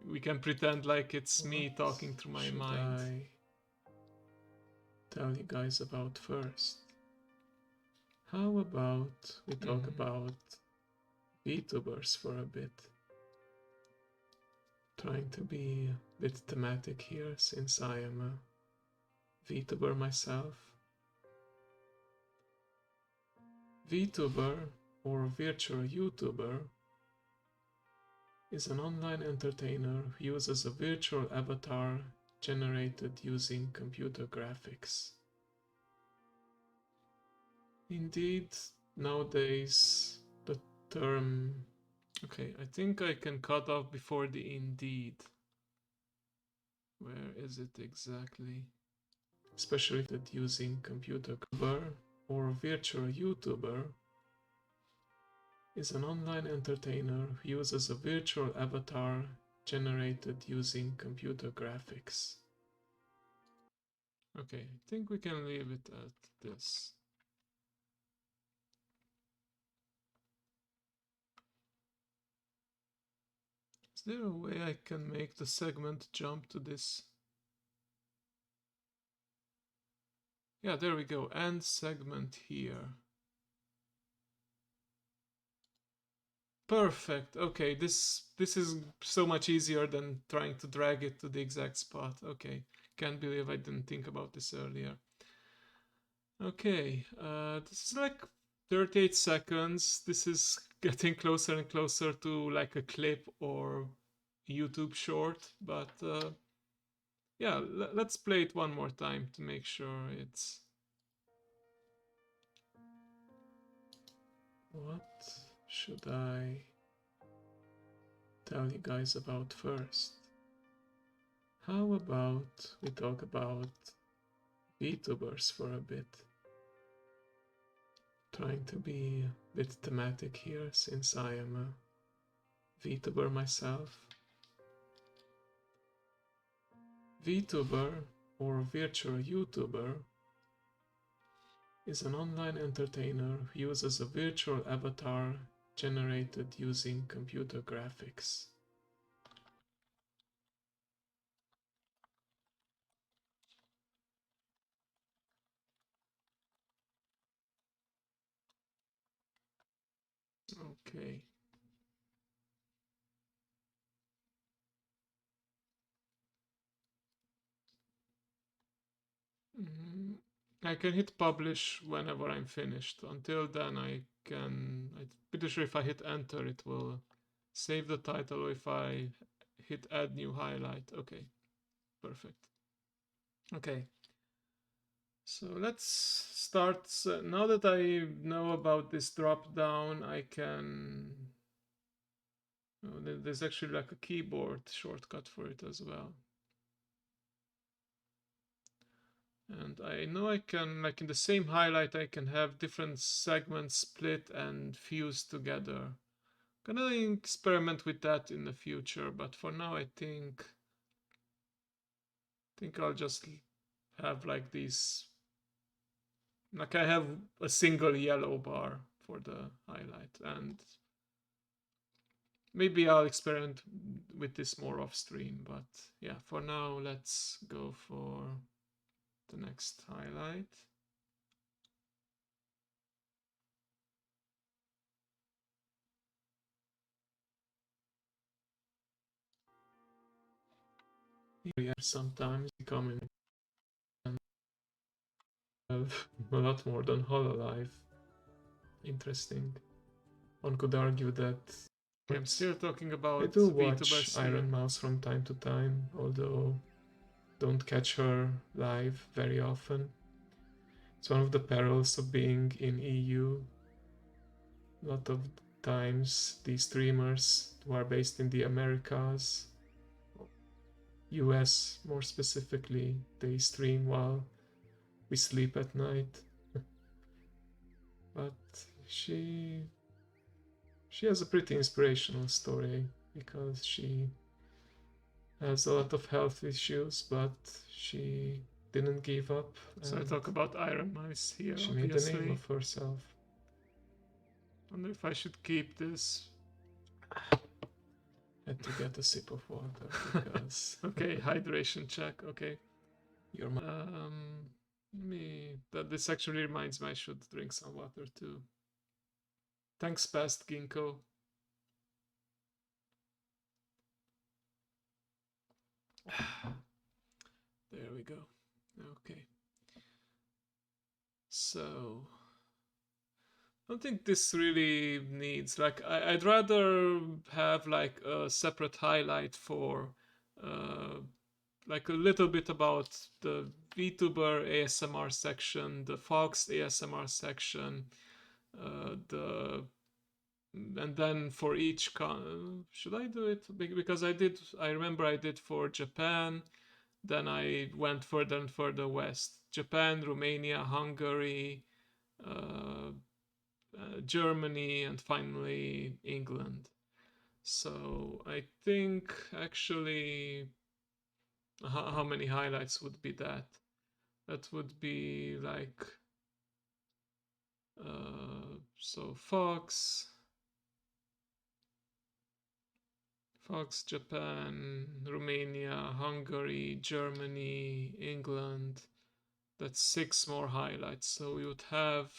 We can pretend like it's me talking through my mind. I tell you guys about first? How about we talk about VTubers for a bit? Trying to be a bit thematic here since I am a VTuber myself. VTuber or virtual YouTuber is an online entertainer who uses a virtual avatar generated using computer graphics. Indeed, nowadays the term... Okay, I think I can cut off before the indeed. Where is it exactly? Especially that using computer or virtual YouTuber is an online entertainer who uses a virtual avatar generated using computer graphics. Okay, I think we can leave it at this. Is there a way I can make the segment jump to this? Yeah, there we go. End segment here. Perfect. Okay, this is so much easier than trying to drag it to the exact spot. Okay, can't believe I didn't think about this earlier. Okay, this is like 38 seconds. This is getting closer and closer to like a clip or YouTube short, but yeah, let's play it one more time to make sure it's... What should I tell you guys about first? How about we talk about VTubers for a bit? Trying to be a bit thematic here since I am a VTuber myself. VTuber or virtual YouTuber is an online entertainer who uses a virtual avatar generated using computer graphics. Okay. I can hit publish whenever I'm finished. Until then, I'm pretty sure if I hit enter, it will save the title. Or if I hit add new highlight. Okay, perfect. Okay, so let's start. Now that I know about this drop down, I can. Oh, there's actually like a keyboard shortcut for it as well. And I know I can, like in the same highlight, I can have different segments split and fuse together. Gonna experiment with that in the future, but for now I think I'll just have like these, like I have a single yellow bar for the highlight, and maybe I'll experiment with this more off stream, but yeah, for now let's go for the next highlight. Here sometimes becoming a lot more than Hololive. Interesting. One could argue that I'm still talking about I do watch Iron Mouse from time to time, although don't catch her live very often. It's one of the perils of being in EU. A lot of times these streamers who are based in the Americas, US more specifically, they stream while we sleep at night. But she has a pretty inspirational story because she has a lot of health issues, but she didn't give up. So I talk about Iron Mice here. She obviously made a name of herself. Wonder if I should keep this. Had to get a sip of water because. Okay, hydration check. Okay. Your me that this actually reminds me I should drink some water too. Thanks, past Ginkgo. There we go. Okay. So I don't think this really needs, like, I'd rather have like a separate highlight for like a little bit about the VTuber ASMR section, the Fox ASMR section, the and then for each should I do it? Because I remember I did for Japan, then I went further and further west. Japan, Romania, Hungary, uh, Germany, and finally England. So I think actually, how many highlights would be that? That would be like, so Fox, Japan, Romania, Hungary, Germany, England. That's 6 more highlights. So we would have,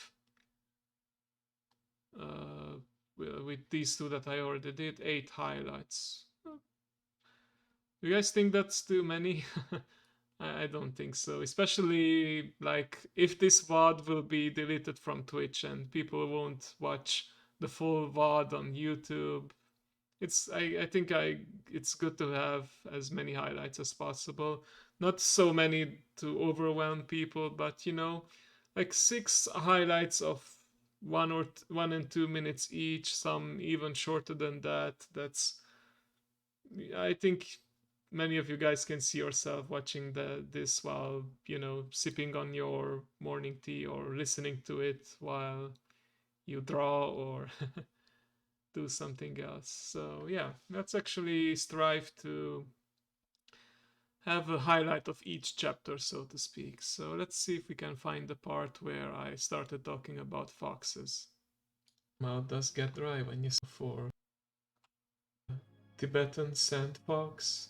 with these two that I already did, 8 highlights. Do you guys think that's too many? I don't think so. Especially like if this VOD will be deleted from Twitch and people won't watch the full VOD on YouTube. I think it's good to have as many highlights as possible. Not so many to overwhelm people, but like 6 highlights of 1 and 2 minutes each, some even shorter than that. I think many of you guys can see yourself watching this while sipping on your morning tea or listening to it while you draw or do something else. So yeah, let's actually strive to have a highlight of each chapter, so to speak. So let's see if we can find the part where I started talking about foxes. Mouth does get dry when you for Tibetan sand fox.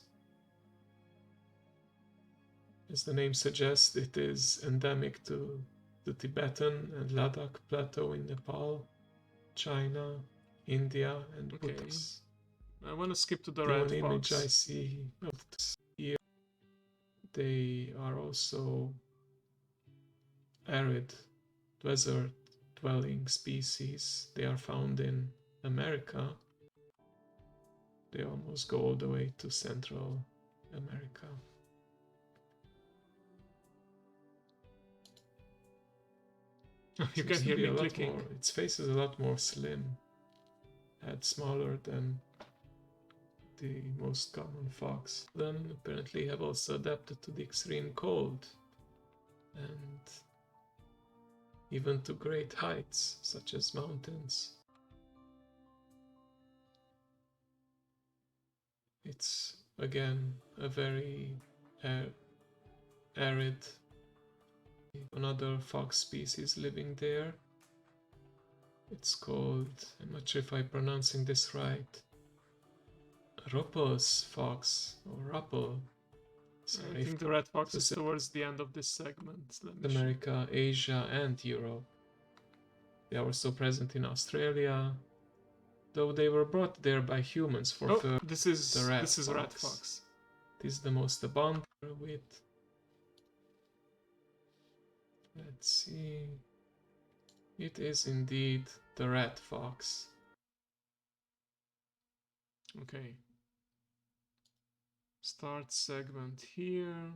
As the name suggests, it is endemic to the Tibetan and Ladakh plateau in Nepal, China, India, and Bhutan. I want to skip to the red fox. The only image I see of this here, they are also arid desert dwelling species. They are found in America. They almost go all the way to Central America. You can hear me clicking. Its face is a lot more slim, head smaller than the most common fox. Then apparently have also adapted to the extreme cold and even to great heights, such as mountains. It's again a very arid. Another fox species living there. It's called, I'm not sure if I'm pronouncing this right, Ruppel's fox or Ruppel. Sorry, I think the red fox is towards the end of this segment. America, Asia, and Europe. They are also present in Australia, though they were brought there by humans for fur. This is red fox. This is the most abundant with. Let's see. It is indeed the red fox. Okay. Start segment here.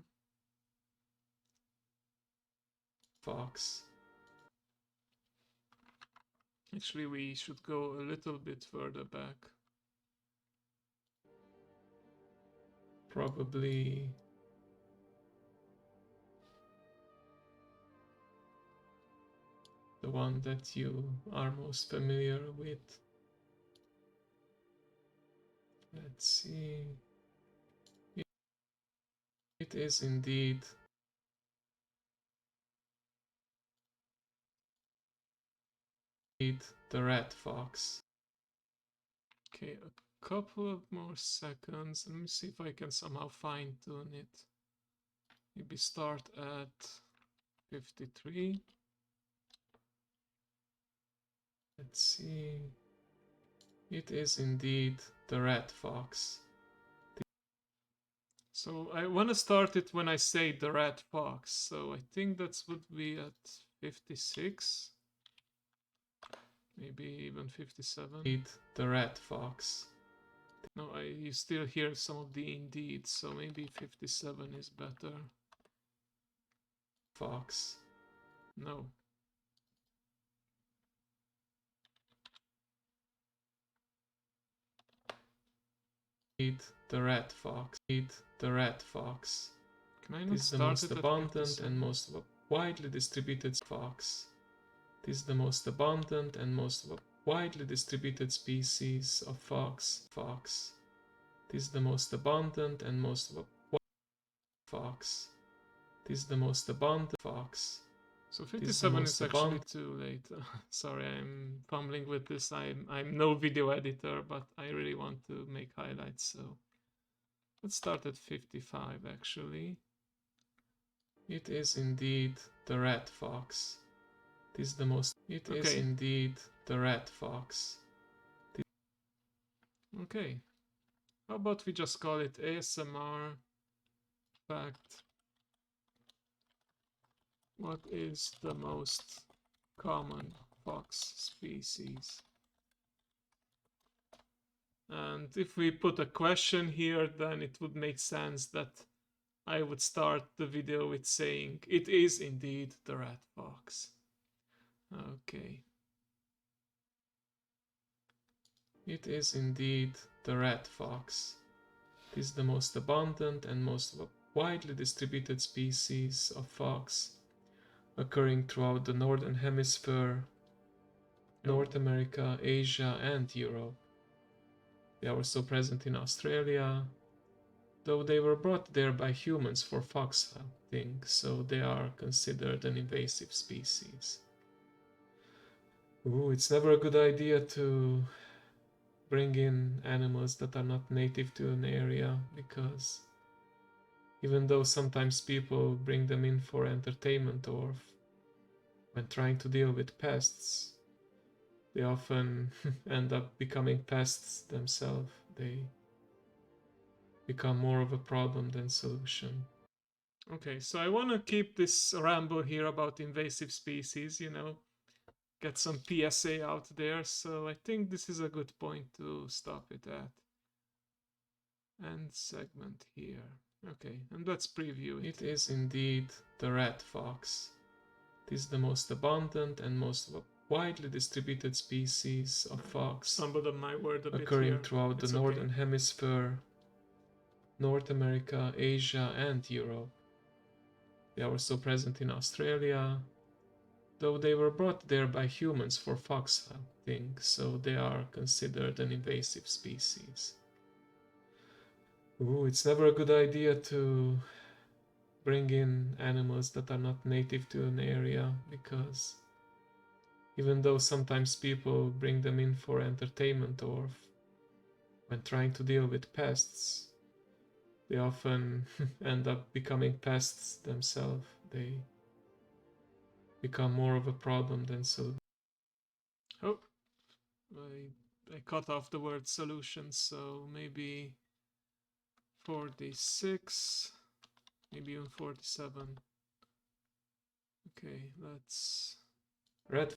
Fox. Actually, we should go a little bit further back. Probably the one that you are most familiar with. Let's see. It is indeed the red fox. Okay, a couple of more seconds. Let me see if I can somehow fine tune it. Maybe start at 53. Let's see. It is indeed the red fox. So I want to start it when I say the red fox. So I think that would be at 56. Maybe even 57. The red fox. No, you still hear some of the indeed, so maybe 57 is better. Fox. No. The red fox. The red fox. Can I not start the most abundant and most widely distributed fox. This is the most abundant and most widely distributed species of fox. Fox. This is the most abundant and most fox. This is the most abundant fox. So 57 is actually too late. Sorry, I'm fumbling with this. I'm no video editor, but I really want to make highlights, so let's start at 55 actually. It is indeed the red fox. This is the most. It is indeed the red fox. Okay. How about we just call it ASMR fact? What is the most common fox species? And if we put a question here, then it would make sense that I would start the video with saying, it is indeed the red fox. Okay. It is indeed the red fox. It is the most abundant and most widely distributed species of fox, occurring throughout the Northern Hemisphere, North America, Asia, and Europe. They are also present in Australia, though they were brought there by humans for fox hunting, so they are considered an invasive species. Ooh, it's never a good idea to bring in animals that are not native to an area, because even though sometimes people bring them in for entertainment or when trying to deal with pests, they often end up becoming pests themselves. They become more of a problem than solution. Okay, so I want to keep this ramble here about invasive species, get some PSA out there, so I think this is a good point to stop it at. End segment here. Okay, and let's preview it. It is indeed the red fox. It is the most abundant and most widely distributed species of fox, stumbled on my word a bit occurring here. Throughout the northern hemisphere, North America, Asia, and Europe. They are also present in Australia, though they were brought there by humans for fox hunting, so they are considered an invasive species. Ooh, it's never a good idea to bring in animals that are not native to an area, because even though sometimes people bring them in for entertainment or when trying to deal with pests, they often end up becoming pests themselves. They become more of a problem than solution. Oh, I cut off the word solution, so maybe 46, maybe even 47. Okay, let's... Red.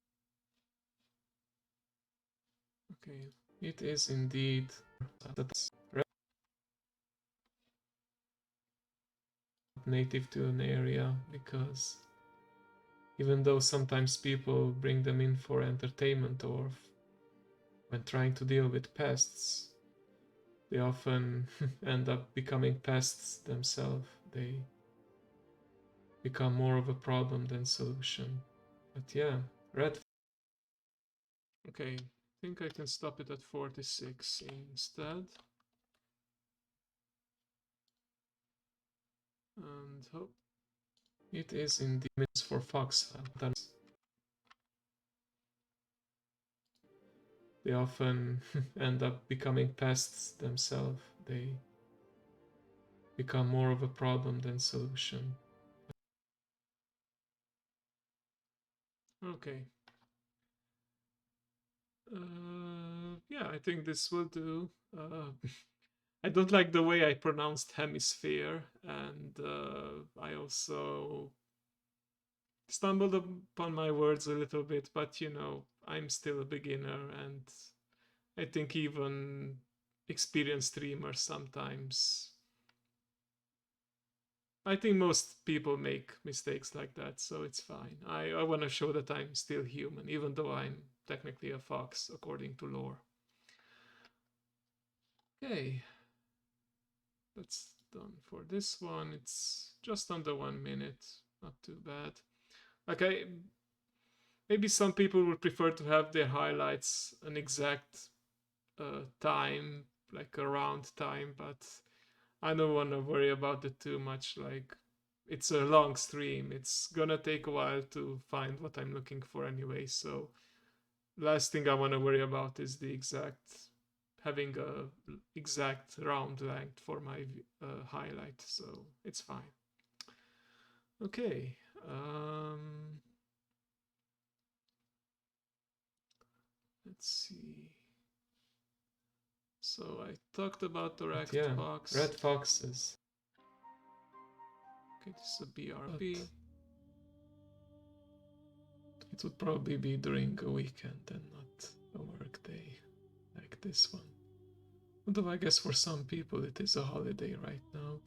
Okay, it is indeed that's native to an area, because even though sometimes people bring them in for entertainment or when trying to deal with pests, they often end up becoming pests themselves. They become more of a problem than solution. But yeah, red. Okay, I think I can stop it at 46 instead. And hope it is indeed for fox hunters. They often end up becoming pests themselves. They become more of a problem than solution. Okay. Yeah, I think this will do. I don't like the way I pronounced hemisphere, and I also stumbled upon my words a little bit, but I'm still a beginner, and I think even experienced streamers sometimes. I think most people make mistakes like that, so it's fine. I want to show that I'm still human, even though I'm technically a fox, according to lore. Okay, that's done for this one. It's just under 1 minute, not too bad. Okay, maybe some people would prefer to have their highlights an exact time, like a round time, but I don't want to worry about it too much. Like, it's a long stream. It's gonna take a while to find what I'm looking for anyway. So, last thing I want to worry about is the having a exact round length for my highlight. So it's fine. Okay. Let's see. So I talked about the red fox. Red foxes. Okay, this is a BRB. It would probably be during a weekend and not a work day like this one. Although I guess for some people it is a holiday right now.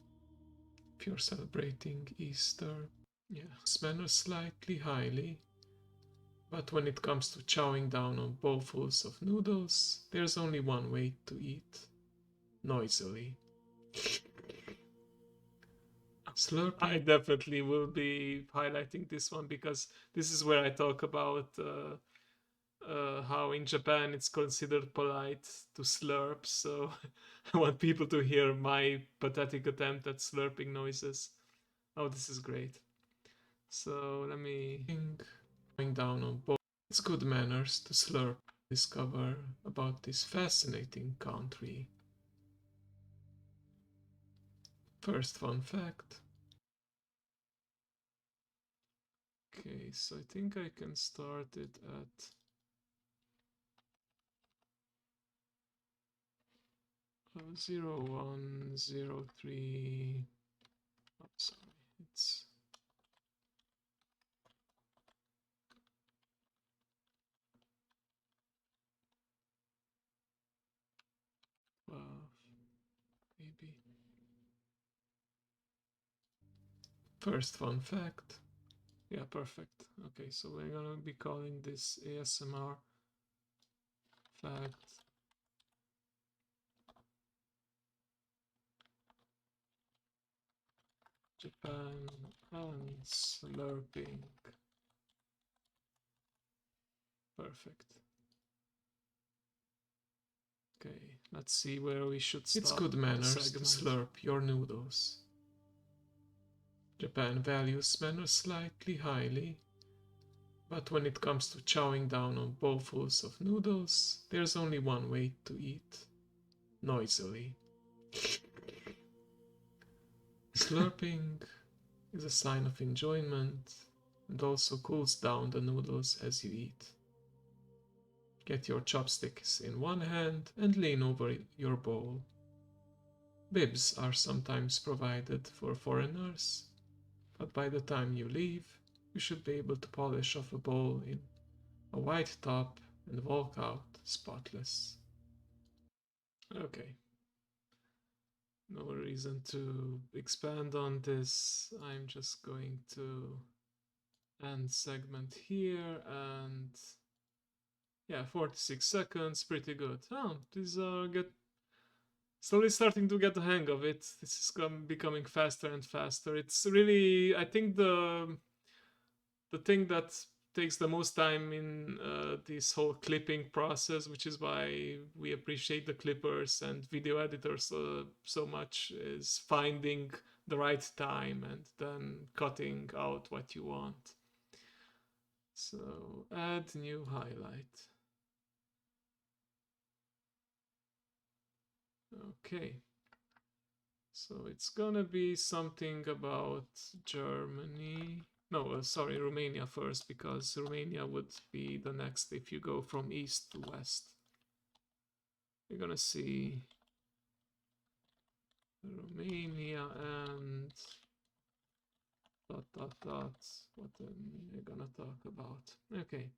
If you're celebrating Easter. Yeah, manner slightly highly. But when it comes to chowing down on bowlfuls of noodles, there's only one way to eat. Noisily. Slurpee. I definitely will be highlighting this one because this is where I talk about how in Japan it's considered polite to slurp, so I want people to hear my pathetic attempt at slurping noises. Oh, this is great. So let me think. Going down on both. It's good manners to slurp. Discover about this fascinating country. First fun fact. Okay, so I think I can start it at 0103. Oh, sorry, it's 12, maybe. First fun fact. Yeah, perfect. Okay, so we're gonna be calling this ASMR fact. Japan and slurping. Perfect. Okay, let's see where we should start. It's good manners to slurp your noodles. Japan values manners slightly highly, but when it comes to chowing down on bowlfuls of noodles, there's only one way to eat. Noisily. Slurping is a sign of enjoyment and also cools down the noodles as you eat. Get your chopsticks in one hand and lean over your bowl. Bibs are sometimes provided for foreigners, but by the time you leave, you should be able to polish off a bowl in a white top and walk out spotless. Okay. No reason to expand on this. I'm just going to end segment here, and yeah, 46 seconds, pretty good. Oh, these are good. Slowly starting to get the hang of it. This is becoming faster and faster. It's really, I think the thing that takes the most time in this whole clipping process, which is why we appreciate the clippers and video editors so much, is finding the right time and then cutting out what you want. So add new highlight. Okay. So it's gonna be something about Germany. No, sorry, Romania first, because Romania would be the next if you go from east to west. We're gonna see Romania and dot dot dot. What we're gonna talk about? Ok.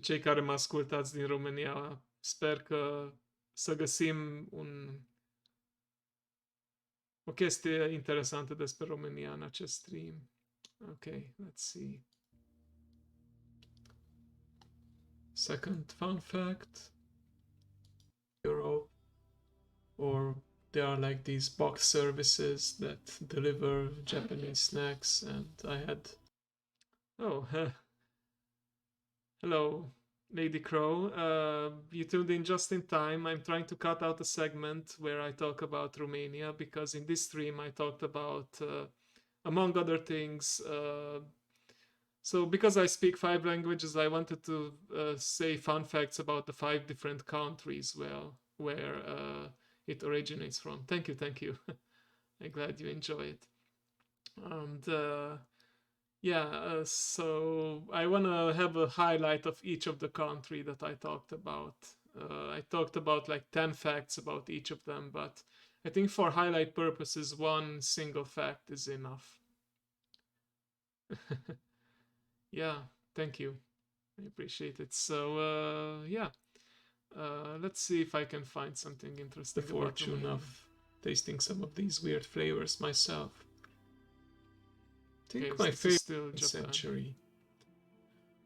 Cei care mă ascultați din România, sper că să găsim o chestie interesantă despre România în acest stream. Okay, let's see. Second fun fact. Europe, or there are like these box services that deliver Japanese snacks, and I had... Oh, hello, Lady Crow. You tuned in just in time. I'm trying to cut out a segment where I talk about Romania, because in this stream I talked about, among other things, so because I speak 5 languages, I wanted to say fun facts about the 5 different countries where it originates from. Thank you, thank you. I'm glad you enjoy it. And yeah, so I want to have a highlight of each of the country that I talked about. I talked about like 10 facts about each of them, but I think for highlight purposes, one single fact is enough. Yeah, thank you. I appreciate it. So yeah, let's see if I can find something interesting. The fortune of tasting some of these weird flavors myself. I think my favorite century.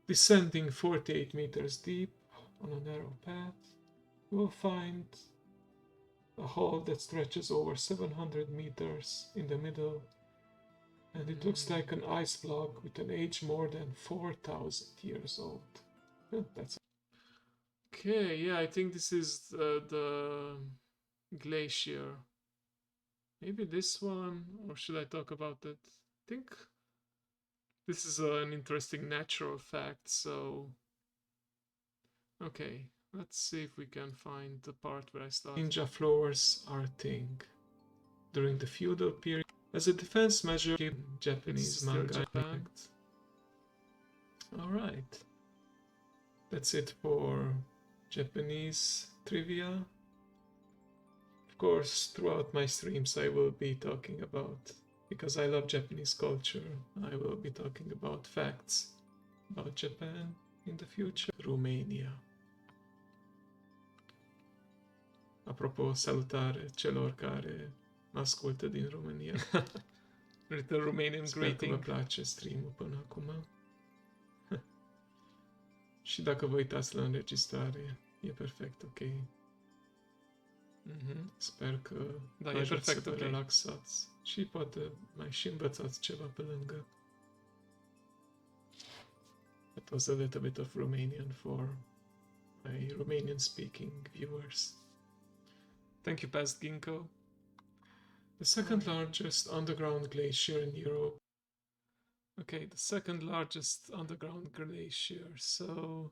Descending 48 meters deep on a narrow path, you will find a hall that stretches over 700 meters in the middle, and it looks like an ice block with an age more than 4,000 years old. That's okay. Yeah, I think this is the glacier. Maybe this one, or should I talk about it? I think this is an interesting natural fact. So, okay, let's see if we can find the part where I start. Ninja floors are a thing. During the feudal period, as a defense measure, Japanese manga. Alright. That's it for Japanese trivia. Of course, throughout my streams I will be talking about, because I love Japanese culture, I will be talking about facts about Japan in the future. Romania. Apropo, salutare celor care mă ascultă din România. Little Romanian greeting. Sper că vă place stream-ul până acum. Și dacă vă uitați la înregistrare, e perfect ok. Sper că da, e perfect să vă relaxați și poate mai și învățați ceva pe lângă. That was a little bit of Romanian for my Romanian speaking viewers. Thank you, Past Ginkgo. The second largest underground glacier in Europe. Okay, the second largest underground glacier. So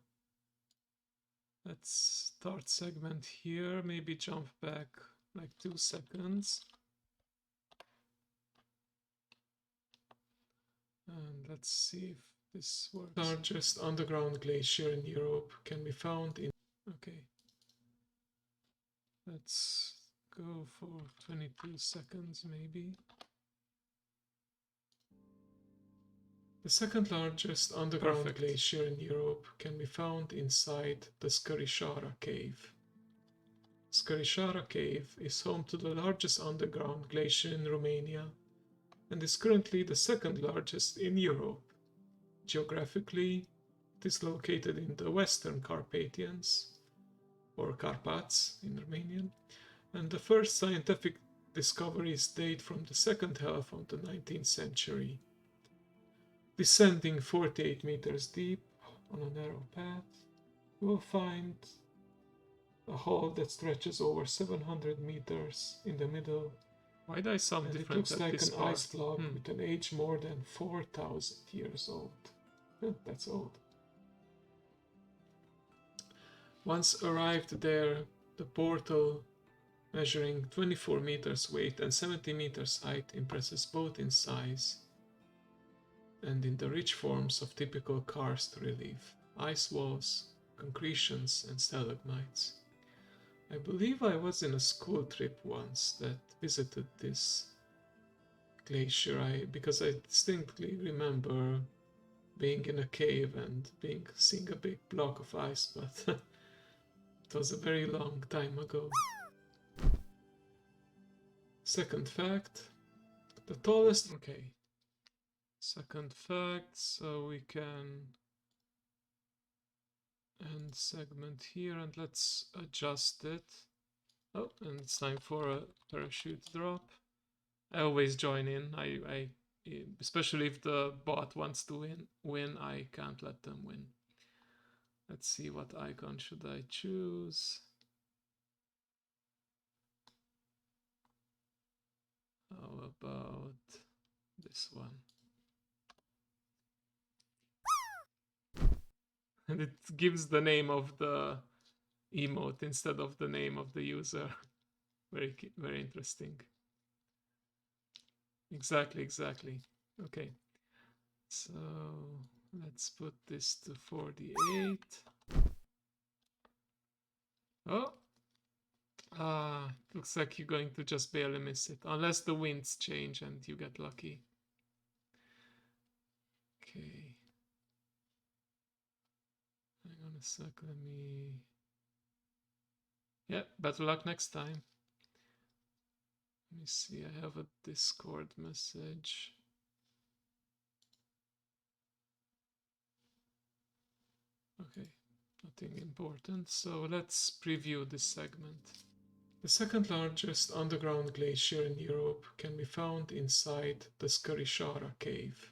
let's start segment here, maybe jump back like 2 seconds. And let's see if this works. Largest underground glacier in Europe can be found in... Okay. Let's go for 22 seconds maybe. The second largest underground glacier in Europe can be found inside the Scarishara cave. Scarishara cave is home to the largest underground glacier in Romania and is currently the second largest in Europe. Geographically, it is located in the Western Carpathians, or Carpats in Romanian, and the first scientific discoveries date from the second half of the 19th century. Descending 48 meters deep on a narrow path, you will find a hall that stretches over 700 meters in the middle. Why do I sound different? It looks like an ice block with an age more than 4,000 years old. That's old. Once arrived there, the portal, measuring 24 meters weight and 70 meters height, impresses both in size and in the rich forms of typical karst relief, ice walls, concretions, and stalagmites. I believe I was in a school trip once that visited this glacier, because I distinctly remember being in a cave and seeing a big block of ice, but it was a very long time ago. Second fact, the tallest... Okay. Second fact, so we can end segment here and let's adjust it. Oh, and it's time for a parachute drop. I always join in. I especially if the bot wants to win, I can't let them win. Let's see, what icon should I choose? How about this one? And it gives the name of the emote instead of the name of the user. Very, very interesting. Exactly. Okay. So let's put this to 48. Oh! Looks like you're going to just barely miss it. Unless the winds change and you get lucky. Okay. Hang on a sec, let me... Yeah, better luck next time. Let me see, I have a Discord message. Okay, nothing important, so let's preview this segment. The second largest underground glacier in Europe can be found inside the Scarishara cave.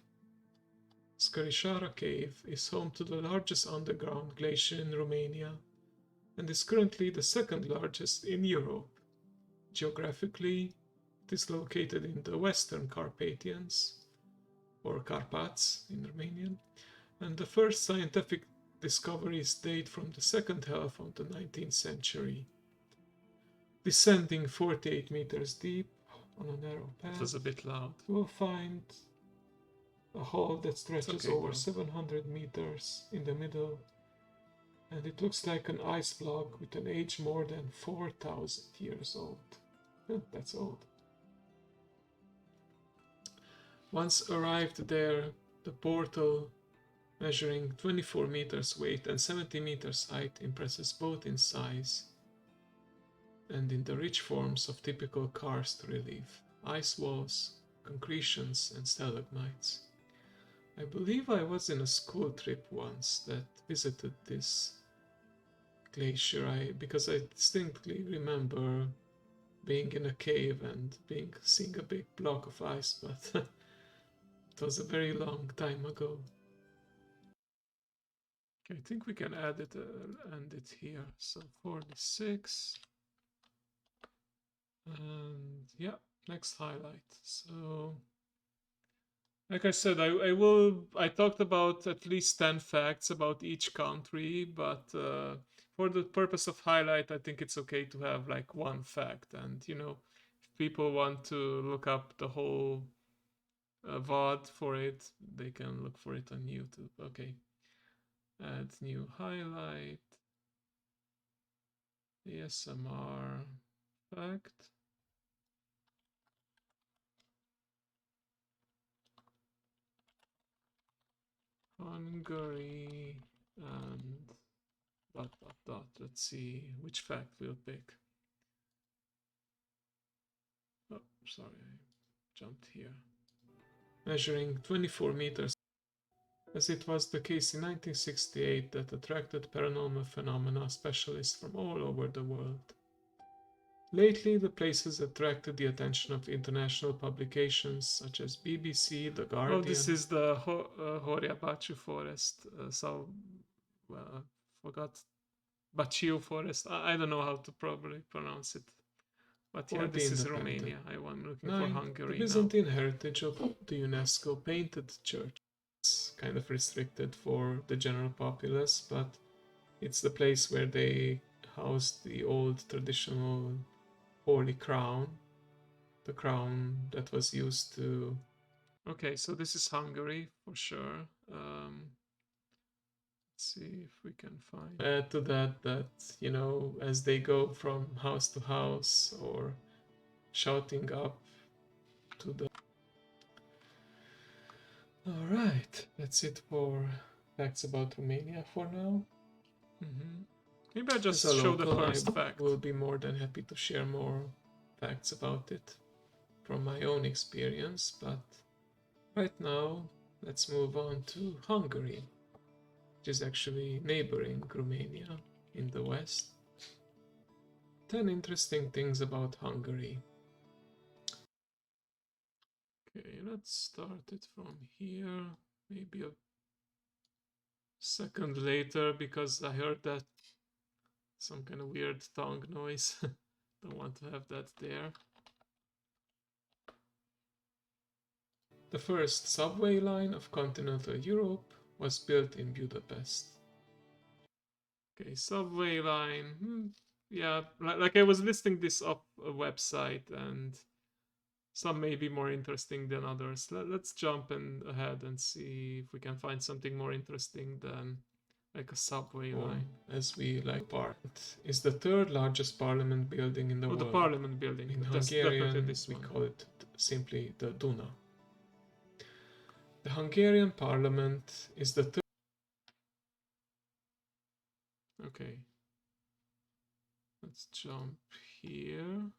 Scarishara Cave is home to the largest underground glacier in Romania and is currently the second largest in Europe. Geographically, it is located in the Western Carpathians, or Carpats in Romanian, and the first scientific discoveries date from the second half of the 19th century. Descending 48 meters deep on a narrow path, it was a bit loud. You will find a hall that stretches over 700 meters in the middle, and it looks like an ice block with an age more than 4,000 years old. That's old. Once arrived there, the portal, measuring 24 meters weight and 70 meters height, impresses both in size and in the rich forms of typical karst relief, ice walls, concretions, and stalagmites. I believe I was in a school trip once that visited this glacier, because I distinctly remember being in a cave and seeing a big block of ice, but it was a very long time ago. Okay, I think we can add it and end it here. So 46. And yeah, next highlight. So like I said, I talked about at least 10 facts about each country, but for the purpose of highlight, I think it's okay to have like one fact. And if people want to look up the whole VOD for it, they can look for it on YouTube. Okay. Add new highlight. ASMR fact. Hungary and ... Let's see which fact we'll pick. Oh, sorry, I jumped here. Measuring 24 meters, as it was the case in 1968 that attracted paranormal phenomena specialists from all over the world. Lately, the place has attracted the attention of international publications such as BBC, The Guardian. Oh, this is the Horia Baciu forest. Forgot Baciu forest. I don't know how to probably pronounce it. But yeah, this is Romania. I'm looking for Hungary. The Byzantine heritage of the UNESCO painted church. It's kind of restricted for the general populace, but it's the place where they housed the old traditional Holy Crown, the crown that was used to... Okay, so this is Hungary for sure. Let's see if we can find... Add to that, as they go from house to house or shouting up to the... Alright, that's it for facts about Romania for now. Maybe I just show the first fact. I will be more than happy to share more facts about it from my own experience, but right now let's move on to Hungary, which is actually neighboring Romania in the west. 10 interesting things about Hungary. Okay, let's start it from here, maybe a second later, because I heard that some kind of weird tongue noise. Don't want to have that there. The first subway line of continental Europe was built in Budapest. Okay, subway line. Yeah, like I was listing this up a website, and some may be more interesting than others. Let's jump ahead and see if we can find something more interesting than like a subway line. As we like, part is the third largest parliament building in the world. The parliament building. In Hungarian, we call it simply the Duna. The Hungarian parliament is the third... Okay. Let's jump here.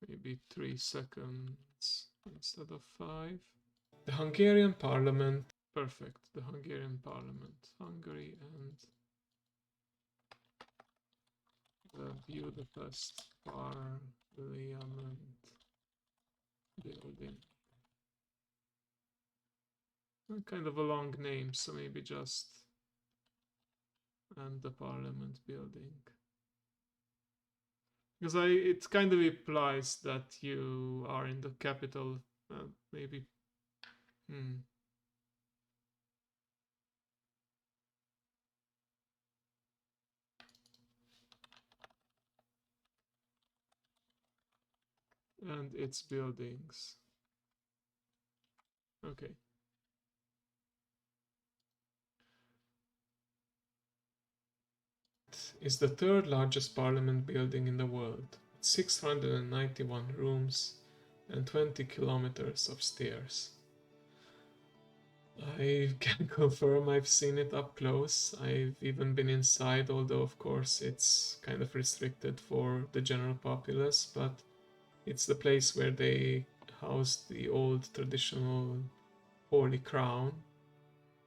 Maybe 3 seconds instead of 5. The Hungarian parliament... Perfect. The Hungarian parliament. Hungary and the Budapest parliament. Building. Kind of a long name, so maybe just and the Parliament building. Because it kind of implies that you are in the capital, maybe. Hmm. And its buildings. Okay. Is the third largest parliament building in the world, 691 rooms and 20 kilometers of stairs. I can confirm I've seen it up close. I've even been inside, although of course it's kind of restricted for the general populace, but it's the place where they housed the old traditional Holy Crown,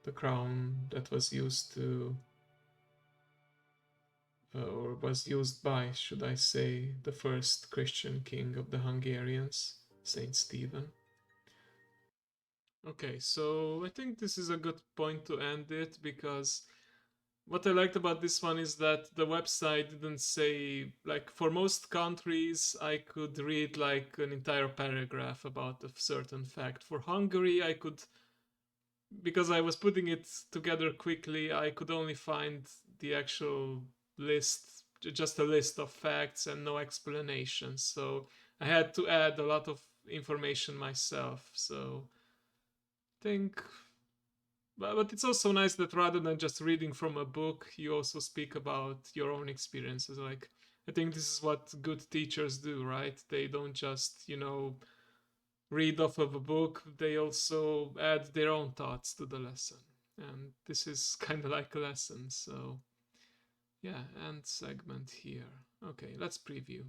the crown that was used to or was used by, should I say, the first Christian king of the Hungarians, Saint Stephen. Okay, so I think this is a good point to end it because what I liked about this one is that the website didn't say, like, for most countries, I could read like an entire paragraph about a certain fact. For Hungary, I could, because I was putting it together quickly, I could only find the actual list, just a list of facts and no explanation. So I had to add a lot of information myself. So I think, but it's also nice that rather than just reading from a book, you also speak about your own experiences. Like, I think this is what good teachers do, right? They don't just, read off of a book, they also add their own thoughts to the lesson. And this is kind of like a lesson. So, yeah, end segment here. Okay, let's preview.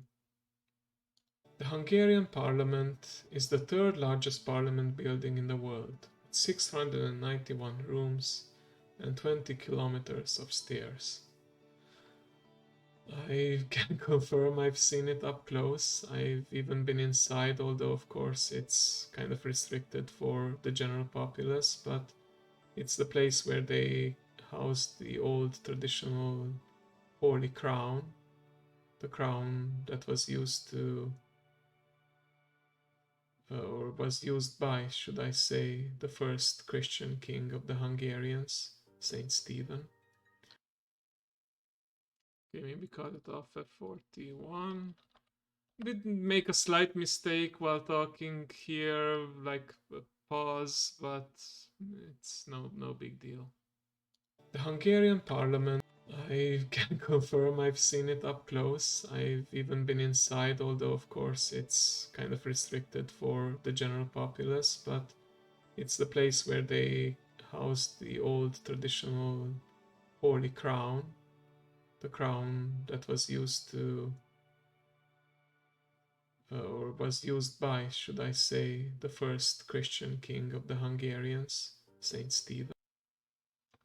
The Hungarian parliament is the third largest parliament building in the world, with 691 rooms and 20 kilometers of stairs. I can confirm I've seen it up close. I've even been inside, although of course it's kind of restricted for the general populace, but it's the place where they housed the old traditional Holy Crown, the crown that was used to or was used by, should I say, the first Christian king of the Hungarians, Saint Stephen. Okay, maybe cut it off at 41. Did make a slight mistake while talking here, like a pause, but it's no big deal. The Hungarian parliament, I can confirm I've seen it up close. I've even been inside, although of course it's kind of restricted for the general populace, but it's the place where they housed the old traditional Holy Crown, the crown that was used to or was used by, should I say, the first Christian king of the Hungarians, Saint Stephen.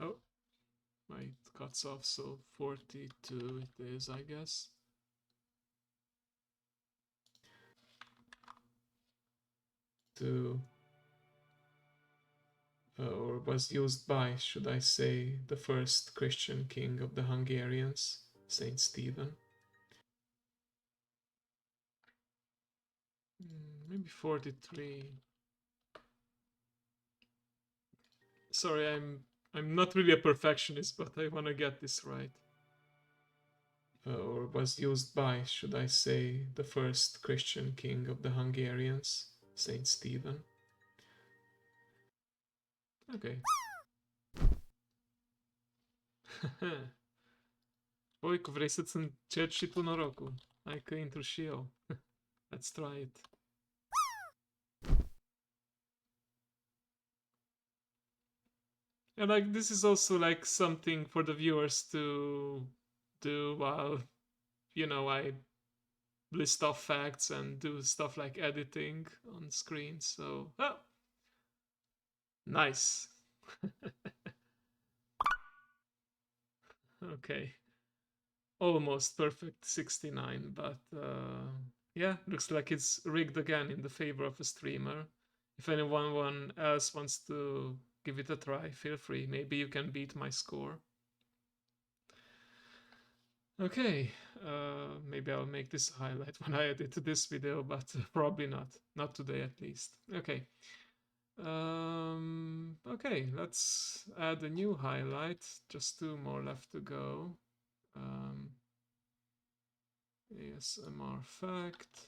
Oh, it cuts off, so 42 it is, I guess. To or was used by, should I say, the first Christian king of the Hungarians, Saint Stephen. Maybe 43. Sorry, I'm not really a perfectionist, but I want to get this right. Or was used by, should I say, the first Christian king of the Hungarians, Saint Stephen. Okay. Ojku, vresec sem četši tu na roku. Ajka intro šiel. Let's try it. And like this is also like something for the viewers to do while I list off facts and do stuff like editing on screen. So nice. Okay. Almost perfect 69, but yeah, looks like it's rigged again in the favor of a streamer. If anyone else wants to give it a try. Feel free. Maybe you can beat my score. Okay, maybe I'll make this a highlight when I edit this video, but probably not. Not today at least. Okay. Okay, let's add a new highlight. Just 2 more left to go. ASMR fact.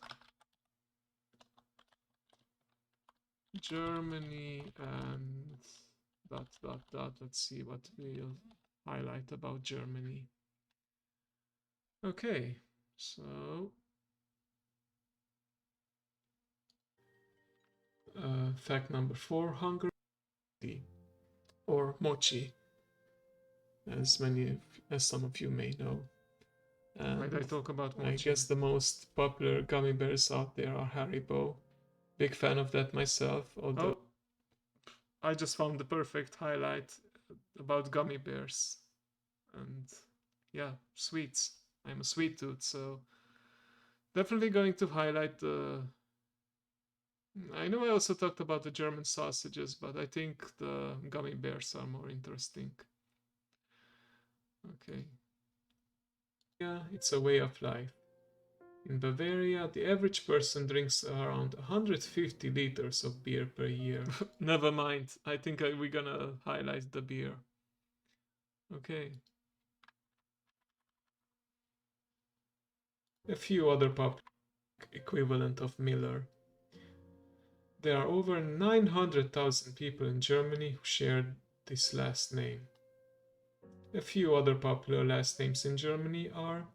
Germany and ... Let's see what we'll highlight about Germany. Okay, so fact number 4, Hungary, or mochi, as some of you may know. And why did I talk about mochi? I guess the most popular gummy bears out there are Haribo. Big fan of that myself, although I just found the perfect highlight about gummy bears. And yeah, sweets. I'm a sweet tooth, so definitely going to highlight the... I know I also talked about the German sausages, but I think the gummy bears are more interesting. Okay. Yeah, it's a way of life. In Bavaria, the average person drinks around 150 liters of beer per year. Never mind. I think we're gonna highlight the beer. Okay. A few other pop equivalent of Miller. There are over 900,000 people in Germany who share this last name. A few other popular last names in Germany are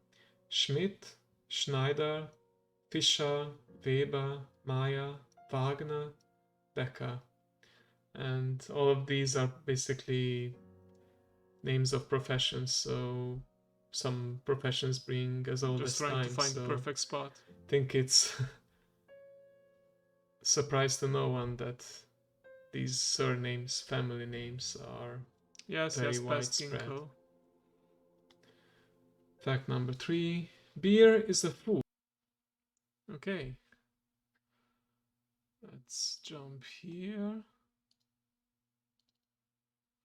Schmidt, Schneider, Fischer, Weber, Meyer, Wagner, Becker. And all of these are basically names of professions, so some professions bring as old as time. Just trying to find the perfect spot. I think it's a surprise to no one that these surnames, family names, are very widespread. Fact number 3, beer is a food. Okay. Let's jump here.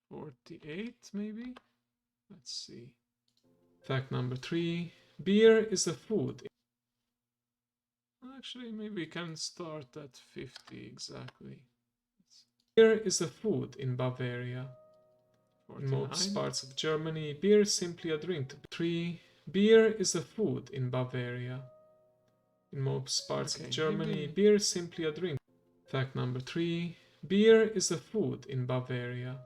48 maybe? Let's see. Fact number 3, beer is a food. Actually, maybe we can start at 50 exactly. Beer is a food in Bavaria. 49. In most parts of Germany, beer is simply a drink. 3, beer is a food in Bavaria. In most parts of Germany, beer is simply a drink. Fact number 3, beer is a food in Bavaria.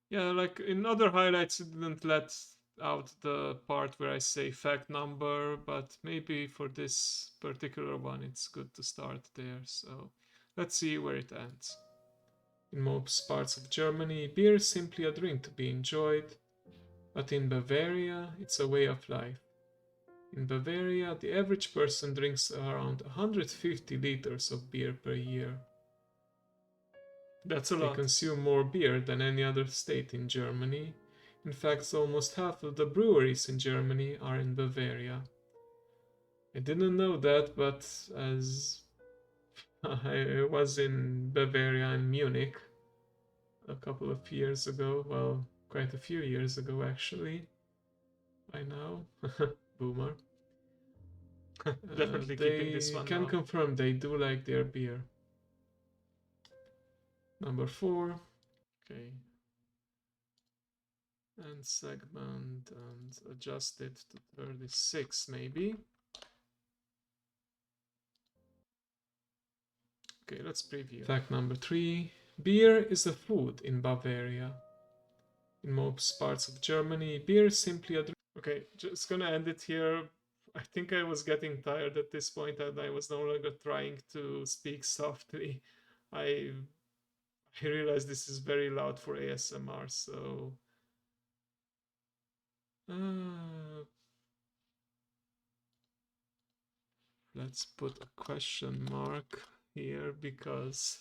Yeah, like in other highlights, it didn't let out the part where I say fact number, but maybe for this particular one, it's good to start there. So let's see where it ends. In most parts of Germany, beer is simply a drink to be enjoyed, but in Bavaria, it's a way of life. In Bavaria, the average person drinks around 150 liters of beer per year. That's a lot. They consume more beer than any other state in Germany. In fact, almost half of the breweries in Germany are in Bavaria. I didn't know that, but as I was in Bavaria and Munich a couple of years ago, well, quite a few years ago actually, by now, boomer. Definitely keeping this one. They can confirm they do like their beer. Number 4. Okay. And segment and adjust it to 36 maybe. Okay, let's preview. Fact number 3. Beer is a food in Bavaria. In most parts of Germany, beer is simply a drink. Okay, just gonna end it here. I think I was getting tired at this point and I was no longer trying to speak softly. I realize this is very loud for ASMR, so... let's put a question mark here because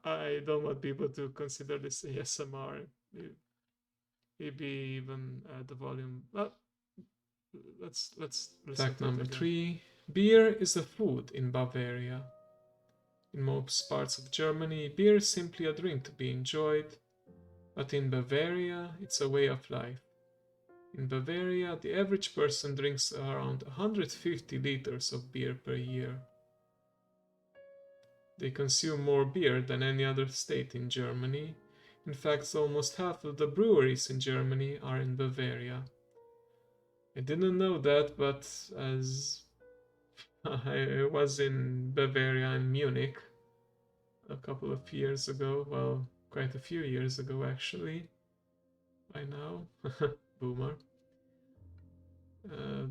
I don't want people to consider this ASMR. Maybe even add the volume. Let's listen. Fact number 3. Beer is a food in Bavaria. In most parts of Germany, beer is simply a drink to be enjoyed, but in Bavaria, it's a way of life. In Bavaria, the average person drinks around 150 liters of beer per year. They consume more beer than any other state in Germany. In fact, almost half of the breweries in Germany are in Bavaria. I didn't know that, but as I was in Bavaria and Munich a couple of years ago, well, quite a few years ago actually, by now, boomer.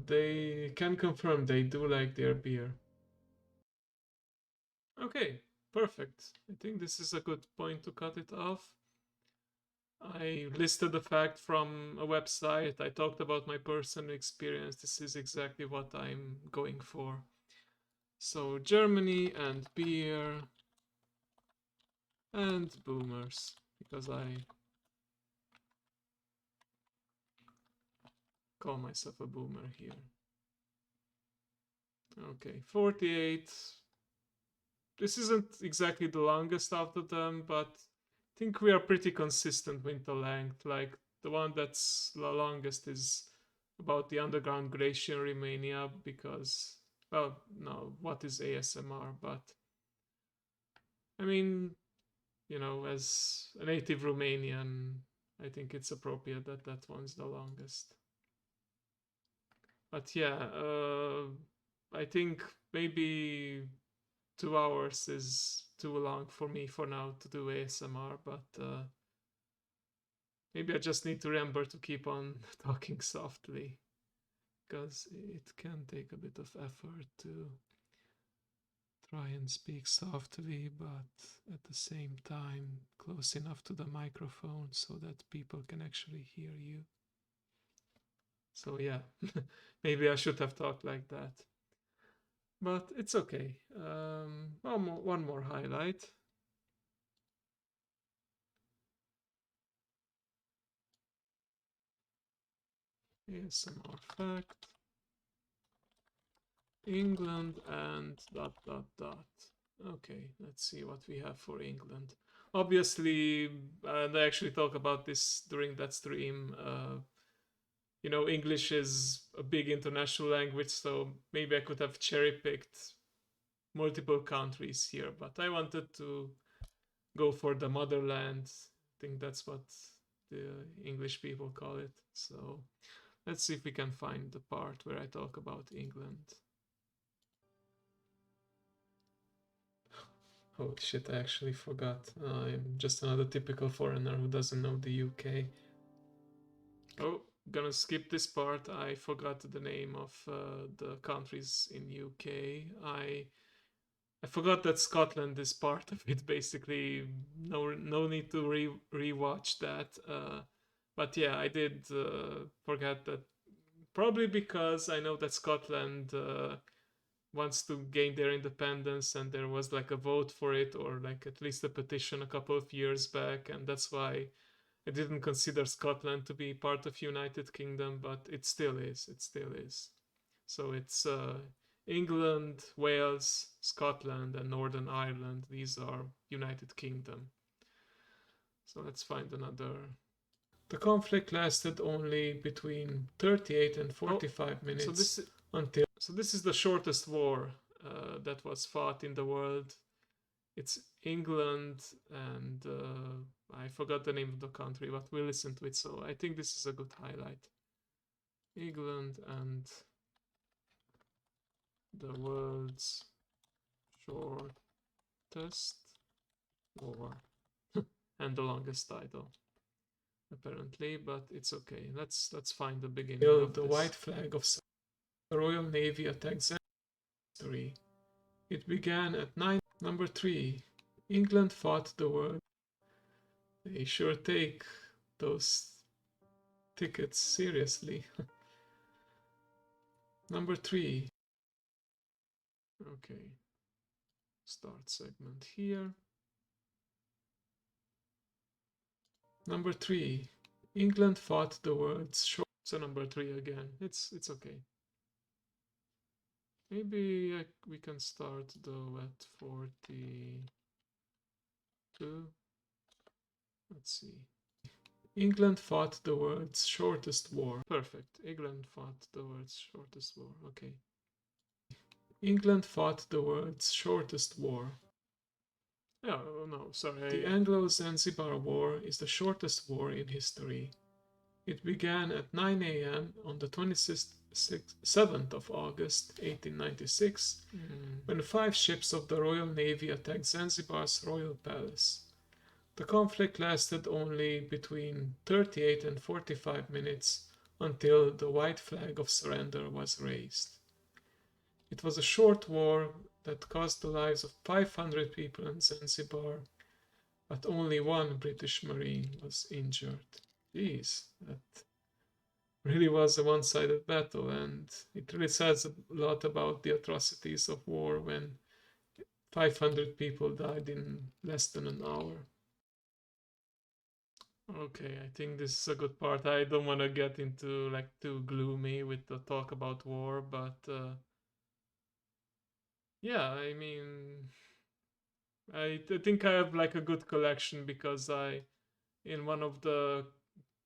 They can confirm they do like their beer. Okay, perfect. I think this is a good point to cut it off. I listed the fact from a website. I talked about my personal experience. This is exactly what I'm going for. So, Germany and beer and boomers, because I call myself a boomer here. Okay, 48. This isn't exactly the longest out of them, but I think we are pretty consistent with the length. Like the one that's the longest is about the underground glacier in Romania because, well, no, what is ASMR? But I mean, as a native Romanian, I think it's appropriate that that one's the longest. But yeah, I think maybe 2 hours is too long for me for now to do ASMR, but maybe I just need to remember to keep on talking softly because it can take a bit of effort to try and speak softly, but at the same time close enough to the microphone so that people can actually hear you. So yeah, maybe I should have talked like that. But it's okay. One more highlight. ASMR fact. England and dot dot dot. Okay, let's see what we have for England. Obviously, and I actually talk about this during that stream. English is a big international language, so maybe I could have cherry picked multiple countries here, but I wanted to go for the motherland. I think that's what the English people call it. So let's see if we can find the part where I talk about England. Oh shit, I actually forgot. I'm just another typical foreigner who doesn't know the UK. Oh, gonna skip this part. I forgot the name of the countries in UK. I forgot that Scotland is part of it. Basically, no need to rewatch that. But yeah, I did forget that. Probably because I know that Scotland wants to gain their independence, and there was like a vote for it, or like at least a petition a couple of years back, and that's why I didn't consider Scotland to be part of United Kingdom, but it still is. It still is. So it's England, Wales, Scotland, and Northern Ireland. These are United Kingdom. So let's find another. The conflict lasted only between 38 and 45 minutes until. So this is the shortest war that was fought in the world. It's England and I forgot the name of the country, but we listened to it, so I think this is a good highlight. England and the world's shortest war and the longest title, apparently, but it's okay. Let's find the beginning of the white flag of the Royal Navy attacked history. It began at 9. Number 3. England fought the world. They sure take those tickets seriously. Number 3. Okay. Start segment here. Number 3. England fought the world's short. So number 3 again. It's okay. Maybe we can start though at 42. Let's see. England fought the world's shortest war. Perfect. England fought the world's shortest war. Okay. England fought the world's shortest war. Oh, no, sorry. The Anglo-Zanzibar War is the shortest war in history. It began at 9 a.m. on the 27th of August 1896 when 5 ships of the Royal Navy attacked Zanzibar's royal palace. The conflict lasted only between 38 and 45 minutes until the white flag of surrender was raised. It was a short war that cost the lives of 500 people in Zanzibar, but only one British Marine was injured. Jeez, that really was a one-sided battle, and it really says a lot about the atrocities of war when 500 people died in less than an hour. Okay, I think this is a good part. I don't want to get into like too gloomy with the talk about war, but yeah, I mean, I think I have like a good collection because in one of the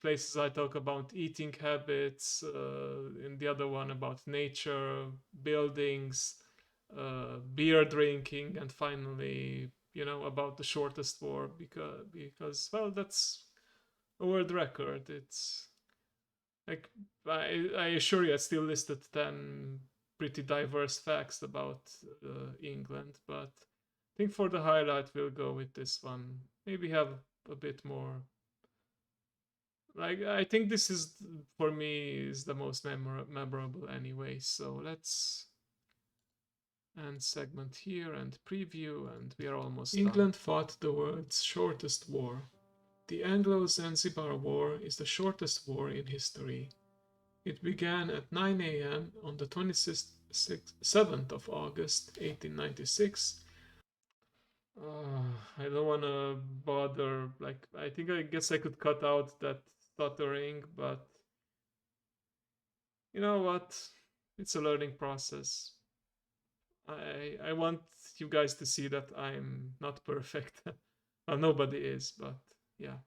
places I talk about eating habits, in the other one about nature, buildings, beer drinking, and finally, about the shortest war because well, that's a world record. It's like I assure you, I still listed 10 pretty diverse facts about England, but I think for the highlight we'll go with this one. Maybe have a bit more. Like I think this is for me is the most memorable anyway. So let's end segment here and preview, and we are almost England done. Fought the world's shortest war. The Anglo-Zanzibar War is the shortest war in history. It began at 9 a.m. on the 27th of August 1896. I don't want to bother. Like, I guess I could cut out that stuttering, but you know what? It's a learning process. I want you guys to see that I'm not perfect. Well, nobody is, but yeah.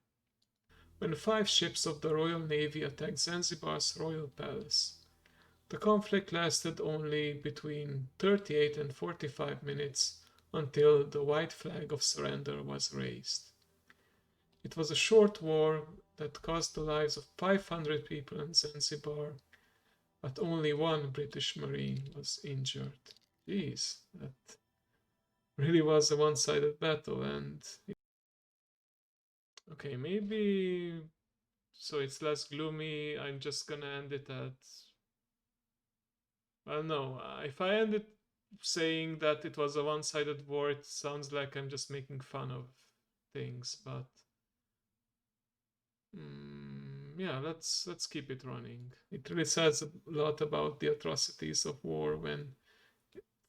When 5 ships of the Royal Navy attacked Zanzibar's royal palace, the conflict lasted only between 38 and 45 minutes until the white flag of surrender was raised. It was a short war that cost the lives of 500 people in Zanzibar, but only one British Marine was injured. Jeez, that really was a one-sided battle, and okay, maybe so it's less gloomy. I'm just gonna end it at, well, no, if I end it saying that it was a one-sided war, it sounds like I'm just making fun of things, but yeah, let's keep it running. It really says a lot about the atrocities of war when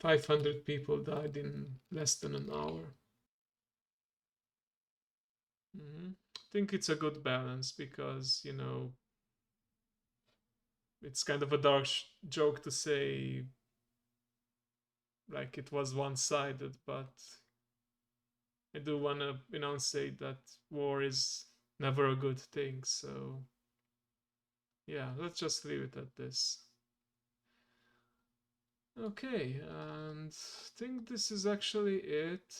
500 people died in less than an hour. I think it's a good balance because, it's kind of a dark joke to say like it was one-sided, but I do want to, say that war is never a good thing. So yeah, let's just leave it at this. Okay, and I think this is actually it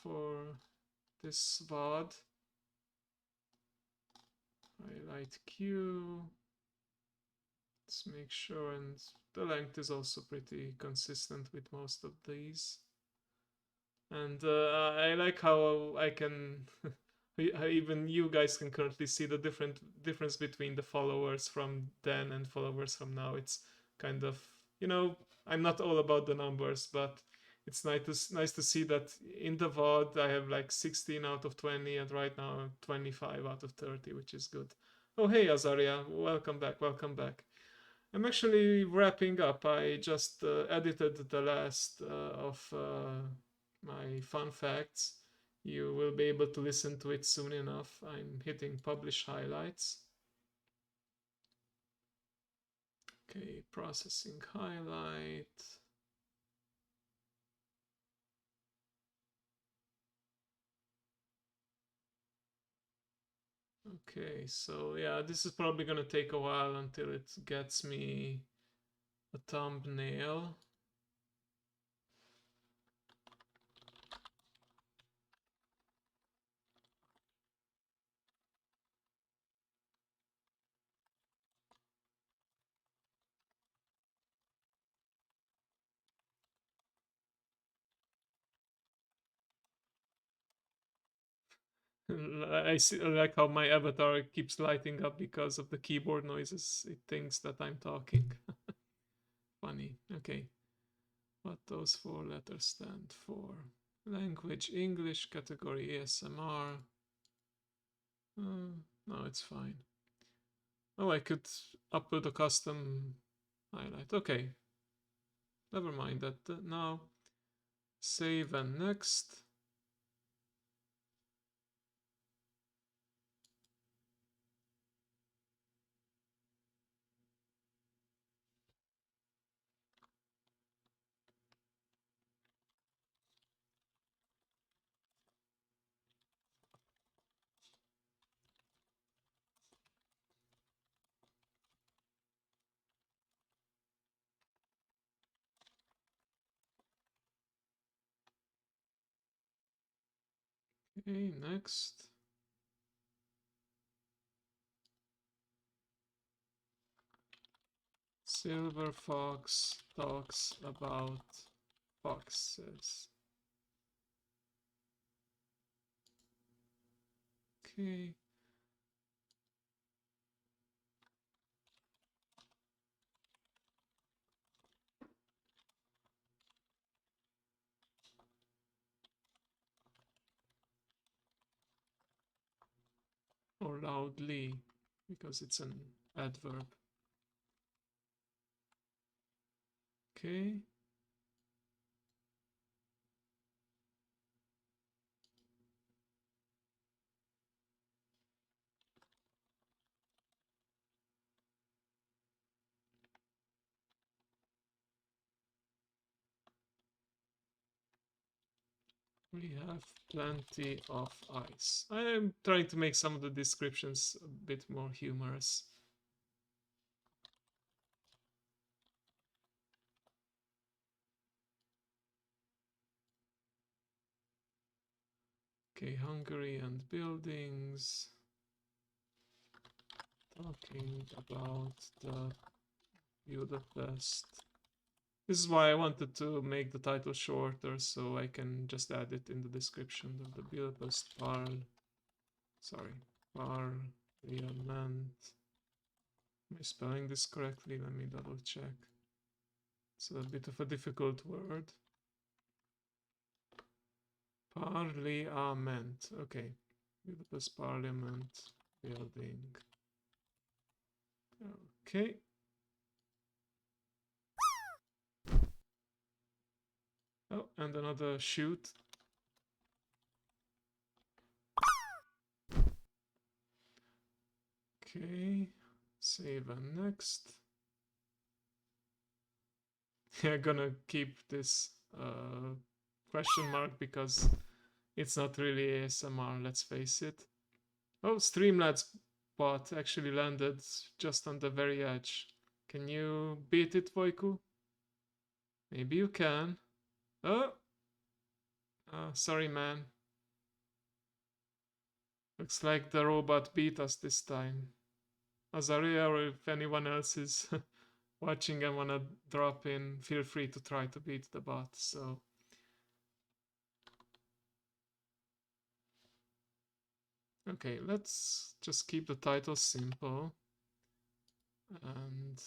for this VOD. Highlight Q. Let's make sure, and the length is also pretty consistent with most of these. And I like how I can, how even you guys can currently see the difference between the followers from then and followers from now. It's kind of, I'm not all about the numbers, but it's nice to see that in the VOD I have like 16 out of 20, and right now 25 out of 30, which is good. Oh, hey, Azaria, welcome back, welcome back. I'm actually wrapping up. I just edited the last of my fun facts. You will be able to listen to it soon enough. I'm hitting publish highlights. Okay, processing highlight. Okay, so yeah, this is probably gonna take a while until it gets me a thumbnail. I see, like how my avatar keeps lighting up because of the keyboard noises. It thinks that I'm talking. Funny. Okay. What those four letters stand for? Language English, category ASMR. No, it's fine. Oh, I could upload a custom highlight. Okay. Never mind that. Now, save and next. Okay, next. Silver Fox talks about foxes. Okay. Or loudly, because it's an adverb. Okay. We have plenty of ice. I am trying to make some of the descriptions a bit more humorous. Okay, Hungary and buildings. Talking about the Budapest. This is why I wanted to make the title shorter, so I can just add it in the description of the Budapest Parliament. Am I spelling this correctly? Let me double check. It's a bit of a difficult word. Parliament. Okay. Budapest Parliament building. Okay. Oh, and another shoot. Okay. Save and next. Yeah, gonna keep this question mark because it's not really ASMR, let's face it. Oh, Streamlad's bot actually landed just on the very edge. Can you beat it, Voiku? Maybe you can. Oh! Sorry, man. Looks like the robot beat us this time. Azaria, or if anyone else is watching and wanna drop in, feel free to try to beat the bot. So okay, let's just keep the title simple. And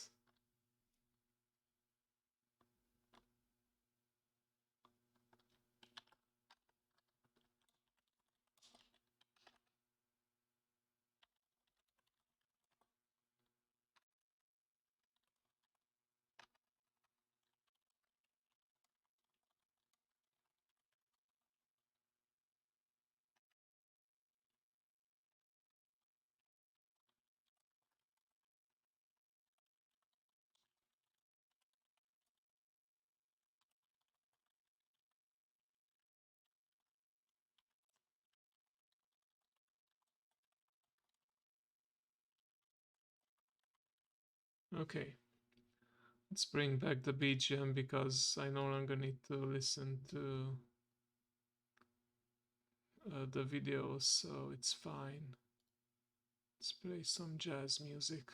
Okay. Let's bring back the BGM because I no longer need to listen to the videos, so it's fine. Let's play some jazz music.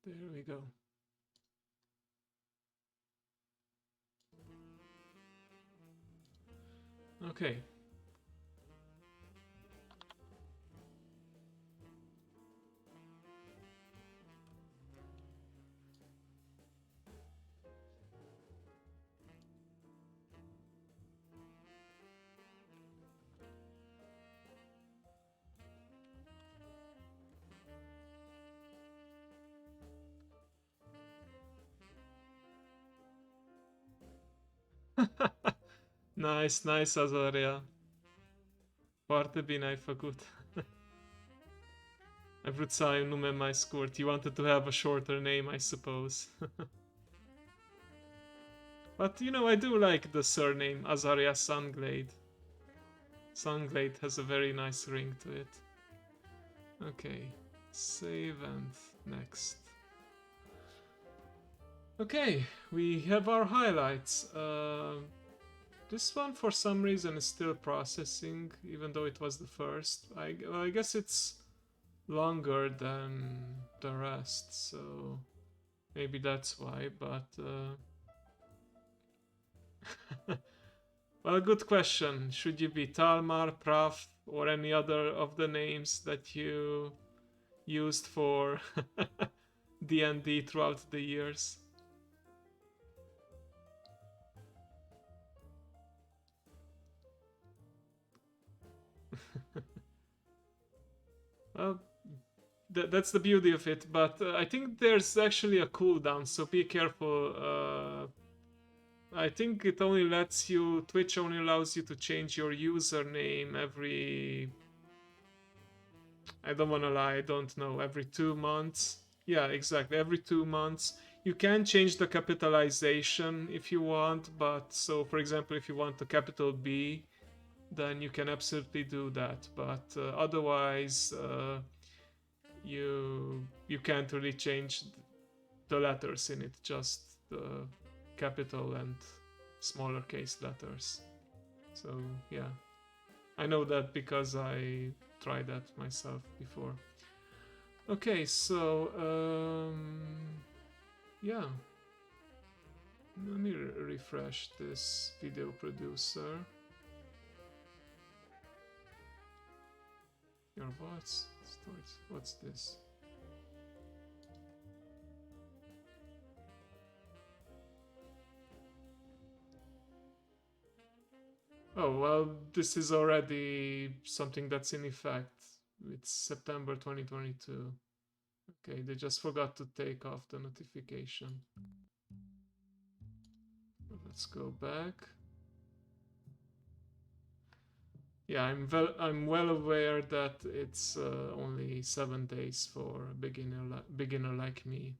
There we go. Okay. Nice, nice Azaria. Foarte bine ai făcut. Ai vrut să ai un nume mai scurt. You wanted to have a shorter name, I suppose. But you know, I do like the surname Azaria Sunglade. Sunglade has a very nice ring to it. Okay, save and next. Okay, we have our highlights. This one for some reason is still processing, even though it was the first. I guess it's longer than the rest, so maybe that's why, but well, good question. Should you be Talmar, Praf, or any other of the names that you used for D&D throughout the years? Well, that's the beauty of it, but I think there's actually a cooldown, so be careful. I think it only lets you, Twitch only allows you to change your username every, I don't want to lie, I don't know, every 2 months. Yeah, exactly, every 2 months. You can change the capitalization if you want, but so for example, if you want a capital B, then you can absolutely do that, but otherwise you can't really change the letters in it, just the capital and smaller case letters. So yeah, I know that because I tried that myself before. Okay, so yeah, let me refresh this video producer. Your what's starts? What's this? Oh, well, this is already something that's in effect. It's September 2022. Okay, they just forgot to take off the notification. Let's go back. Yeah, I'm well aware that it's only 7 days for a beginner like me.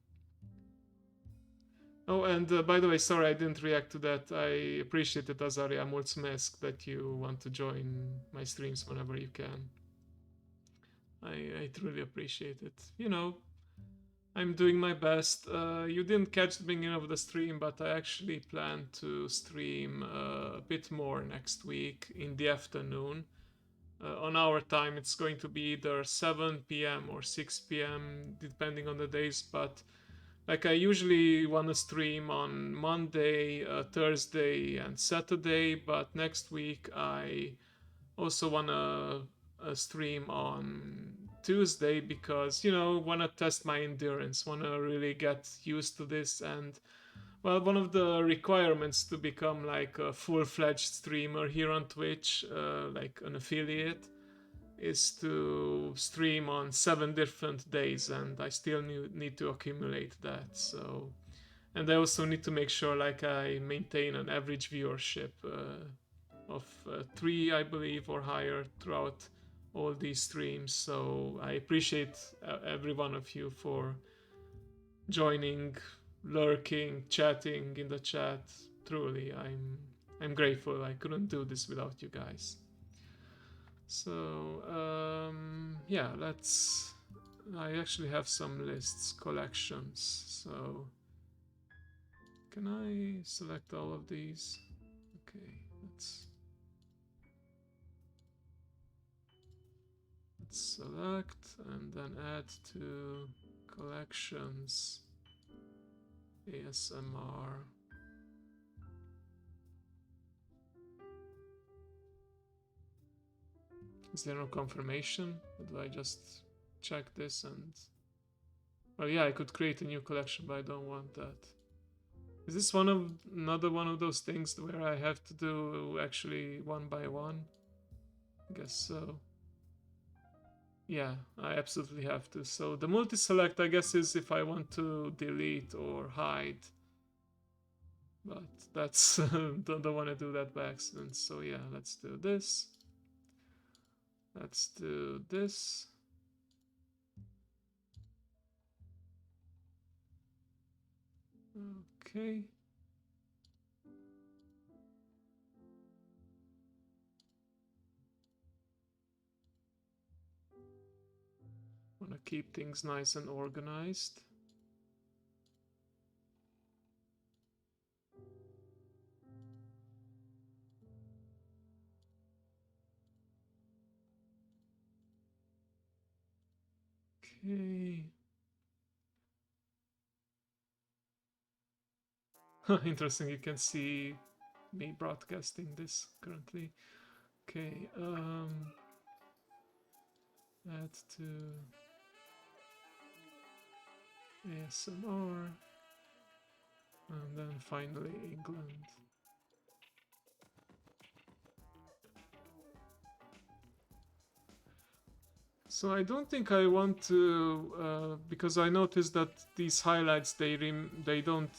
Oh, and by the way, sorry I didn't react to that. I appreciate it, Azaria. Mulțumesc that you want to join my streams whenever you can. I truly appreciate it. You know, I'm doing my best. You didn't catch the beginning of the stream, but I actually plan to stream a bit more next week in the afternoon. On our time, it's going to be either 7 p.m. or 6 p.m., depending on the days, but like I usually want to stream on Monday, Thursday, and Saturday, but next week I also want to stream on Tuesday because, you know, want to test my endurance, want to really get used to this. And well, one of the requirements to become like a full-fledged streamer here on Twitch, like an affiliate, is to stream on 7 different days, and I still need to accumulate that. So, and I also need to make sure like I maintain an average viewership of 3, I believe, or higher throughout all these streams. So I appreciate every one of you for joining, lurking, chatting in the chat. Truly, I'm grateful. I couldn't do this without you guys. So yeah, let's I actually have some lists, collections, so can I select all of these? Okay, let's select and then add to collections ASMR. Is there no confirmation? Or do I just check this and... Oh yeah, I could create a new collection, but I don't want that. Is this another one of those things where I have to do actually one by one? I guess so. Yeah, I absolutely have to. So the multi-select, I guess, is if I want to delete or hide. But that's... don't want to do that by accident. So yeah, let's do this. Let's do this. Okay. Want to keep things nice and organized. Okay. Interesting, you can see me broadcasting this currently. Okay, add to ASMR, and then finally England. So I don't think I want to, because I noticed that these highlights they don't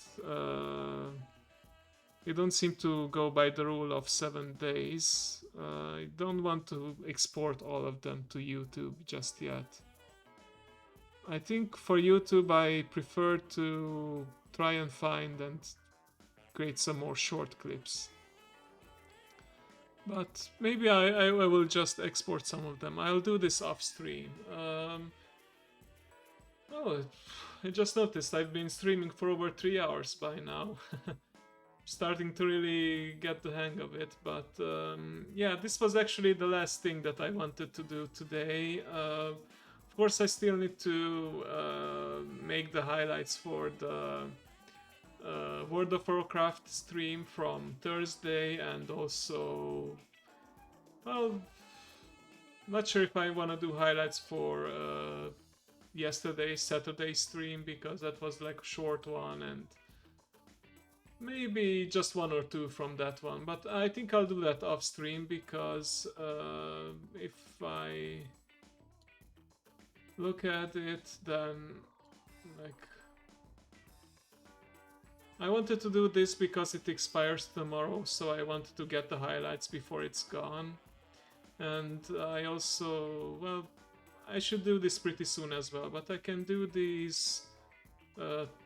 seem to go by the rule of 7 days. I don't want to export all of them to YouTube just yet. I think for YouTube I prefer to try and find and create some more short clips. But maybe I will just export some of them. I'll do this off stream. Oh, I just noticed I've been streaming for over 3 hours by now. Starting to really get the hang of it, but yeah, this was actually the last thing that I wanted to do today. Of course, I still need to make the highlights for the World of Warcraft stream from Thursday, and also, well, not sure if I want to do highlights for yesterday's Saturday stream, because that was like a short one, and maybe just one or two from that one. But I think I'll do that off stream, because if I look at it, then like I wanted to do this because it expires tomorrow, so I wanted to get the highlights before it's gone. And I also, well, I should do this pretty soon as well, but I can do these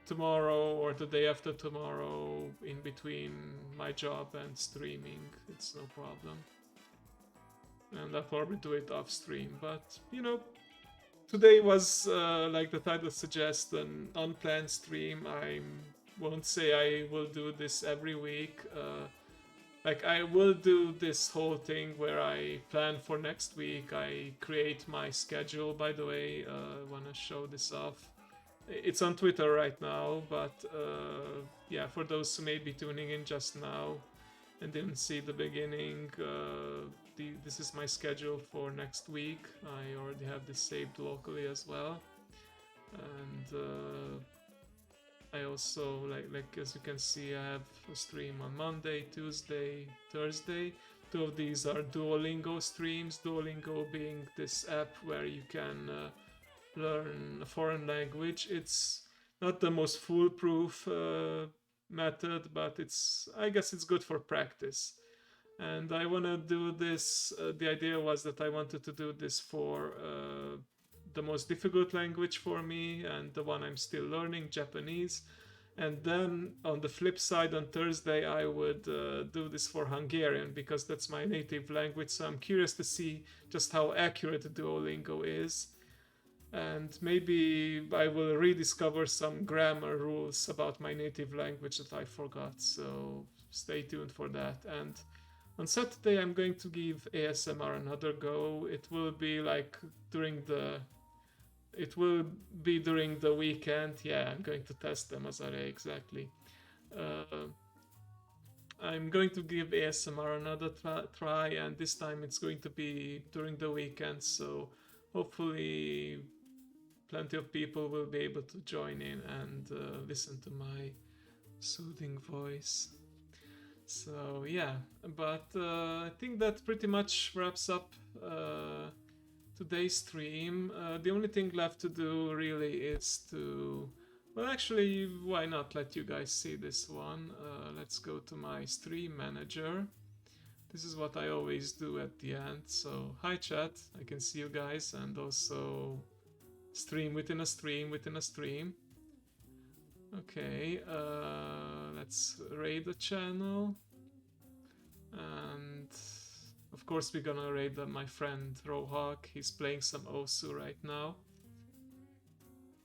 tomorrow or the day after tomorrow in between my job and streaming. It's no problem. And I'll probably do it off stream, but you know, today was like the title suggests, an unplanned stream. I won't say I will do this every week. Like I will do this whole thing where I plan for next week. I create my schedule. By the way, I want to show this off. It's on Twitter right now, but yeah, for those who may be tuning in just now and didn't see the beginning, this is my schedule for next week. I already have this saved locally as well, and I also like as you can see, I have a stream on Monday, Tuesday, Thursday. Two of these are Duolingo streams. Duolingo being this app where you can learn a foreign language. It's not the most foolproof method, but I guess it's good for practice. And I want to do this. The idea was that I wanted to do this for the most difficult language for me and the one I'm still learning, Japanese. And then on the flip side, on Thursday, I would do this for Hungarian, because that's my native language. So I'm curious to see just how accurate Duolingo is. And maybe I will rediscover some grammar rules about my native language that I forgot. So stay tuned for that. And on Saturday, I'm going to give ASMR another go. It will be during the weekend. Yeah, I'm going to test them as I exactly. Uh, I'm going to give ASMR another try, and this time it's going to be during the weekend. So hopefully, plenty of people will be able to join in and listen to my soothing voice. So yeah, but I think that pretty much wraps up today's stream. The only thing left to do really is to, well, actually, why not let you guys see this one? Let's go to my stream manager. This is what I always do at the end. So hi chat, I can see you guys, and also stream within a stream within a stream. Okay, let's raid the channel. And of course we're gonna raid my friend Rohawk. He's playing some Osu right now.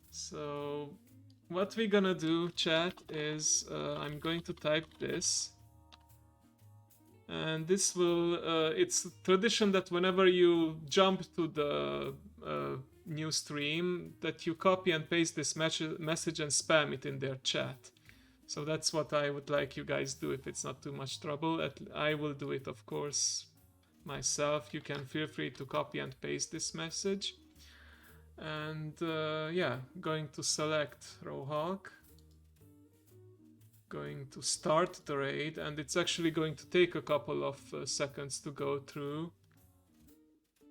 So what we're gonna do, chat, is I'm going to type this. And this will, it's tradition that whenever you jump to the new stream, that you copy and paste this message and spam it in their chat. So that's what I would like you guys do if it's not too much trouble. I will do it, of course, myself. You can feel free to copy and paste this message. And yeah, going to select Rohawk. Going to start the raid, and it's actually going to take a couple of seconds to go through.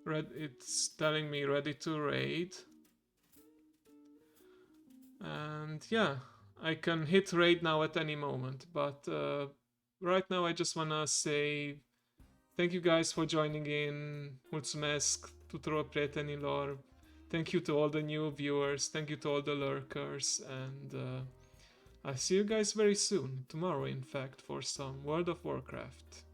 It's telling me ready to raid. And yeah, I can hit raid now at any moment, but right now I just wanna say thank you guys for joining in. Mulțumesc tuturor prietenilor. Thank you to all the new viewers. Thank you to all the lurkers, and I'll see you guys very soon, tomorrow in fact, for some World of Warcraft.